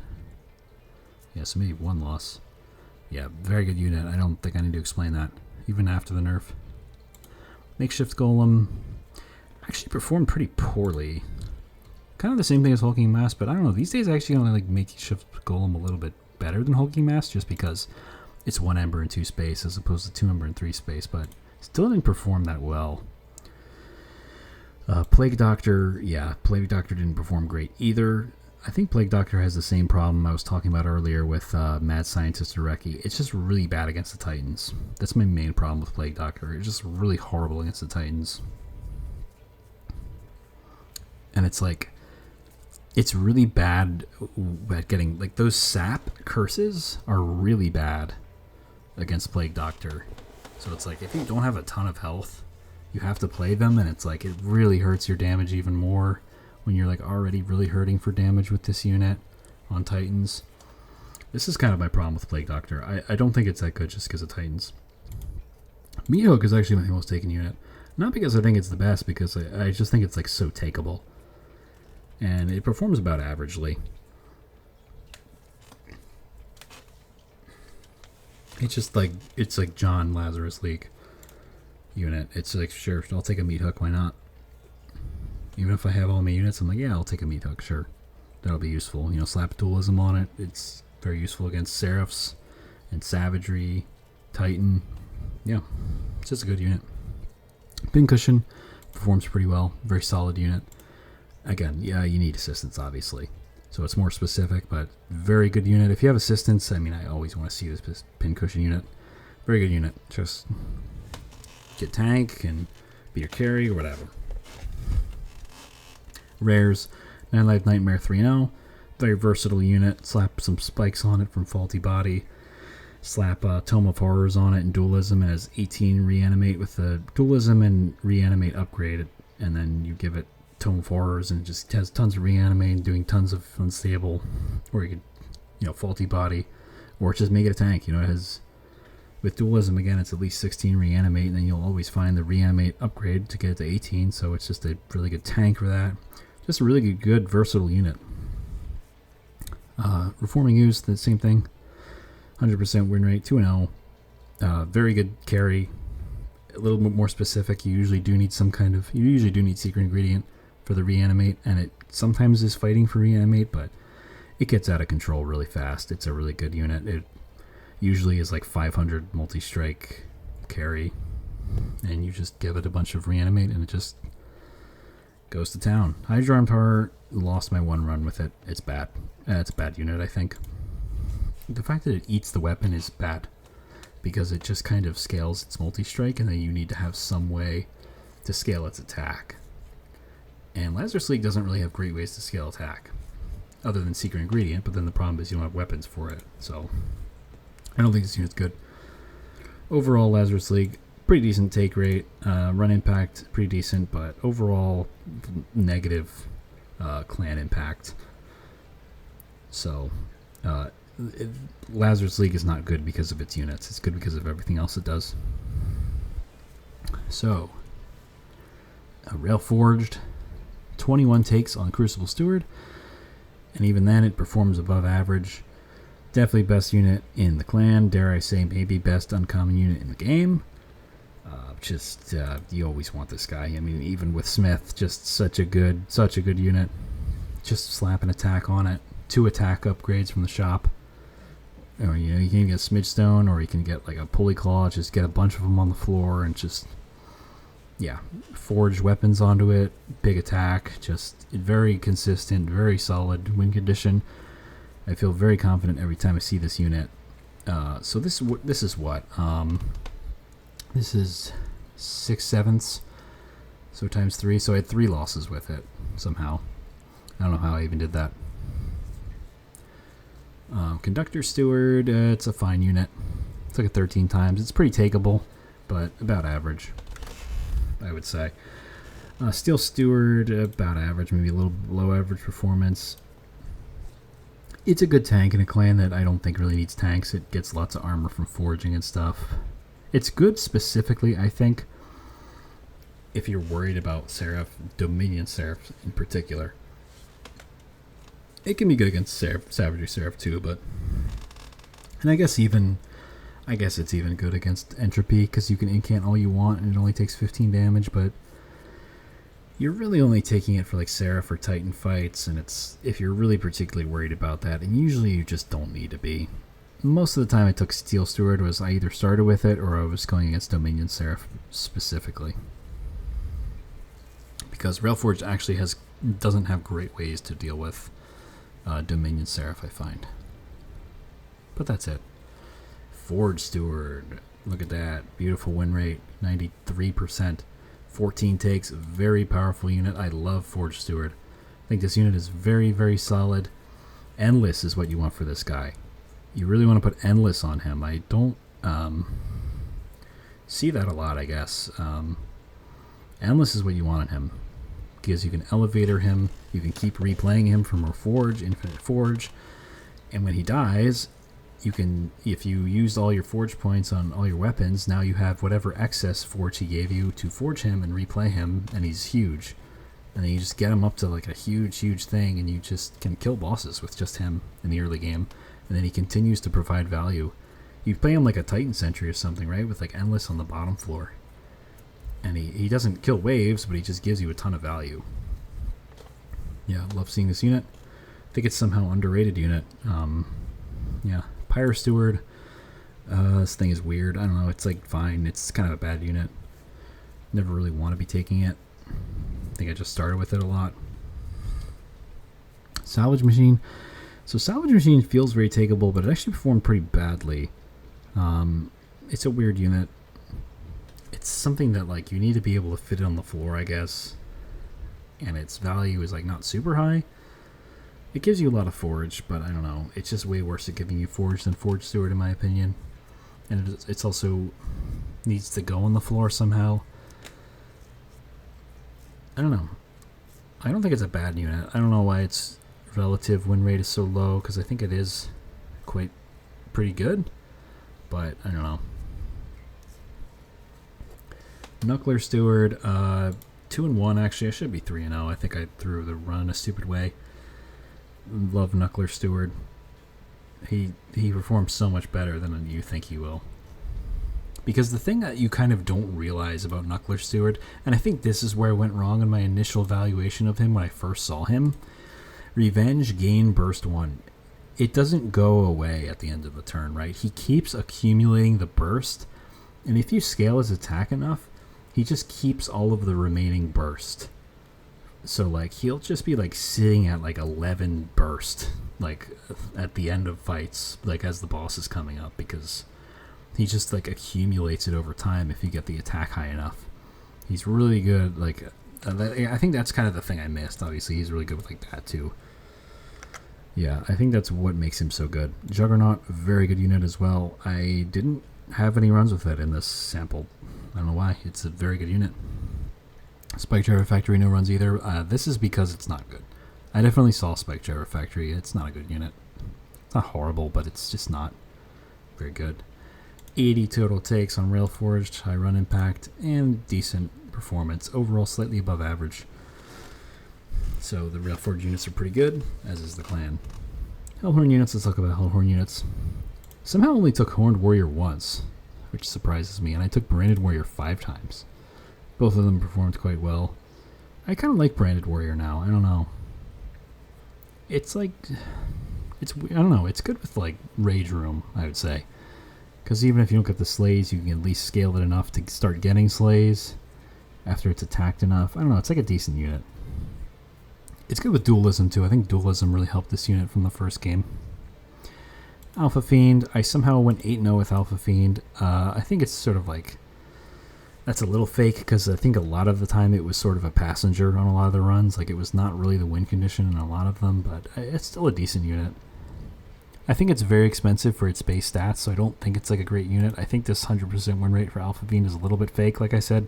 A: Yeah, so maybe 1 loss. Yeah, very good unit. I don't think I need to explain that, even after the nerf. Makeshift Golem actually performed pretty poorly. Kind of the same thing as Hulking Mass, but I don't know. These days I actually only like Makeshift Golem a little bit better than Hulking Mass, just because it's 1 ember and 2 space as opposed to 2 ember and 3 space, but still didn't perform that well. Plague Doctor, Plague Doctor didn't perform great either. I think Plague Doctor has the same problem I was talking about earlier with Mad Scientist Ureki. It's just really bad against the Titans. That's my main problem with Plague Doctor. It's just really horrible against the Titans. And it's like, it's really bad at getting, like, those sap curses are really bad against Plague Doctor. So it's like, if you don't have a ton of health, you have to play them, and it's like, it really hurts your damage even more when you're like already really hurting for damage with this unit on Titans. This is kind of my problem with Plague Doctor. I don't think it's that good just because of Titans. Meat Hook is actually my most taken unit. Not because I think it's the best, because I just think it's like so takeable. And it performs about averagely. It's just like, it's like John Lazarus League unit. It's like, sure, I'll take a Meat Hook, why not? Even if I have all my units, I'm like, yeah, I'll take a Meat Hook, sure. That'll be useful. You know, slap dualism on it. It's very useful against Seraphs and Savagery, Titan. Yeah, it's just a good unit. Pincushion performs pretty well. Very solid unit. Again, yeah, you need assistance, obviously. So it's more specific, but very good unit. If you have assistance, I mean, I always want to see this Pincushion unit. Very good unit. Just get tank and be your carry or whatever. Rares, 9 Life Nightmare 3-0. Very versatile unit. Slap some spikes on it from Faulty Body. Slap Tome of Horrors on it and Dualism. It has 18 Reanimate with the Dualism and Reanimate upgrade. And then you give it Tome of Horrors and it just has tons of Reanimate and doing tons of Unstable. Or you could, you know, Faulty Body. Or just make it a tank. You know, it has, with Dualism, again, it's at least 16 Reanimate. And then you'll always find the Reanimate upgrade to get it to 18. So it's just a really good tank for that. Just a really good, versatile unit. Reforming Use, the same thing. 100% win rate, 2-0. Very good carry. A little bit more specific. You usually do need secret ingredient for the Reanimate, and it sometimes is fighting for Reanimate, but it gets out of control really fast. It's a really good unit. It usually is like 500 multi-strike carry, and you just give it a bunch of Reanimate, and it just goes to town. Hydra Armed Horror, lost my one run with it. It's bad. It's a bad unit, I think. The fact that it eats the weapon is bad, because it just kind of scales its multi-strike, and then you need to have some way to scale its attack. And Lazarus League doesn't really have great ways to scale attack, other than secret ingredient, but then the problem is you don't have weapons for it, so I don't think this unit's good. Overall, Lazarus League, pretty decent take rate. Run impact, pretty decent, but overall negative clan impact. So Lazarus League is not good because of its units. It's good because of everything else it does. So Rail Forged, 21 takes on Crucible Steward, and even then it performs above average. Definitely best unit in the clan. Dare I say, maybe best uncommon unit in the game. You always want this guy. I mean, even with Smith, just such a good unit. Just slap an attack on it. 2 attack upgrades from the shop. Or, you know, you can get Smidge Stone, or you can get like a Pulley Claw. Just get a bunch of them on the floor and just, yeah, forge weapons onto it. Big attack. Just very consistent, very solid win condition. I feel very confident every time I see this unit. So this is what? This is 6/7, so times 3. So I had 3 losses with it somehow. I don't know how I even did that. Conductor Steward, it's a fine unit. It's like a 13 times. It's pretty takeable, but about average, I would say. Steel Steward, about average, maybe a little below average performance. It's a good tank in a clan that I don't think really needs tanks. It gets lots of armor from forging and stuff. It's good specifically, I think, if you're worried about Seraph, Dominion Seraph in particular. It can be good against Savagery Seraph too, but... And I guess it's even good against Entropy, because you can incant all you want and it only takes 15 damage, but you're really only taking it for like Seraph or Titan fights, and it's if you're really particularly worried about that, and usually you just don't need to be. most of the time I took Steel Steward was I either started with it or I was going against Dominion Seraph specifically. Because Railforged actually doesn't have great ways to deal with Dominion Seraph, I find. But that's it. Forge Steward. Look at that. Beautiful win rate. 93%. 14 takes. Very powerful unit. I love Forge Steward. I think this unit is very, very solid. Endless is what you want for this guy. You really want to put Endless on him. I don't see that a lot, I guess. Endless is what you want on him. Because you can elevator him. You can keep replaying him for more Forge, Infinite Forge. And when he dies, you can, if you used all your Forge points on all your weapons, now you have whatever excess Forge he gave you to forge him and replay him, and he's huge. And then you just get him up to like a huge, huge thing, and you just can kill bosses with just him in the early game. And then he continues to provide value. You play him like a Titan Sentry or something, right? With like Endless on the bottom floor. And he doesn't kill waves, but he just gives you a ton of value. Yeah, love seeing this unit. I think it's somehow underrated unit. Yeah. Pyre Steward. This thing is weird. I don't know. It's like fine. It's kind of a bad unit. Never really want to be taking it. I think I just started with it a lot. Salvage Machine. So Salvage Machine feels very takeable, but it actually performed pretty badly. It's a weird unit. It's something that like you need to be able to fit it on the floor, I guess. And its value is like not super high. It gives you a lot of Forge, but I don't know. It's just way worse at giving you Forge than Forge Steward, in my opinion. And it's also needs to go on the floor somehow. I don't know. I don't think it's a bad unit. I don't know why its relative win rate is so low, because I think it is quite pretty good. But I don't know. Knuckler Steward, 2-1 actually. I should be 3-0. I think I threw the run a stupid way. Love Knuckler Steward. He performs so much better than you think he will. Because the thing that you kind of don't realize about Knuckler Steward, and I think this is where I went wrong in my initial evaluation of him when I first saw him, Revenge Gain Burst 1. It doesn't go away at the end of the turn, right? He keeps accumulating the burst, and if you scale his attack enough, he just keeps all of the remaining burst. So like he'll just be like sitting at like 11 burst like at the end of fights, like as the boss is coming up, because he just like accumulates it over time if you get the attack high enough. He's really good. Like I think that's kind of the thing I missed. Obviously he's really good with like that too. Yeah, I think that's what makes him so good. Juggernaut, very good unit as well. I didn't have any runs with it in this sample. I don't know why. It's a very good unit. Spike Driver Factory, no runs either. This is because it's not good. I definitely saw Spike Driver Factory. It's not a good unit. It's not horrible, but it's just not very good. 80 total takes on Railforged, high run impact, and decent performance. Overall, slightly above average. So the Railforged units are pretty good, as is the clan. Hellhorn units, let's talk about Hellhorn units. Somehow only took Horned Warrior once, which surprises me, and I took Branded Warrior 5 times. Both of them performed quite well. I kind of like Branded Warrior now. I don't know. It's like, I don't know. It's good with like Rage Room, I would say. Because even if you don't get the slays, you can at least scale it enough to start getting slays after it's attacked enough. I don't know. It's like a decent unit. It's good with Dualism too. I think Dualism really helped this unit from the first game. Alpha Fiend. I somehow went 8-0 with Alpha Fiend. I think it's sort of like, that's a little fake, because I think a lot of the time it was sort of a passenger on a lot of the runs. Like it was not really the win condition in a lot of them, but it's still a decent unit. I think it's very expensive for its base stats, so I don't think it's like a great unit. I think this 100% win rate for Alpha Fiend is a little bit fake, like I said,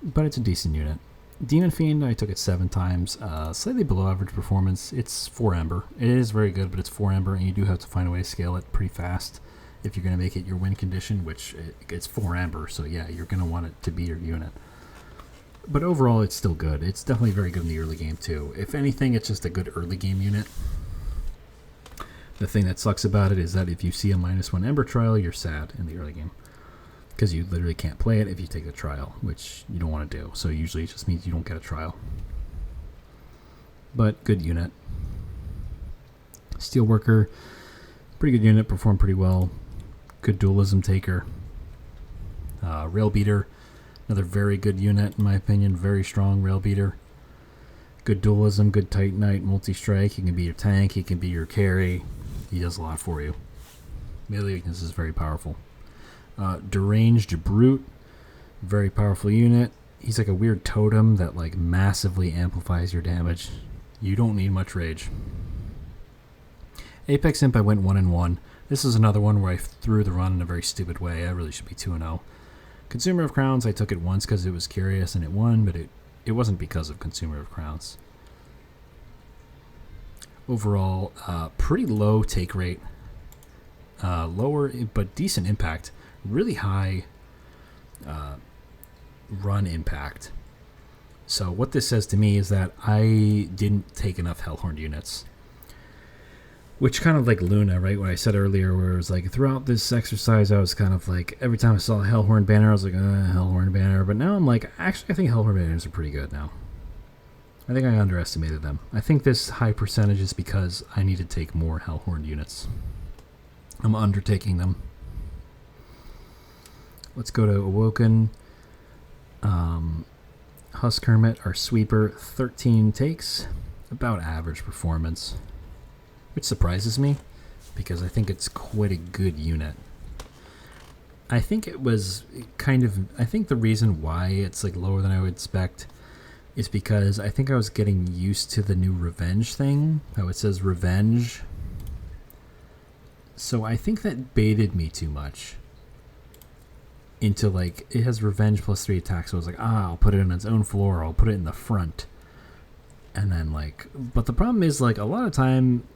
A: but it's a decent unit. Demon Fiend, I took it 7 times, slightly below average performance. It's 4 Ember. It is very good, but it's 4 Ember, and you do have to find a way to scale it pretty fast if you're going to make it your win condition, which it's 4 Amber, so yeah, you're going to want it to be your unit. But overall, it's still good. It's definitely very good in the early game, too. If anything, it's just a good early game unit. The thing that sucks about it is that if you see a -1 Ember trial, you're sad in the early game. Because you literally can't play it if you take the trial, which you don't want to do. So usually it just means you don't get a trial. But good unit. Steelworker. Pretty good unit, performed pretty well. Good dualism taker. Rail beater, another very good unit in my opinion. Very strong rail beater. Good dualism, good titanite, multi-strike. He can be your tank, he can be your carry. He does a lot for you. Melee weakness is very powerful. Deranged brute, very powerful unit. He's like a weird totem that like massively amplifies your damage. You don't need much rage. Apex Imp, I went 1-1. This is another one where I threw the run in a very stupid way. I really should be 2-0. Consumer of Crowns, I took it once because it was curious and it won, but it wasn't because of Consumer of Crowns. Overall, pretty low take rate. Lower but decent impact. Really high run impact. So what this says to me is that I didn't take enough Hellhorn units. Which kind of like Luna, right? What I said earlier, where it was like throughout this exercise, I was kind of like, every time I saw a Hellhorn banner, I was like, Hellhorn banner. But now I'm like, actually, I think Hellhorn banners are pretty good now. I think I underestimated them. I think this high percentage is because I need to take more Hellhorn units. I'm undertaking them. Let's go to Awoken. Husk Hermit, our sweeper, 13 takes. About average performance. Which surprises me, because I think it's quite a good unit. I think it was I think the reason why it's like lower than I would expect is because I think I was getting used to the new revenge thing, how it says revenge. So I think that baited me too much into like, it has revenge plus 3 attacks, so I was like, I'll put it in its own floor, I'll put it in the front. And then like, but the problem is like a lot of time,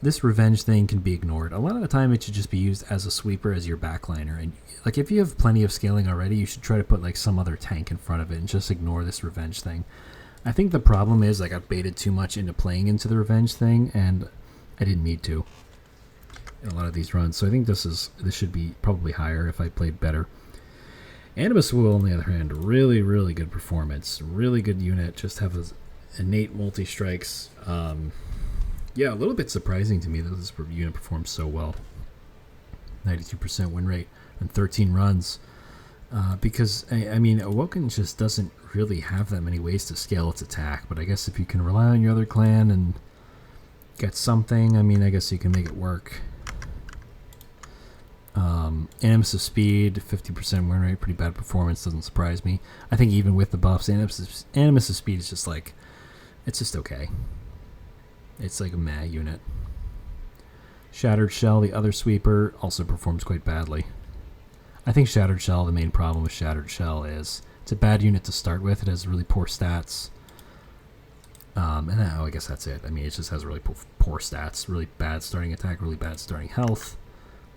A: this revenge thing can be ignored. A lot of the time it should just be used as a sweeper, as your backliner. And like if you have plenty of scaling already, you should try to put like some other tank in front of it and just ignore this revenge thing. I think the problem is I got baited too much into playing into the revenge thing, and I didn't need to in a lot of these runs. So I think this should be probably higher if I played better. Animus Will, on the other hand, really, really good performance. Really good unit. Just have his innate multi-strikes. Yeah, a little bit surprising to me that this unit performs so well. 92% win rate and 13 runs. Because, I mean, Awoken just doesn't really have that many ways to scale its attack. But I guess if you can rely on your other clan and get something, I mean, I guess you can make it work. Animus of Speed, 50% win rate, pretty bad performance, doesn't surprise me. I think even with the buffs, Animus of Speed is just like, it's just okay. It's like a meh unit. Shattered Shell, the other sweeper, also performs quite badly. I think Shattered Shell, the main problem with Shattered Shell is it's a bad unit to start with. It has really poor stats. And I guess that's it. I mean, it just has really poor stats. Really bad starting attack, really bad starting health.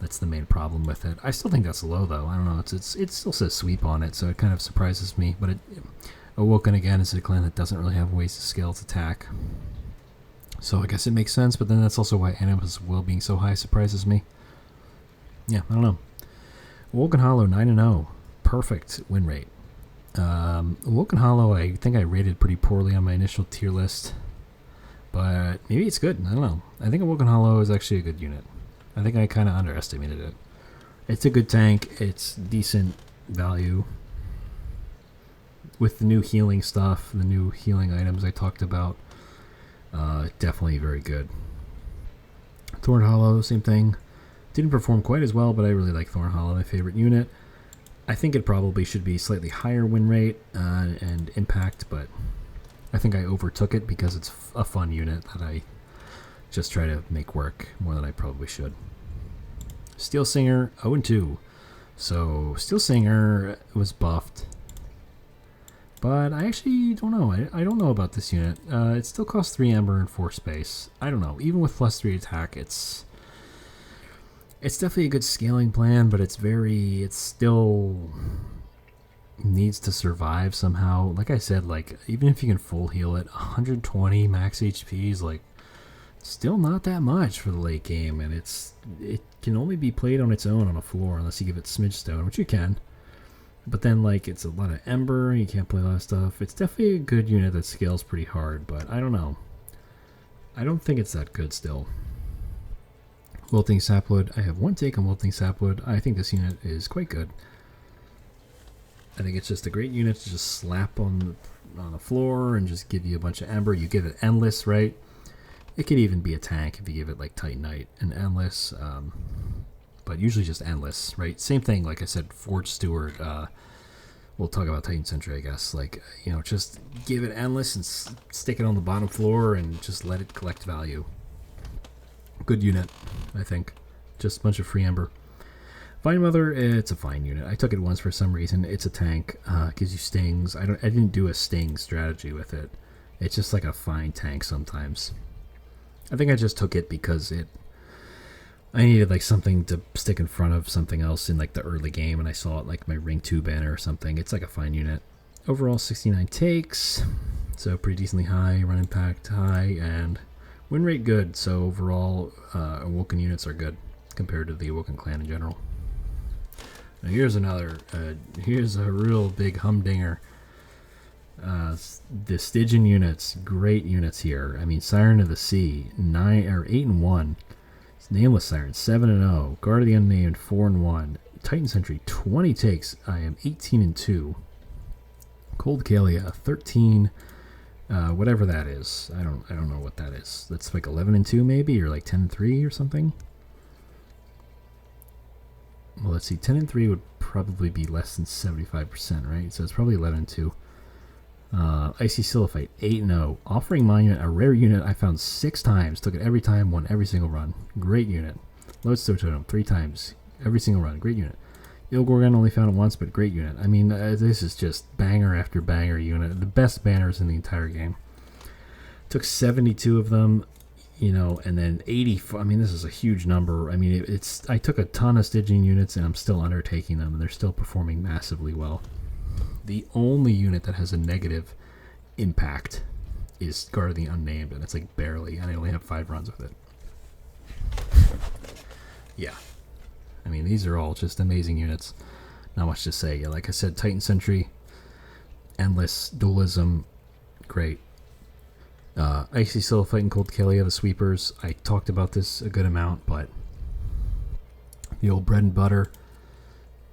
A: That's the main problem with it. I still think that's low, though. I don't know. It still says sweep on it, so it kind of surprises me. But Awoken, again, is a clan that doesn't really have ways to scale its attack. So I guess it makes sense, but then that's also why Animus Will being so high surprises me. Yeah, I don't know. Awoken Hollow, 9-0. Perfect win rate. Awoken Hollow, I think I rated pretty poorly on my initial tier list. But maybe it's good. I don't know. I think Awoken Hollow is actually a good unit. I think I kind of underestimated it. It's a good tank. It's decent value. With the new healing stuff, the new healing items I talked about. Definitely very good. Thorn Hollow, same thing. Didn't perform quite as well, but I really like Thorn Hollow, my favorite unit. I think it probably should be slightly higher win rate and impact, but I think I overtook it because it's a fun unit that I just try to make work more than I probably should. Steel Singer, 0-2. So Steel Singer was buffed. But I actually don't know. I don't know about this unit. It still costs 3 Ember and 4 space. I don't know. Even with plus 3 attack, it's definitely a good scaling plan, but it still needs to survive somehow. Like I said, like even if you can full heal it, 120 max HP is like still not that much for the late game, and it can only be played on its own on a floor unless you give it Smidge Stone, which you can. But then, like, it's a lot of Ember, you can't play a lot of stuff. It's definitely a good unit that scales pretty hard, but I don't know. I don't think it's that good still. Wilting Sapwood. I have one take on Wilting Sapwood. I think this unit is quite good. I think it's just a great unit to just slap on the floor and just give you a bunch of Ember. You give it Endless, right? It could even be a tank if you give it like Titanite and Endless, but usually just Endless, right? Same thing, like I said, Forge Steward. We'll talk about Titan Sentry, I guess. Like, you know, just give it Endless and stick it on the bottom floor and just let it collect value. Good unit, I think. Just a bunch of free Ember. Vine Mother, it's a fine unit. I took it once for some reason. It's a tank. Gives you stings. I didn't do a sting strategy with it. It's just like a fine tank sometimes. I think I just took it because I needed like something to stick in front of something else in like the early game, and I saw it like my Ring 2 banner or something. It's like a fine unit. Overall 69 takes, so pretty decently high. Run impact high, and win rate good. So overall, Awoken units are good compared to the Awoken clan in general. Now here's another, here's a real big humdinger. The Stygian units, great units here. I mean, Siren of the Sea, 8-1. Nameless Siren, 7-0. Guard of the Unnamed, 4-1. Titan Sentry, 20 takes. I am 18-2. Cold Kalia, 13. Whatever that is. I don't know what that is. That's like 11-2 maybe, or like 10-3 or something. Well, let's see. 10-3 would probably be less than 75%, right? So it's probably 11-2. Icy Silliphite, 8-0. Offering Monument, a rare unit I found 6 times. Took it every time, won every single run. Great unit. Lodestone Totem, 3 times. Every single run. Great unit. Ilgorgon only found it once, but great unit. I mean, this is just banger after banger unit. The best banners in the entire game. Took 72 of them, you know, and then 80. I mean, this is a huge number. I mean, I took a ton of Stygian units, and I'm still undertaking them, and they're still performing massively well. The only unit that has a negative impact is Guard of the Unnamed, and it's like barely, and I only have 5 runs with it. Yeah. I mean, these are all just amazing units. Not much to say. Yeah, like I said, Titan Sentry, Endless, Dualism, great. Icy Silliphite and Cold Kalia, the sweepers. I talked about this a good amount, but the old bread and butter,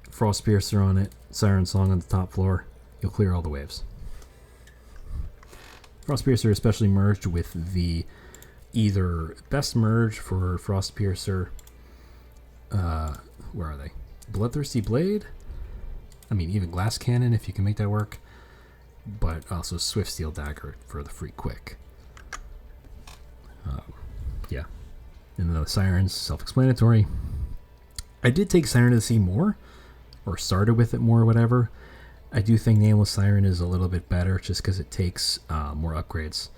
A: Frost Piercer on it, Siren Song on the top floor, you'll clear all the waves. Frost Piercer especially merged with the either best merge for Frost Piercer, where are they? Bloodthirsty Blade? I mean, even Glass Cannon if you can make that work, but also Swift Steel Dagger for the free quick. Yeah. And then the Sirens, self-explanatory. I did take Siren of the Sea more, or started with it more, or whatever. I do think Nameless Siren is a little bit better just because it takes more upgrades.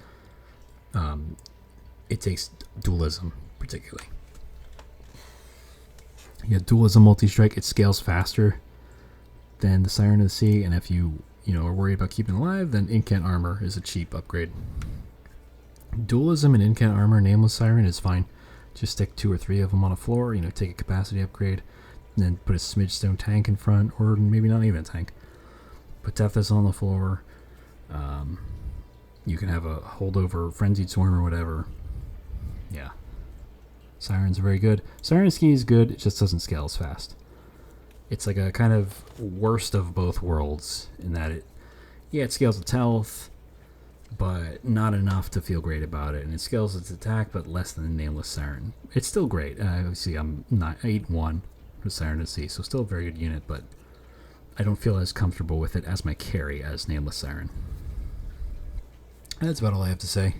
A: It takes Dualism, particularly. Yeah, Dualism Multi-Strike, it scales faster than the Siren of the Sea, and if you are worried about keeping alive, then Incant Armor is a cheap upgrade. Dualism and Incant Armor, Nameless Siren is fine. Just stick 2 or 3 of them on a floor, take a capacity upgrade, and then put a Smidge Stone tank in front, or maybe not even a tank. Put Tethys on the floor. You can have a holdover Frenzied Swarm or whatever. Yeah. Siren's very good. Siren Ski is good, it just doesn't scale as fast. It's like a kind of worst of both worlds in that it scales its health, but not enough to feel great about it. And it scales its attack, but less than the Nameless Siren. It's still great. Obviously, I'm not 8-1 for Siren to see, so still a very good unit, but I don't feel as comfortable with it as my carry as Nameless Siren. And that's about all I have to say.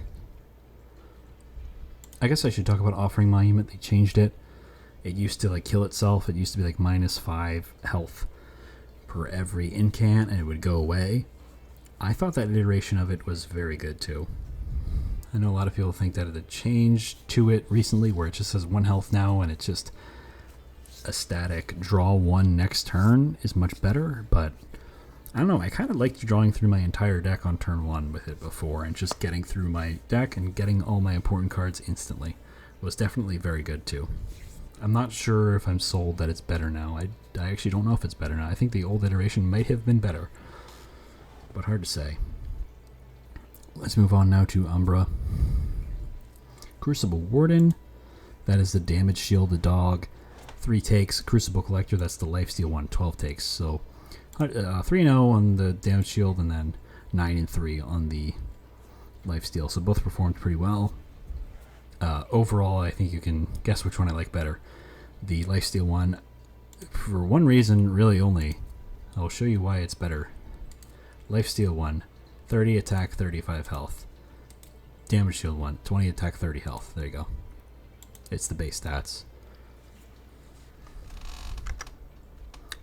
A: I guess I should talk about Offering Monument. They changed it. It used to kill itself. It used to be like -5 health per every incant, and it would go away. I thought that iteration of it was very good too. I know a lot of people think that it changed to it recently, where it just has 1 health now, and it's just a static draw 1 next turn is much better, but I don't know, I kind of liked drawing through my entire deck on turn 1 with it before, and just getting through my deck and getting all my important cards instantly was definitely very good too. I'm not sure if I'm sold that it's better now. I actually don't know if it's better now. I think the old iteration might have been better, but hard to say. Let's move on now to Umbra. Crucible Warden, That is the damage shield, the dog. 3 takes. Crucible Collector, that's the lifesteal one, 12 takes. So 3-0 on the damage shield, and then 9-3 on the lifesteal. So both performed pretty well. Overall, I think you can guess which one I like better. The lifesteal one, for one reason, really only. I'll show you why it's better. Lifesteal one, 30 attack, 35 health. Damage shield one, 20 attack, 30 health. There you go. It's the base stats.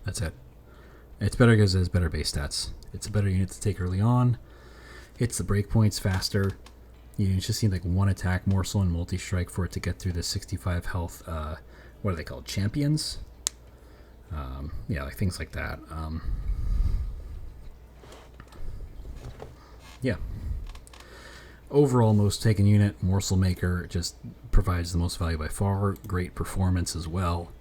A: That's it. It's better because it has better base stats. It's a better unit to take early on. Hits the breakpoints faster. You just need like 1 attack morsel and multi-strike for it to get through the 65 health, what are they called? Champions? Yeah, like things like that. Yeah. Overall, most taken unit, Morsel Maker just provides the most value by far. Great performance as well.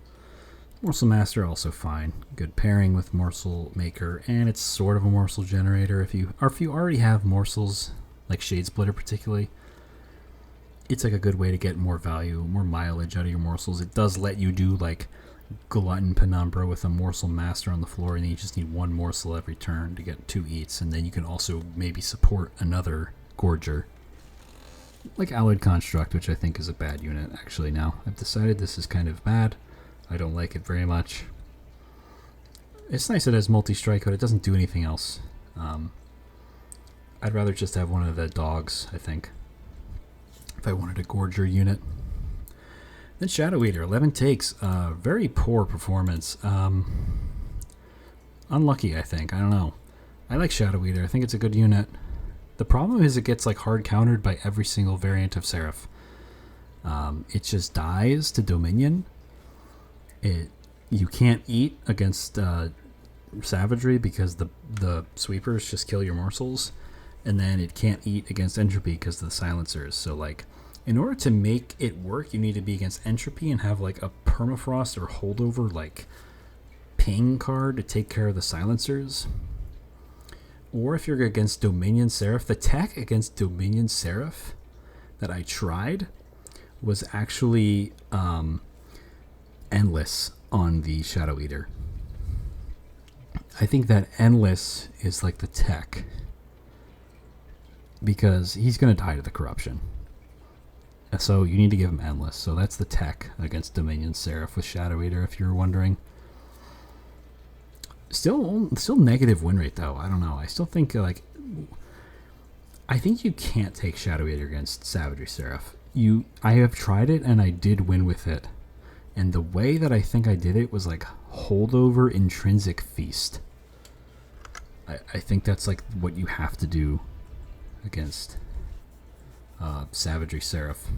A: Morsel Master also fine. Good pairing with Morsel Maker, and it's sort of a morsel generator. If you already have morsels, like Shade Splitter particularly, it's like a good way to get more value, more mileage out of your morsels. It does let you do like Glutton Penumbra with a Morsel Master on the floor, and then you just need 1 morsel every turn to get 2 eats, and then you can also maybe support another Gorger. Like Alloyed Construct, which I think is a bad unit actually now. I've decided this is kind of bad. I don't like it very much. It's nice it has multi-strike, but it doesn't do anything else. I'd rather just have one of the dogs, I think, if I wanted a Gorger unit. Then Shadow Eater, 11 takes. Very poor performance. Unlucky, I think. I don't know. I like Shadow Eater. I think it's a good unit. The problem is it gets like hard countered by every single variant of Seraph. It just dies to Dominion. You can't eat against Savagery because the sweepers just kill your morsels, and then it can't eat against Entropy because of the silencers. So like, in order to make it work, you need to be against Entropy and have like a Permafrost or Holdover like ping card to take care of the silencers. Or if you're against Dominion Seraph, the tech against Dominion Seraph that I tried was actually Endless on the Shadow Eater. I think that Endless is like the tech, because he's going to die to the corruption. So you need to give him Endless. So that's the tech against Dominion Seraph with Shadow Eater, if you're wondering. Still negative win rate though. I don't know. I still think I think you can't take Shadow Eater against Savagery Seraph. I have tried it and I did win with it. And the way that I think I did it was like Holdover Intrinsic Feast. I think that's like what you have to do against Savagery Seraph.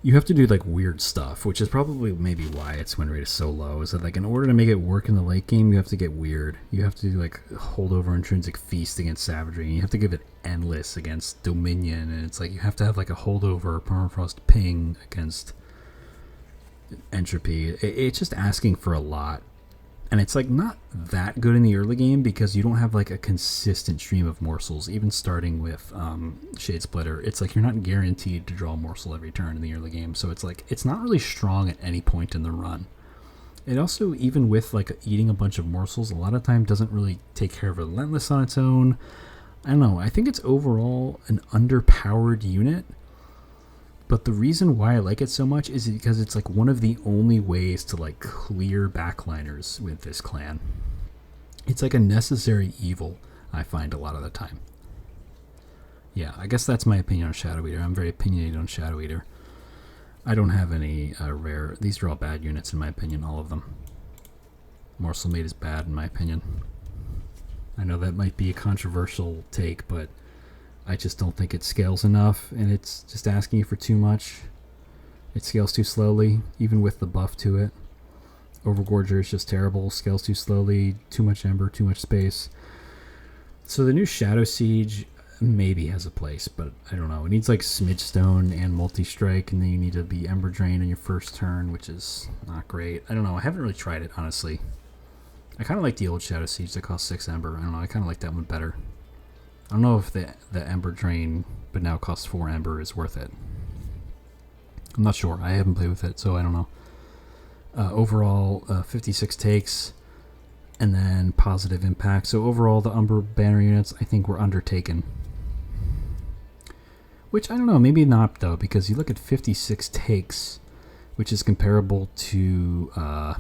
A: You have to do like weird stuff, which is probably maybe why its win rate is so low. Is that like in order to make it work in the late game, you have to get weird. You have to do like Holdover Intrinsic Feast against Savagery, and you have to give it Endless against Dominion, and it's like you have to have like a Holdover Permafrost Ping against Entropy. It's just asking for a lot. And it's like not that good in the early game because you don't have like a consistent stream of morsels. Even starting with Shade Splitter, it's like you're not guaranteed to draw a morsel every turn in the early game. So it's like it's not really strong at any point in the run. It also, even with like eating a bunch of morsels, a lot of time doesn't really take care of Relentless on its own. I don't know. I think it's overall an underpowered unit. But the reason why I like it so much is because it's like one of the only ways to like clear backliners with this clan. It's like a necessary evil, I find a lot of the time. Yeah, I guess that's my opinion on Shadow Eater. I'm very opinionated on Shadow Eater. I don't have any rare... These are all bad units in my opinion, all of them. Morsel Mate is bad in my opinion. I know that might be a controversial take, but I just don't think it scales enough, and it's just asking you for too much. It scales too slowly, even with the buff to it. Overgorger is just terrible, scales too slowly, too much Ember, too much space. So the new Shadow Siege maybe has a place, but I don't know. It needs like Smidgestone and Multi-Strike, and then you need to be Ember Drain on your first turn, which is not great. I don't know, I haven't really tried it, honestly. I kind of like the old Shadow Siege that cost 6 Ember. I don't know, I kind of like that one better. I don't know if the Ember Drain, but now costs 4 Ember, is worth it. I'm not sure. I haven't played with it, so I don't know. Overall, 56 takes, and then positive impact. So overall, the Umber banner units, I think, were undertaken. Which, I don't know, maybe not, though, because you look at 56 takes, which is comparable to, I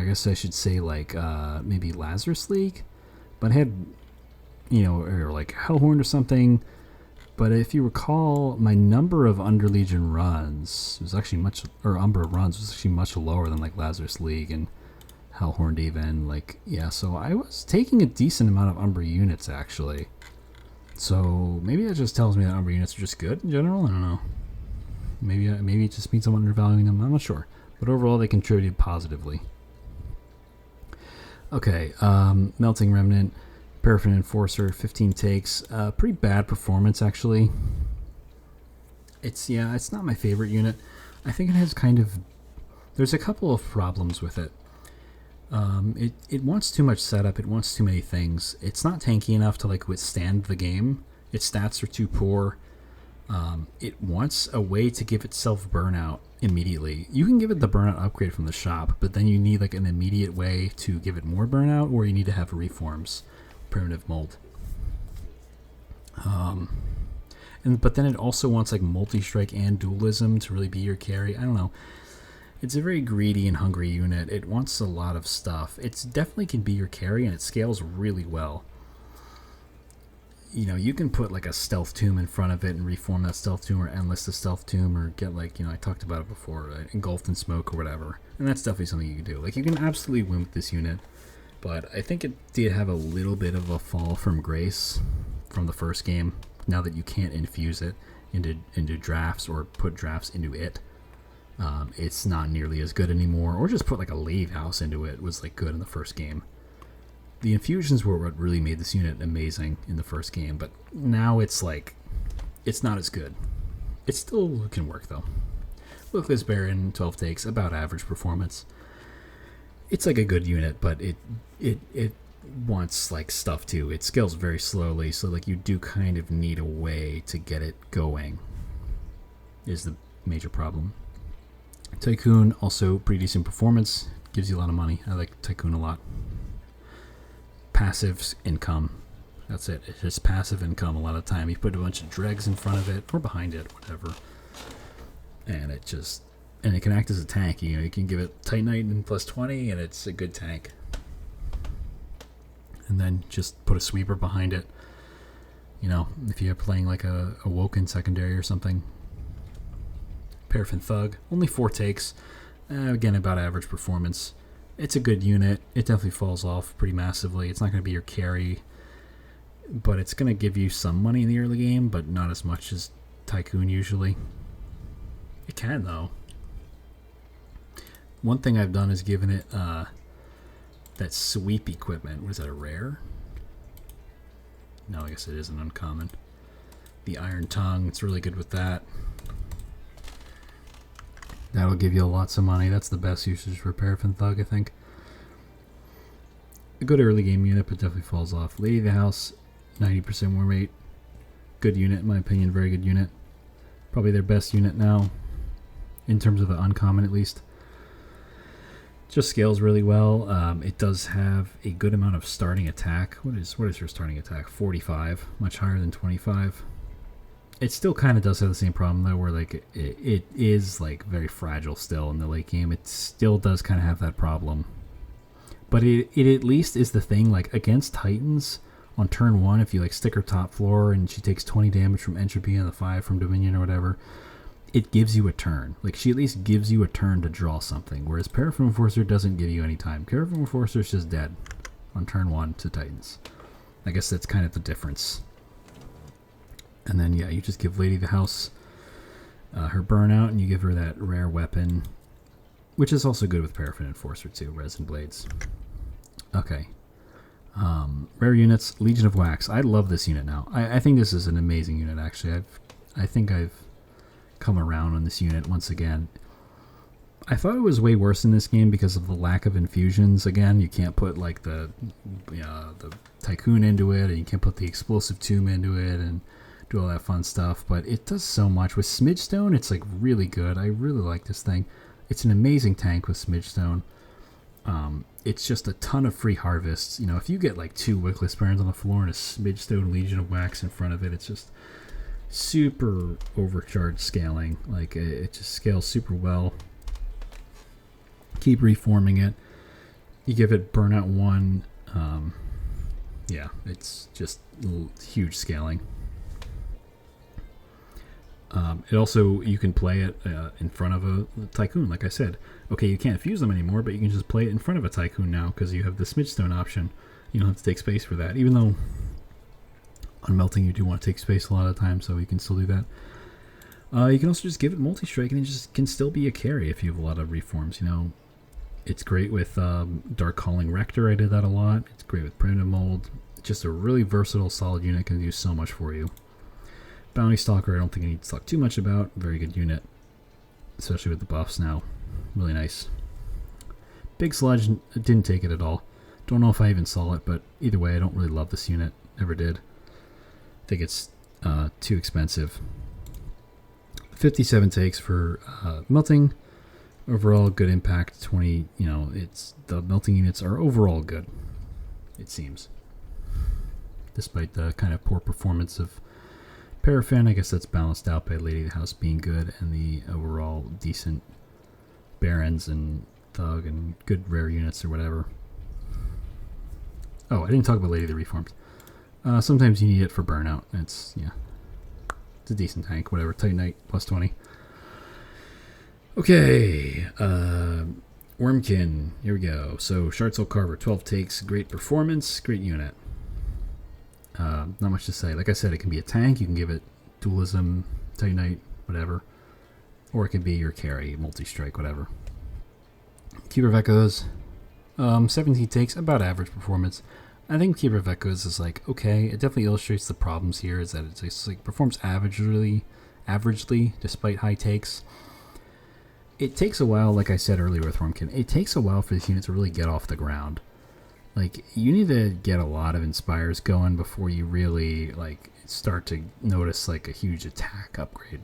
A: guess I should say, like, maybe Lazarus League, but had, or like Hellhorn or something. But if you recall, my number of Under Legion runs was actually Umber runs was actually much lower than like Lazarus League and Hellhorn even. So I was taking a decent amount of Umber units actually. So maybe that just tells me that Umber units are just good in general. I don't know. Maybe it just means I'm undervaluing them. I'm not sure. But overall, they contributed positively. Okay, Melting Remnant, Paraffin Enforcer, 15 takes. Pretty bad performance, actually. It's not my favorite unit. I think it has there's a couple of problems with it. It wants too much setup. It wants too many things. It's not tanky enough to withstand the game. Its stats are too poor. It wants a way to give itself burnout immediately. You can give it the burnout upgrade from the shop, but then you need an immediate way to give it more burnout, or you need to have reforms, primitive mold. But then it also wants multi-strike and dualism to really be your carry. I don't know. It's a very greedy and hungry unit. It wants a lot of stuff. It definitely can be your carry, and it scales really well. You can put a stealth tomb in front of it and reform that stealth tomb, or endless the stealth tomb, or get I talked about it before, engulfed in smoke or whatever. And that's definitely something you can do. You can absolutely win with this unit, but I think it did have a little bit of a fall from grace from the first game. Now that you can't infuse it into drafts or put drafts into it. It's not nearly as good anymore, or just put a Lave House into it was good in the first game. The infusions were what really made this unit amazing in the first game, but now it's not as good. It still can work though. Luckless Baron, 12 takes, about average performance. It's a good unit, but it wants stuff too. It scales very slowly, so you do kind of need a way to get it going. Is the major problem. Tycoon, also pretty decent performance. Gives you a lot of money. I like Tycoon a lot. Passive income. That's it. It's just passive income a lot of the time. You put a bunch of dregs in front of it or behind it, whatever. And it can act as a tank. You can give it Titanite and plus 20 and it's a good tank. And then just put a sweeper behind it. If you're playing a Woken secondary or something. Paraffin Thug, only 4 takes. Again, about average performance. It's a good unit. It definitely falls off pretty massively. It's not going to be your carry, but it's going to give you some money in the early game, but not as much as Tycoon usually. It can, though. One thing I've done is given it that sweep equipment. What is that, a rare? No, I guess it is an uncommon. The Iron Tongue, it's really good with that. That'll give you lots of money. That's the best usage for Paraffin Thug, I think. A good early game unit, but definitely falls off. Lady of the House, 90% win rate. Good unit, in my opinion. Very good unit. Probably their best unit now, in terms of the uncommon at least. Just scales really well. It does have a good amount of starting attack. What is her starting attack? 45, much higher than 25. It still kind of does have the same problem though, where it is very fragile still in the late game. It still does kind of have that problem, but it at least is the thing. Against Titans on turn 1, if you stick her top floor and she takes 20 damage from Entropy and the 5 from Dominion or whatever, it gives you a turn. She at least gives you a turn to draw something, whereas Paraffin Enforcer doesn't give you any time. Paraffin Enforcer is just dead on turn 1 to Titans. I guess that's kind of the difference. And then, you just give Lady of the House her burnout, and you give her that rare weapon, which is also good with Paraffin Enforcer too, Resin Blades. Okay. Rare units, Legion of Wax. I love this unit now. I think this is an amazing unit, actually. I think I've come around on this unit once again. I thought it was way worse in this game because of the lack of infusions. Again, you can't put the Tycoon into it, and you can't put the Explosive Tomb into it, and do all that fun stuff, but it does so much. With Smidgestone, it's like really good. I really like this thing. It's an amazing tank with Smidgestone. It's just a ton of free harvests. You know, if you get like 2 Wickless Barons on the floor and a Smidgestone Legion of Wax in front of it, it's just super overcharged scaling. Like it just scales super well. Keep reforming it. You give it Burnout 1. Yeah, it's just huge scaling. It also, you can play it in front of a Tycoon, like I said. Okay, you can't fuse them anymore, but you can just play it in front of a Tycoon now because you have the Smidgestone option. You don't have to take space for that, even though on Melting you do want to take space a lot of the time, so you can still do that. You can also just give it multi-strike, and it just can still be a carry if you have a lot of reforms. You know, it's great with Dark Calling Rector. I did that a lot. It's great with Primitive Mold. Just a really versatile, solid unit. Can do so much for you. Bounty Stalker, I don't think I need to talk too much about. Very good unit, especially with the buffs now. Really nice. Big Sludge, didn't take it at all. Don't know if I even saw it, but either way, I don't really love this unit. Never did. I think it's too expensive. 57 takes for melting. Overall, good impact. 20. You know, it's the melting units are overall good. It seems, despite the kind of poor performance of Paraffin. I guess that's balanced out by Lady of the House being good and the overall decent Barons and Thug and good rare units or whatever. Oh, I didn't talk about Lady of the Reforms. Sometimes you need it for Burnout. It's a decent tank. Whatever. Titanite plus 20. Okay. Wormkin. Here we go. So Shardsoul Carver, 12 takes, great performance, great unit. Not much to say. Like I said, it can be a tank. You can give it Dualism, Titanite, whatever. Or it can be your carry, multi-strike, whatever. Keeper of Echoes, 17 takes, about average performance. I think Keeper of Echoes is like, okay, it definitely illustrates the problems here, is that it's just like performs averagely, despite high takes. It takes a while, like I said earlier with Wormkin, it takes a while for this unit to really get off the ground. Like, you need to get a lot of Inspires going before you really, like, start to notice, like, a huge attack upgrade.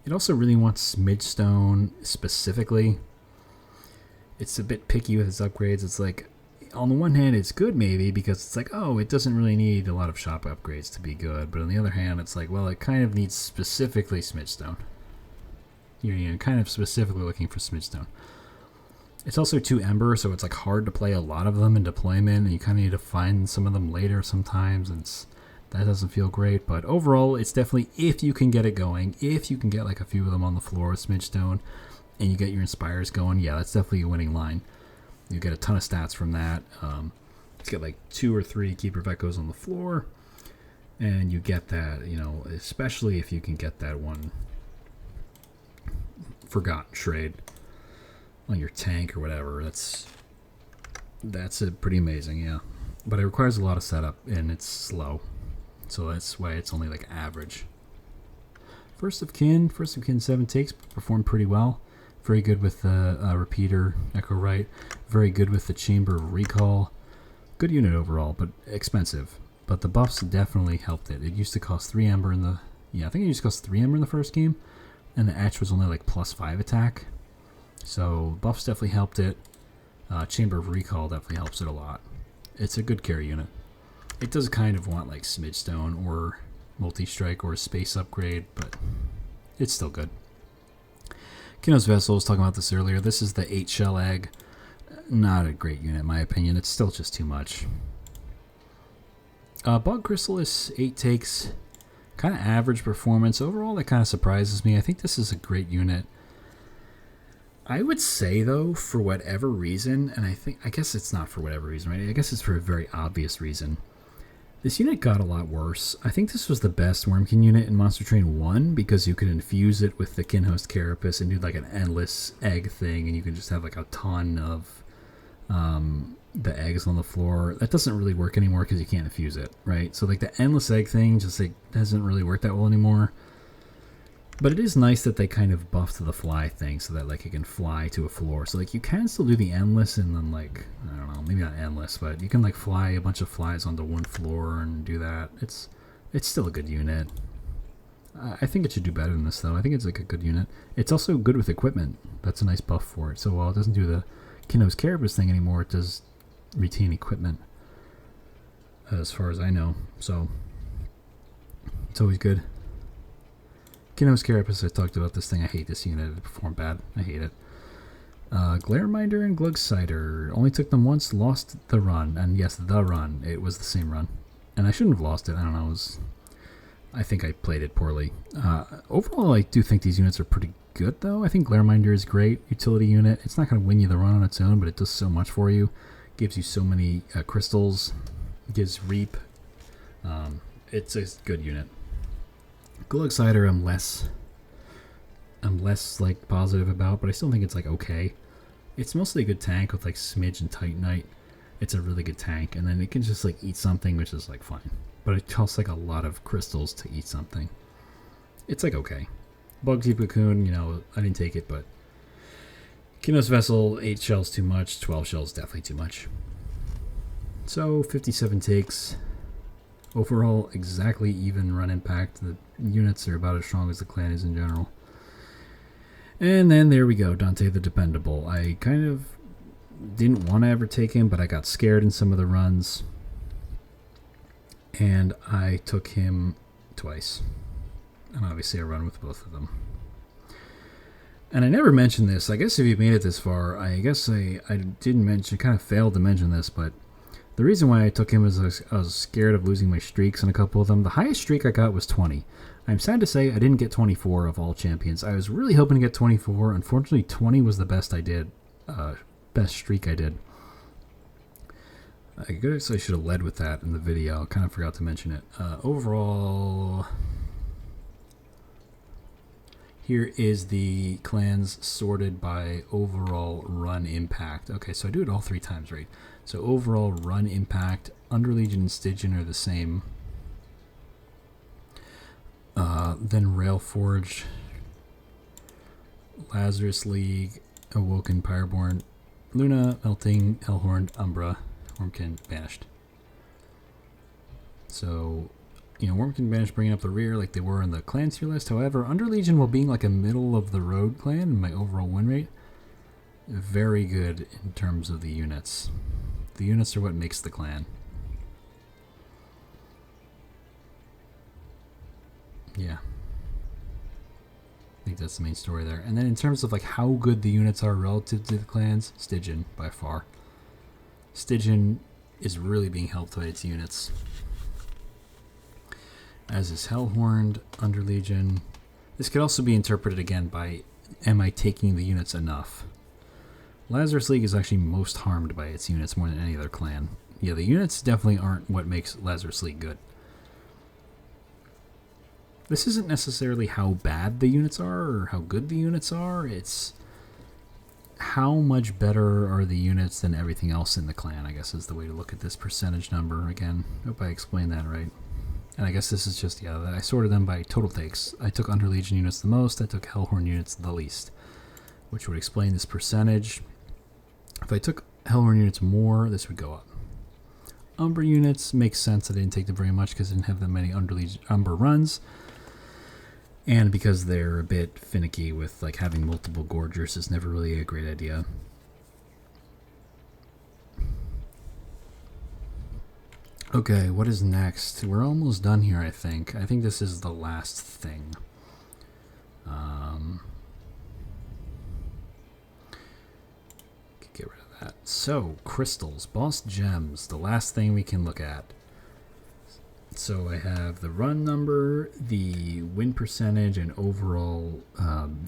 A: It also really wants Smidgestone specifically. It's a bit picky with its upgrades. It's like, on the one hand, it's good maybe, because it's like, oh, it doesn't really need a lot of shop upgrades to be good. But on the other hand, it's like, well, it kind of needs specifically Smidgestone. You're kind of specifically looking for Smidgestone. It's also 2 Ember, so it's like hard to play a lot of them in deployment, and you kind of need to find some of them later sometimes, and that doesn't feel great. But overall, it's definitely, if you can get it going, if you can get like a few of them on the floor with Smidgestone, and you get your Inspires going, yeah, that's definitely a winning line. You get a ton of stats from that. Let's get like 2 or 3 Keeper of Echoes on the floor, and you get that, you know, especially if you can get that one Forgotten Shade on your tank or whatever. That's pretty amazing, yeah. But it requires a lot of setup, and it's slow. So that's why it's only like average. First of Kin 7 takes, performed pretty well. Very good with the repeater, Echo Right. Very good with the Chamber of Recall. Good unit overall, but expensive. But the buffs definitely helped it. It used to cost 3 Ember in the... Yeah, I think it used to cost 3 Ember in the first game. And the Etch was only like plus 5 attack. So buffs definitely helped it. Chamber of Recall definitely helps it a lot. It's a good carry unit. It does kind of want like Smidgestone or multi-strike or a space upgrade, but it's still good. Kino's Vessel, I was talking about this earlier. This is the 8 shell egg. Not a great unit in my opinion. It's still just too much. Bug Chrysalis, 8 takes. Kind of average performance. Overall, that kind of surprises me. I think this is a great unit. I would say, though, for whatever reason, and I guess it's not for whatever reason, right? I guess it's for a very obvious reason. This unit got a lot worse. I think this was the best Wormkin unit in Monster Train 1 because you could infuse it with the Kinhost Carapace and do like an endless egg thing, and you can just have like a ton of the eggs on the floor. That doesn't really work anymore because you can't infuse it, right? So like the endless egg thing just like doesn't really work that well anymore. But it is nice that they kind of buffed the fly thing so that like it can fly to a floor. So like you can still do the endless and then like, I don't know, maybe not endless, but you can like fly a bunch of flies onto one floor and do that. It's It's still a good unit. I think it should do better than this, though. I think it's like a good unit. It's also good with equipment. That's a nice buff for it. So while it doesn't do the Kinno's Carapace thing anymore, it does retain equipment, as far as I know. So it's always good. Kinno's Carapace, I talked about this thing. I hate this unit. It performed bad. I hate it. Glareminder and Glugsider. Only took them once, lost the run. And yes, the run. It was the same run. And I shouldn't have lost it. I don't know. I think I played it poorly. Overall, I do think these units are pretty good, though. I think Glareminder is great. Utility unit. It's not going to win you the run on its own, but it does so much for you. Gives you so many crystals. Gives Reap. It's a good unit. Glugsider, I'm less like positive about, but I still think it's like okay. It's mostly a good tank with like Smidge and Titanite. It's a really good tank, and then it can just like eat something, which is like fine. But it costs like a lot of crystals to eat something. It's like okay. Bugsy Cocoon, you know, I didn't take it, but Kinno's Vessel, 8 shells too much, 12 shells definitely too much. So 57 takes. Overall, exactly even run impact. The units are about as strong as the clan is in general. And then there we go, Dante the Dependable. I kind of didn't want to ever take him, but I got scared in some of the runs. And I took him twice. And obviously I run with both of them. And I never mentioned this. I guess if you made it this far, I guess I didn't mention, kind of failed to mention this, but the reason why I took him is I was scared of losing my streaks in a couple of them. The highest streak I got was 20. I'm sad to say I didn't get 24 of all champions. I was really hoping to get 24. Unfortunately, 20 was the best I did. Best streak I did. I guess I should have led with that in the video. I kind of forgot to mention it. Overall, here is the clans sorted by overall run impact. Okay, so I do it all 3 times, right? So overall run impact, Underlegion and Stygian are the same. Then Railforge, Lazarus League, Awoken, Pyreborn, Luna, Melting, Hellhorned, Umbra, Wormkin, Banished. So, you know, Wormkin, Banished bringing up the rear like they were in the clan tier list. However, Underlegion, while being like a middle of the road clan in my overall win rate, very good in terms of the units. The units are what makes the clan. Yeah. I think that's the main story there. And then in terms of like how good the units are relative to the clans, Stygian by far. Stygian is really being helped by its units. As is Hellhorned, Underlegion. This could also be interpreted again by, am I taking the units enough? Lazarus League is actually most harmed by its units more than any other clan. Yeah, the units definitely aren't what makes Lazarus League good. This isn't necessarily how bad the units are or how good the units are. It's how much better are the units than everything else in the clan, I guess is the way to look at this percentage number. Again, hope I explained that right. And I guess this is just, yeah, I sorted them by total takes. I took Underlegion units the most, I took Hellhorn units the least, which would explain this percentage. If I took Hellhorn units more, this would go up. Umbra units makes sense. I didn't take them very much because I didn't have that many Umbra runs. And because they're a bit finicky with like having multiple Gorgers is never really a great idea. Okay, what is next? We're almost done here, I think. I think this is the last thing. Get rid of that. So, crystals, boss gems, the last thing we can look at. So I have the run number, the win percentage, and overall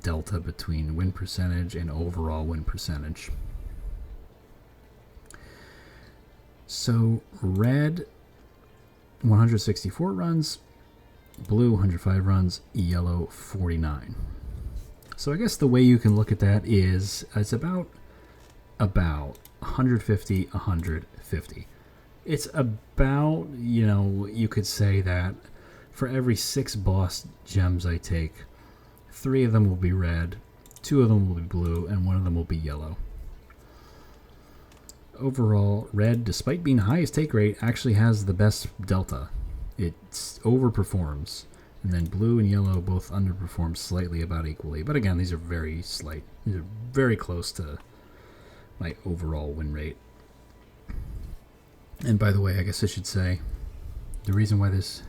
A: delta between win percentage and overall win percentage. So red, 164 runs, blue, 105 runs, yellow, 49. So I guess the way you can look at that is it's about 150, 150. It's about, you know, you could say that for every 6 boss gems I take, 3 of them will be red, 2 of them will be blue, and 1 of them will be yellow. Overall, red, despite being the highest take rate, actually has the best delta. it overperforms. And then blue and yellow both underperform slightly about equally. But again, these are very slight. These are very close to my overall win rate. And by the way, I guess I should say, the reason why this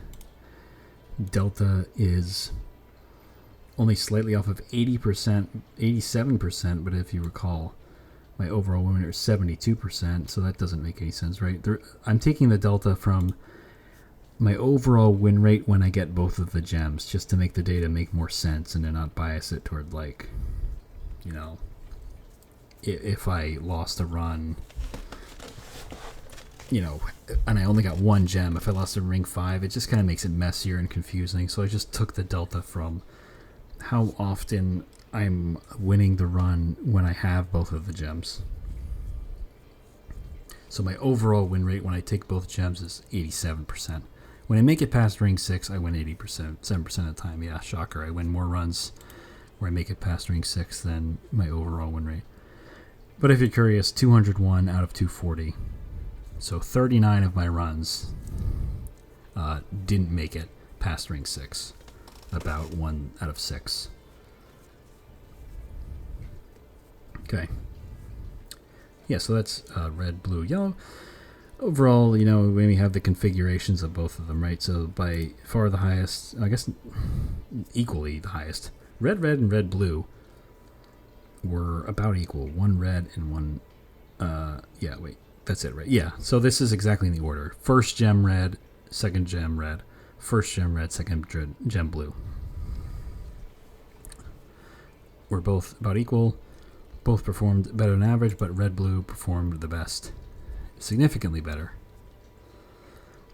A: delta is only slightly off of 80%, 87%, but if you recall, my overall win rate is 72%, so that doesn't make any sense, right? I'm taking the delta from my overall win rate when I get both of the gems, just to make the data make more sense and to not bias it toward, like, you know, if I lost a run, you know, and I only got one gem, if I lost a ring 5, it just kind of makes it messier and confusing. So I just took the delta from how often I'm winning the run when I have both of the gems. So my overall win rate when I take both gems is 87%. When I make it past ring 6, I win 80%, 7% of the time. Yeah, shocker. I win more runs where I make it past ring 6 than my overall win rate. But if you're curious, 201 out of 240. So 39 of my runs didn't make it past ring 6. About 1 out of 6. Okay. Yeah, so that's red, blue, yellow. Overall, you know, we have the configurations of both of them, right? So by far the highest, I guess equally the highest. Red, red, and red, blue were about equal. One red and one, yeah, wait, that's it, right? Yeah, so this is exactly in the order. First gem red, second gem red, first gem red, second gem blue. We're both about equal. Both performed better than average, but red, blue performed the best. Significantly better.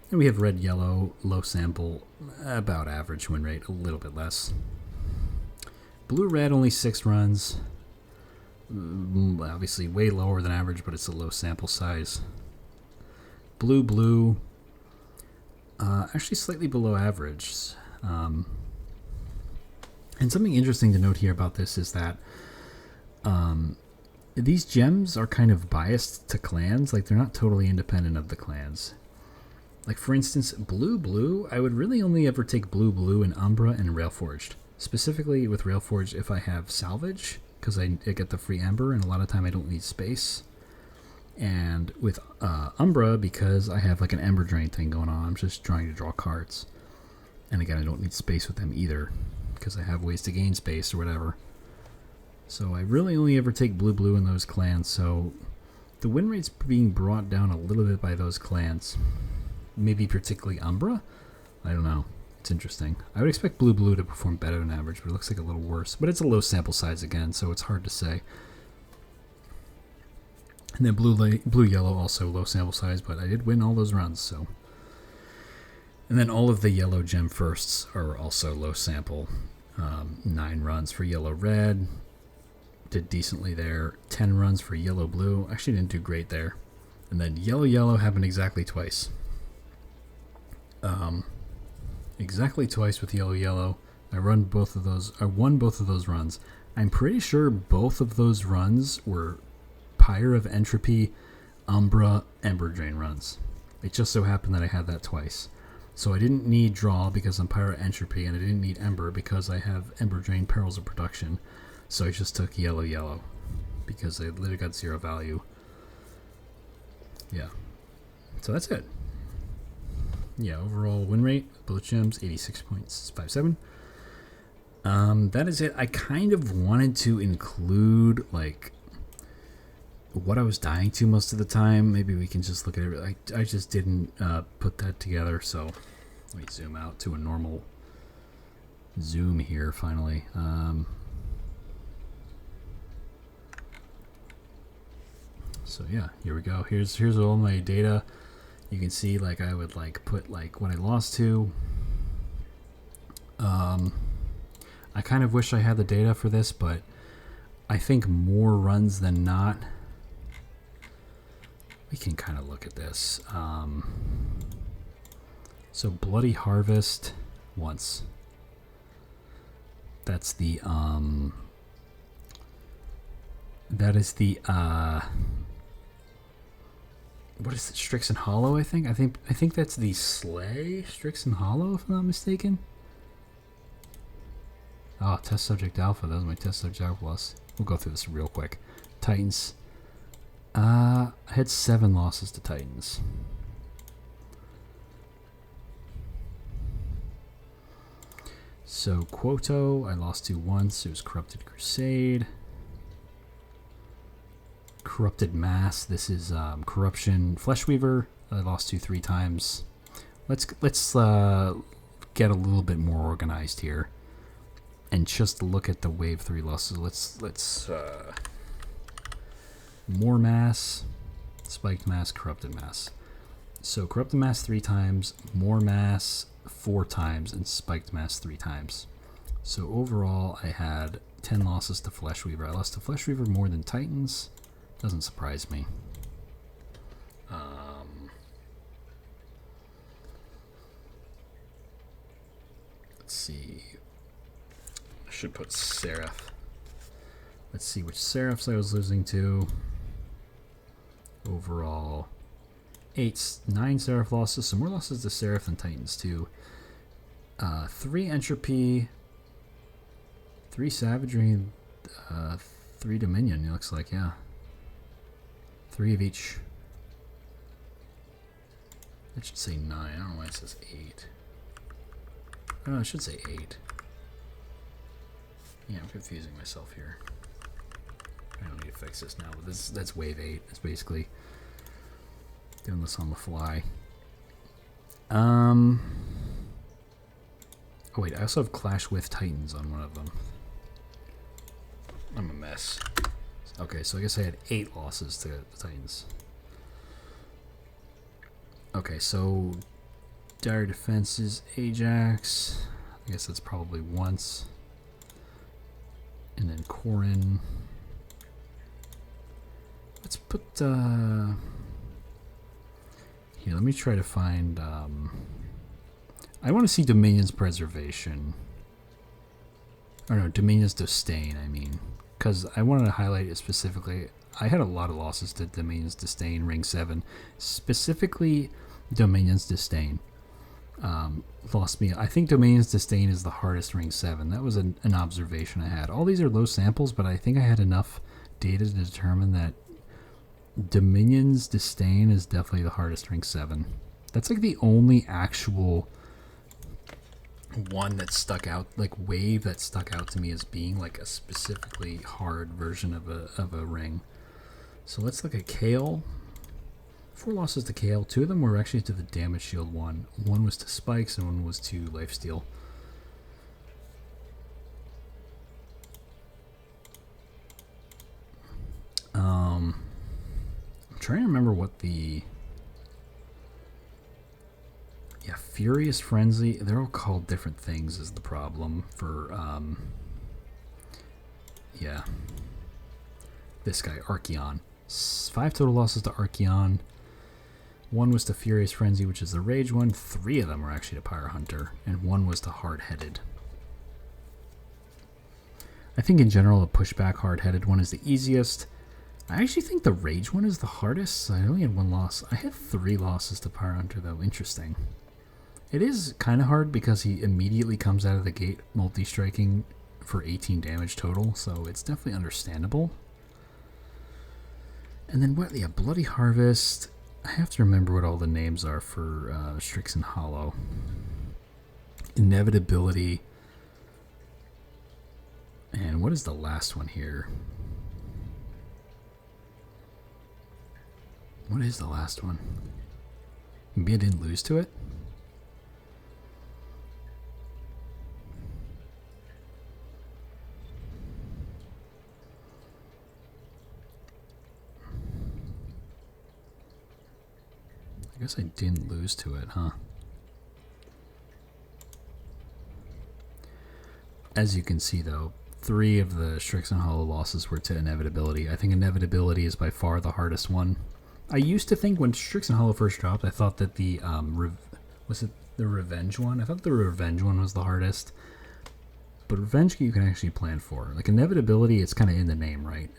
A: And we have red, yellow, low sample, about average win rate, a little bit less. Blue, red, only 6 runs. Obviously way lower than average, but it's a low sample size. Blue, blue, actually slightly below average. And something interesting to note here about this is that these gems are kind of biased to clans. Like, they're not totally independent of the clans. Like, for instance, blue, blue, I would really only ever take blue, blue in Umbra and Railforged. Specifically with Railforged if I have salvage, because I get the free ember, and a lot of time I don't need space. And with Umbra, because I have like an ember drain thing going on, I'm just trying to draw cards. And again, I don't need space with them either, because I have ways to gain space or whatever. So I really only ever take blue, blue in those clans, so the win rate's being brought down a little bit by those clans. Maybe particularly Umbra? I don't know. It's interesting. I would expect blue, blue to perform better than average, but it looks like a little worse. But it's a low sample size again, so it's hard to say. And then blue, yellow also low sample size, but I did win all those runs, so. And then all of the yellow gem firsts are also low sample. 9 runs for yellow, red. Did decently there. 10 runs for yellow, blue. Actually didn't do great there. And then yellow, yellow happened exactly twice. Exactly twice with yellow, yellow. I won both of those runs. I'm pretty sure both of those runs were Pyre of Entropy, Umbra, Ember Drain runs. It just so happened that I had that twice. So I didn't need Draw because I'm Pyre of Entropy, and I didn't need Ember because I have Ember Drain Perils of Production. So I just took yellow, yellow because I literally got 0 value. Yeah. So that's it. Yeah, overall win rate, both gems, 86.57. That is it. I kind of wanted to include, like, what I was dying to most of the time. Maybe we can just look at it. I just didn't put that together, so let me zoom out to a normal zoom here, finally. So yeah, here we go. Here's all my data. You can see, like, I would like put like what I lost to. I kind of wish I had the data for this, but I think more runs than not. We can kind of look at this. So Bloody Harvest once. That's the that is the what is it? Strixen Hollow, I think. I think that's the Slay Strixen Hollow, if I'm not mistaken. Oh, test subject alpha. That was my test subject alpha plus. We'll go through this real quick. Titans. I had 7 losses to Titans. So Quoto, I lost to once. It was Corrupted Crusade. Corrupted Mass. This is Corruption Fleshweaver. I lost to 3 times. Let's get a little bit more organized here, and just look at the wave 3 losses. Let's more mass, spiked mass, corrupted mass. So corrupted mass 3 times, more mass 4 times, and spiked mass 3 times. So overall, I had 10 losses to Fleshweaver. I lost to Fleshweaver more than Titans. Doesn't surprise me. Let's see. I should put Seraph. Let's see which Seraphs I was losing to. Overall, 9 Seraph losses. So more losses to Seraph than Titans too. 3 Entropy, 3 Savagery, 3 Dominion. It looks like, yeah. 3 of each. That should say 9. I don't know why it says 8. Oh, it should say 8. Yeah, I'm confusing myself here. I don't need to fix this now, but that's wave 8. It's basically doing this on the fly. Oh wait, I also have Clash with Titans on one of them. I'm a mess. Okay, so I guess I had 8 losses to the Titans. Okay, so Dire Defenses, Ajax. I guess that's probably once. And then Corrin. Let's put here, let me try to find I want to see Dominion's Preservation. Or no, Dominion's Disdain, I mean. Because I wanted to highlight it specifically. I had a lot of losses to Dominion's Disdain, Ring 7. Specifically, Dominion's Disdain. Lost me. I think Dominion's Disdain is the hardest Ring 7. That was an observation I had. All these are low samples, but I think I had enough data to determine that Dominion's Disdain is definitely the hardest Ring 7. That's like the only actual one that stuck out, like wave that stuck out to me as being like a specifically hard version of a ring. So let's look at Kale. 4 losses to Kale. 2 of them were actually to the damage shield one. One was to spikes and one was to lifesteal. I'm trying to remember what the Furious Frenzy, they're all called different things is the problem for this guy, Archeon. 5 total losses to Archeon. 1 was to Furious Frenzy, which is the Rage one. 3 of them were actually to Pyre Hunter, and 1 was to Hard-Headed. I think in general, a pushback Hard-Headed one is the easiest. I actually think the Rage one is the hardest. I only had 1 loss. I had 3 losses to Pyre Hunter, though. Interesting. It is kind of hard because he immediately comes out of the gate multi-striking for 18 damage total, so it's definitely understandable. And then what? Yeah, Bloody Harvest. I have to remember what all the names are for Strixen Hollow. Inevitability. And what is the last one here? What is the last one? Maybe I didn't lose to it? I guess I didn't lose to it, huh? As you can see, though, 3 of the Strixen Hollow losses were to Inevitability. I think Inevitability is by far the hardest one. I used to think when Strixen Hollow first dropped, I thought that the, was it the Revenge one? I thought the Revenge one was the hardest. But Revenge you can actually plan for. Like Inevitability, it's kind of in the name, right?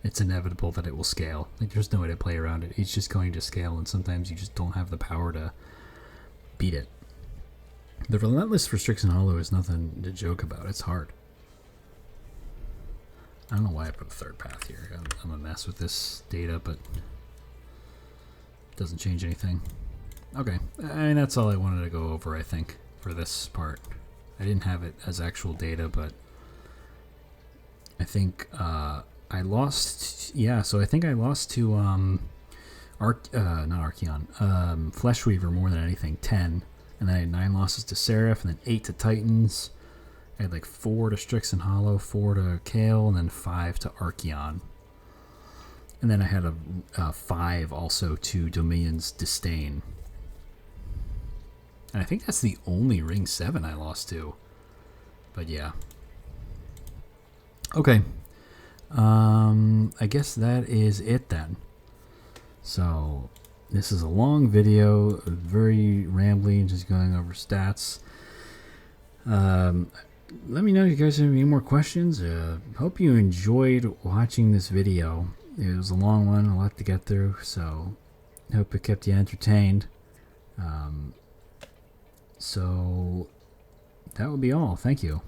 A: it's inevitable that it will scale. Like, there's no way to play around it. It's just going to scale, and sometimes you just don't have the power to beat it. The relentless for Strixon Hollow is nothing to joke about. It's hard. I don't know why I put a third path here. I'm a mess with this data, but it doesn't change anything. Okay, and that's all I wanted to go over, I think, for this part. I didn't have it as actual data, but I think I lost. Yeah, so I think I lost to not Archeon, Fleshweaver more than anything, 10, and then I had 9 losses to Seraph, and then 8 to Titans. I had like 4 to Strixon Hollow, 4 to Kale, and then 5 to Archeon. And then I had a 5 also to Dominion's Disdain. And I think that's the only Ring 7 I lost to. But yeah. Okay. I guess that is it then. So, this is a long video, very rambly, just going over stats. Let me know if you guys have any more questions. Hope you enjoyed watching this video. It was a long one, a lot to get through, so hope it kept you entertained. So that would be all. Thank you.